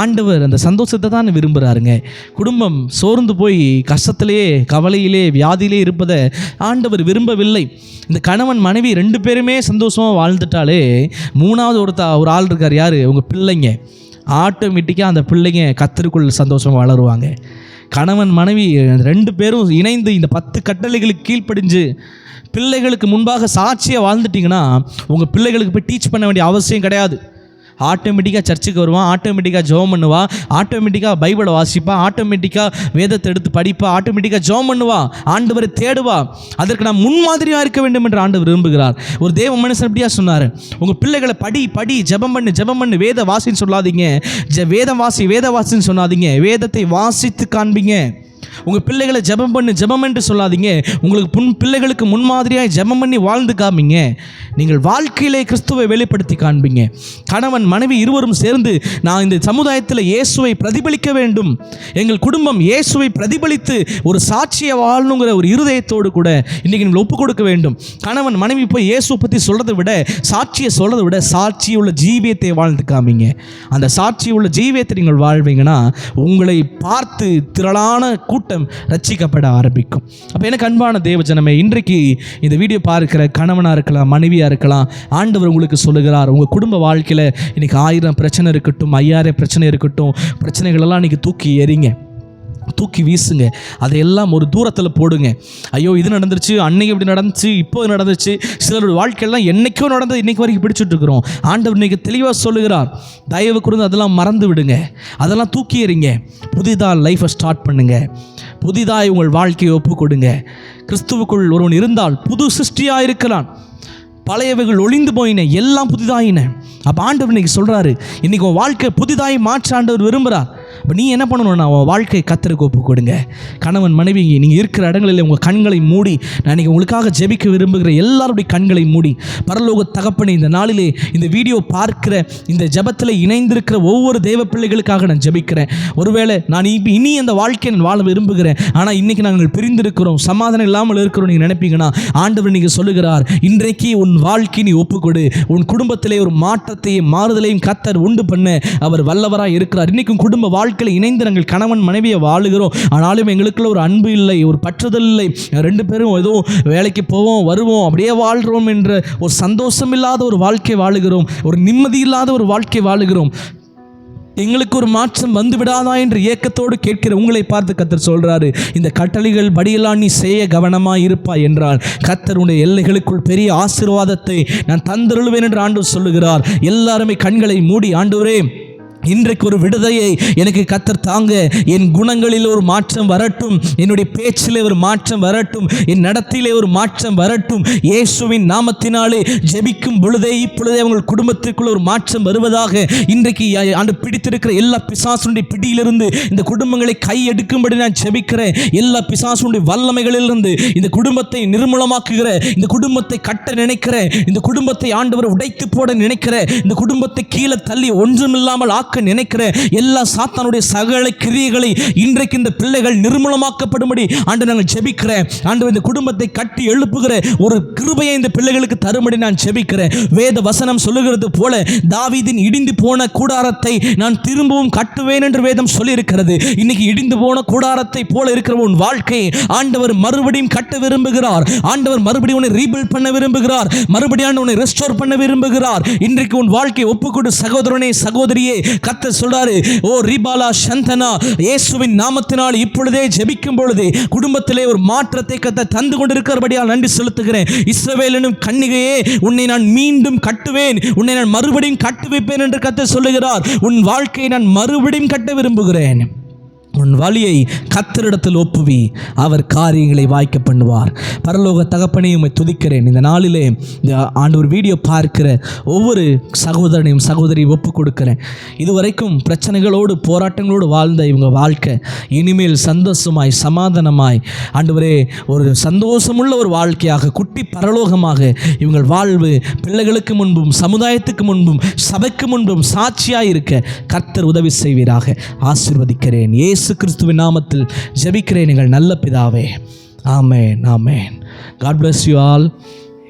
ஆண்டவர் அந்த சந்தோஷத்தை தான் விரும்புகிறாருங்க. குடும்பம் சோர்ந்து போய் கஷ்டத்திலே, கவலையிலே, வியாதியிலே இருப்பதை ஆண்டவர் விரும்பவில்லை. இந்த கணவன் மனைவி 2 பேருமே சந்தோஷமாக வாழ்ந்துட்டாலே, மூணாவது ஒரு ஆள் இருக்கார். யார்? உங்கள் பிள்ளைங்க. ஆட்டோமேட்டிக்காக அந்த பிள்ளைங்க கர்த்தருக்குள் சந்தோஷமாக வளருவாங்க. கணவன் மனைவி 2 பேரும் இணைந்து இந்த 10 கட்டளைகளுக்கு கீழ்ப்படிஞ்சு பிள்ளைகளுக்கு முன்பாக சாட்சியாக வாழ்ந்துட்டிங்கன்னா உங்கள் பிள்ளைகளுக்கு போய் டீச் பண்ண வேண்டிய அவசியம் கிடையாது. ஆட்டோமேட்டிக்காக சர்ச்சுக்கு வருவான், ஆட்டோமேட்டிக்காக ஜெபம் பண்ணுவா, ஆட்டோமேட்டிக்காக பைபிளை வாசிப்பா, ஆட்டோமேட்டிக்காக வேதத்தை எடுத்து படிப்பா, ஆட்டோமேட்டிக்காக ஜெபம் பண்ணுவா, ஆண்டவரை தேடுவா. அதற்கு நான் முன்மாதிரியாக இருக்க வேண்டும் என்று ஆண்டவர் விரும்புகிறார். ஒரு தேவ மனுஷன் எப்படியா சொன்னார், உங்கள் பிள்ளைகளை படி ஜெபம் பண்ணு, வேத வாசின்னு சொல்லாதீங்க, வேதம் வாசின்னு சொல்லாதீங்க, வேதத்தை வாசித்து காண்பீங்க. உங்கள் பிள்ளைகளை ஜெபம் என்று சொல்லாதீங்க, உங்களுக்கு பிள்ளைகளுக்கு முன்மாதிரியாக ஜெபம் பண்ணி வாழ்ந்து காமிங்க. நீங்கள் வாழ்க்கையிலே கிறிஸ்துவை வெளிப்படுத்தி காண்பீங்க. கணவன் மனைவி இருவரும் சேர்ந்து, நான் இந்த சமுதாயத்தில் இயேசுவை பிரதிபலிக்க வேண்டும், எங்கள் குடும்பம் இயேசுவை பிரதிபலித்து ஒரு சாட்சியை வாழணுங்கிற ஒரு இருதயத்தோடு கூட இன்றைக்கி நீங்கள் ஒப்புக் கொடுக்க வேண்டும். கணவன் மனைவி போய் இயேசுவை பற்றி சொல்கிறத விட, சாட்சியை சொல்கிறத விட, சாட்சியுள்ள ஜீவியத்தை வாழ்ந்து காமிங்க. அந்த சாட்சியுள்ள ஜீவியத்தை நீங்கள் வாழ்வீங்கன்னா உங்களை பார்த்து திரளான கூட்டம் ரட்சிக்கப்பட ஆரம்பிக்கும். அப்போ எனக்கு அன்பான தேவஜனமே, இன்றைக்கு இந்த வீடியோ பார்க்கிற கணவனாக இருக்கலாம், மனைவியாக இருக்கலாம், ஆண்டவர் உங்களுக்கு சொல்லுகிறார், உங்கள் குடும்ப வாழ்க்கையில் இன்றைக்கி 1000 பிரச்சனை இருக்கட்டும், 5000 பிரச்சனை இருக்கட்டும், பிரச்சனைகளெல்லாம் இன்றைக்கி தூக்கி வீசுங்க. அதையெல்லாம் ஒரு தூரத்தில் போடுங்க. ஐயோ இது நடந்துருச்சு, அன்னைக்கு இப்படி நடந்துச்சு, இப்போ நடந்துச்சு. சிலருடைய வாழ்க்கையெல்லாம் என்னைக்கோ நடந்தது இன்றைக்கு வரைக்கும் பிடிச்சிட்டு இருக்கிறோம். ஆண்டவர் இன்றைக்கி தெளிவாக சொல்லுகிறார், தயவு கூர்ந்து அதெல்லாம் மறந்து விடுங்க, அதெல்லாம் தூக்கி எறிங்க, புதிதாக லைஃப்பை ஸ்டார்ட் பண்ணுங்க, புதிதாக உங்கள் வாழ்க்கையை ஒப்பு கொடுங்க. கிறிஸ்துவுக்குள் ஒருவன் இருந்தால் புது சிருஷ்டியாக இருக்கலாம். பழையவைகள் ஒளிந்து போயின, எல்லாம் புதிதாயின. அப்போ ஆண்டவர் இன்னைக்கு சொல்கிறாரு, இன்றைக்கி உன் வாழ்க்கை புதிதாகி மாற்ற ஆண்டவர் விரும்புகிறார். இப்போ நீ என்ன பண்ணணும்னா உன் வாழ்க்கை கர்த்தருக்கு ஒப்பு கொடுங்க. கணவன் மனைவி நீங்கள் இருக்கிற இடங்களில் உங்கள் கண்களை மூடி, நான் இன்றைக்கி உங்களுக்காக ஜெபிக்க விரும்புகிற எல்லாருடைய கண்களை மூடி, பரலோக தகப்பனே, இந்த நாளிலே இந்த வீடியோ பார்க்கிற, இந்த ஜெபத்தில் இணைந்திருக்கிற ஒவ்வொரு தேவ பிள்ளைகளுக்காக நான் ஜெபிக்கிறேன். ஒருவேளை நான் இனி அந்த வாழ்க்கையை நான் வாழ விரும்புகிறேன், ஆனால் இன்றைக்கி நாங்கள் பிரிந்திருக்கிறோம், சமாதானம் இல்லாமல் இருக்கிறோம் நீங்கள் நினைப்பீங்கன்னா, ஆண்டவர் நீங்கள் சொல்லுகிறார், இன்றைக்கு உன் வாழ்க்கை நீ ஒப்புக்கொடு. உன் குடும்பத்திலே ஒரு மாற்றத்தையும் மாறுதலையும் கர்த்தர் உண்டு பண்ண அவர் வல்லவராக இருக்கிறார். இன்றைக்கும் குடும்ப வாழ்க்கையில் இணைந்து நாங்கள் கணவன் மனைவியை வாழுகிறோம், ஆனாலும் எங்களுக்குள்ள ஒரு அன்பு இல்லை, ஒரு பற்றுதல் இல்லை. 2 பேரும் ஏதோ வேலைக்கு போவோம் வருவோம் அப்படியே வாழ்கிறோம் என்ற ஒரு சந்தோஷம் இல்லாத ஒரு வாழ்க்கை வாழுகிறோம், ஒரு நிம்மதி இல்லாத ஒரு வாழ்க்கை வாழுகிறோம். எங்களுக்கு ஒரு மாற்றம் வந்து விடாதா என்று ஏக்கத்தோடு கேட்கிற உங்களை பார்த்து கர்த்தர் சொல்றாரு, இந்த கட்டளைகள் படியெல்லாம் நீ செய்ய கவனமாக இருப்பாய் என்றால் கர்த்தருடைய எல்லைகளுக்குள் பெரிய ஆசீர்வாதத்தை நான் தந்தருள்வேன் என்று ஆண்டவர் சொல்லுகிறார். எல்லாருமே கண்களை மூடி, ஆண்டவரே இன்றைக்கு ஒரு விடுதலையை எனக்கு கர்த்தர் தாங்க, என் குணங்களில் ஒரு மாற்றம் வரட்டும், என்னுடைய பேச்சிலே ஒரு மாற்றம் வரட்டும், என் நடத்திலே ஒரு மாற்றம் வரட்டும். இயேசுவின் நாமத்தினாலே ஜெபிக்கும் பொழுதே இப்பொழுதே உங்கள் குடும்பத்திற்குள்ள ஒரு மாற்றம் வருவதாக. இன்றைக்கு ஆண்டு பிடித்திருக்கிற எல்லா பிசாசுடைய பிடியிலிருந்து இந்த குடும்பங்களை கையெடுக்கும்படி நான் ஜெபிக்கிறேன். எல்லா பிசாசுடைய வல்லமைகளிலிருந்து இந்த குடும்பத்தை நிர்மூலமாக்குகிற, இந்த குடும்பத்தை கட்ட நினைக்கிற, இந்த குடும்பத்தை ஆண்டவர் உடைத்து போட நினைக்கிற, இந்த குடும்பத்தை கீழே தள்ளி ஒன்றுமில்லாமல் ஆக்க நினைக்கிற எல்லா சாத்தானுடைய சகல கிரியைகளை இன்றைக்கு இந்த பிள்ளைகள் நிர்மூலமாக்கப்படும்படி ஆண்டவர் நாங்கள் ஜெபிக்கிறேன். ஆண்டவர் இந்த குடும்பத்தை கட்டி எழுப்புகிற ஒரு கிருபையை இந்த பிள்ளைகளுக்கு தரும்படி நான் ஜெபிக்கிறேன். வேத வசனம் சொல்லுகிறது போல தாவீதின் இடிந்து போன கூடாரத்தை நான் திரும்பவும் கட்டுவேன் என்று வேதம் சொல்லி இருக்கிறது. இன்னைக்கு இடிந்து போன கூடாரத்தை போல இருக்கிற உன் வாழ்க்கையை ஆண்டவர் மறுபடியும் கட்ட விரும்புகிறார். ஆண்டவர் மறுபடியும் உன்னை ரீபில்ட் பண்ண விரும்புகிறார், மறுபடியும் உன்னை ரெஸ்டோர் பண்ண விரும்புகிறார். இன்றைக்கு உன் வாழ்க்கையை ஒப்புக்கொடு சகோதரனே, சகோதரியே. கர்த்தர் சொல்றாரு, ஓ ரிபாலா சந்தனா, இயேசுவின் நாமத்தினால் இப்பொழுதே ஜெபிக்கும் பொழுது குடும்பத்திலே ஒரு மாற்றத்தை கர்த்தர் தந்து கொண்டிருக்கிறபடியால் நன்றி செலுத்துகிறேன். இஸ்ரவேல் எனும் கன்னிகையே, உன்னை நான் மீண்டும் கட்டுவேன், உன்னை நான் மறுபடியும் கட்டு வைப்பேன் என்று கர்த்தர் சொல்லுகிறார். உன் வாழ்க்கையை நான் மறுபடியும் கட்ட விரும்புகிறேன். உன் வழியை கர்த்தரிடத்தில் ஒப்புவி, அவர் காரியங்களை வாய்க்க பண்ணுவார். பரலோக தகப்பனையும் உம்மை துதிக்கிறேன். இந்த நாளிலே இந்த ஆண்டவர் வீடியோ பார்க்கிற ஒவ்வொரு சகோதரனையும் சகோதரியும் ஒப்பு கொடுக்கிறேன். இதுவரைக்கும் பிரச்சனைகளோடு போராட்டங்களோடு வாழ்ந்த இவங்க வாழ்க்கை இனிமேல் சந்தோஷமாய் சமாதானமாய் ஆண்டவரே ஒரு சந்தோஷமுள்ள ஒரு வாழ்க்கையாக, குட்டி பரலோகமாக இவங்கள் வாழ்வு பிள்ளைகளுக்கு முன்பும் சமுதாயத்துக்கு முன்பும் சபைக்கு முன்பும் சாட்சியாய் இருக்க கர்த்தர் உதவி செய்வீராக. ஆசீர்வதிக்கிறேன். இயேசு கிறிஸ்துவின் நாமத்தில் ஜெபிக்கிறேன் எங்கள் நல்ல பிதாவே. ஆமென், ஆமென். God bless you all.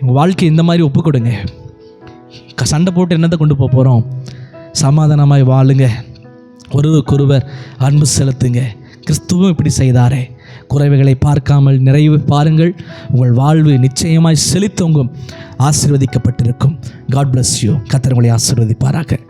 உங்கள் வாழ்க்கை இந்த மாதிரி ஒப்பு கொடுங்க. சண்டை போட்டு என்னத்தை கொண்டு போக போகிறோம்? சமாதானமாய் வாழுங்க, ஒருவருக்கொருவர் அன்பு செலுத்துங்க. கிறிஸ்துவும் இப்படி செய்தாரே. குறைவுகளை பார்க்காமல் நிறைவு பாருங்கள், உங்கள் வாழ்வு நிச்சயமாய் செழித்தோங்கும், ஆசீர்வதிக்கப்பட்டிருக்கும். God bless you. கர்த்தர் உங்களை ஆசீர்வதிப்பாராக.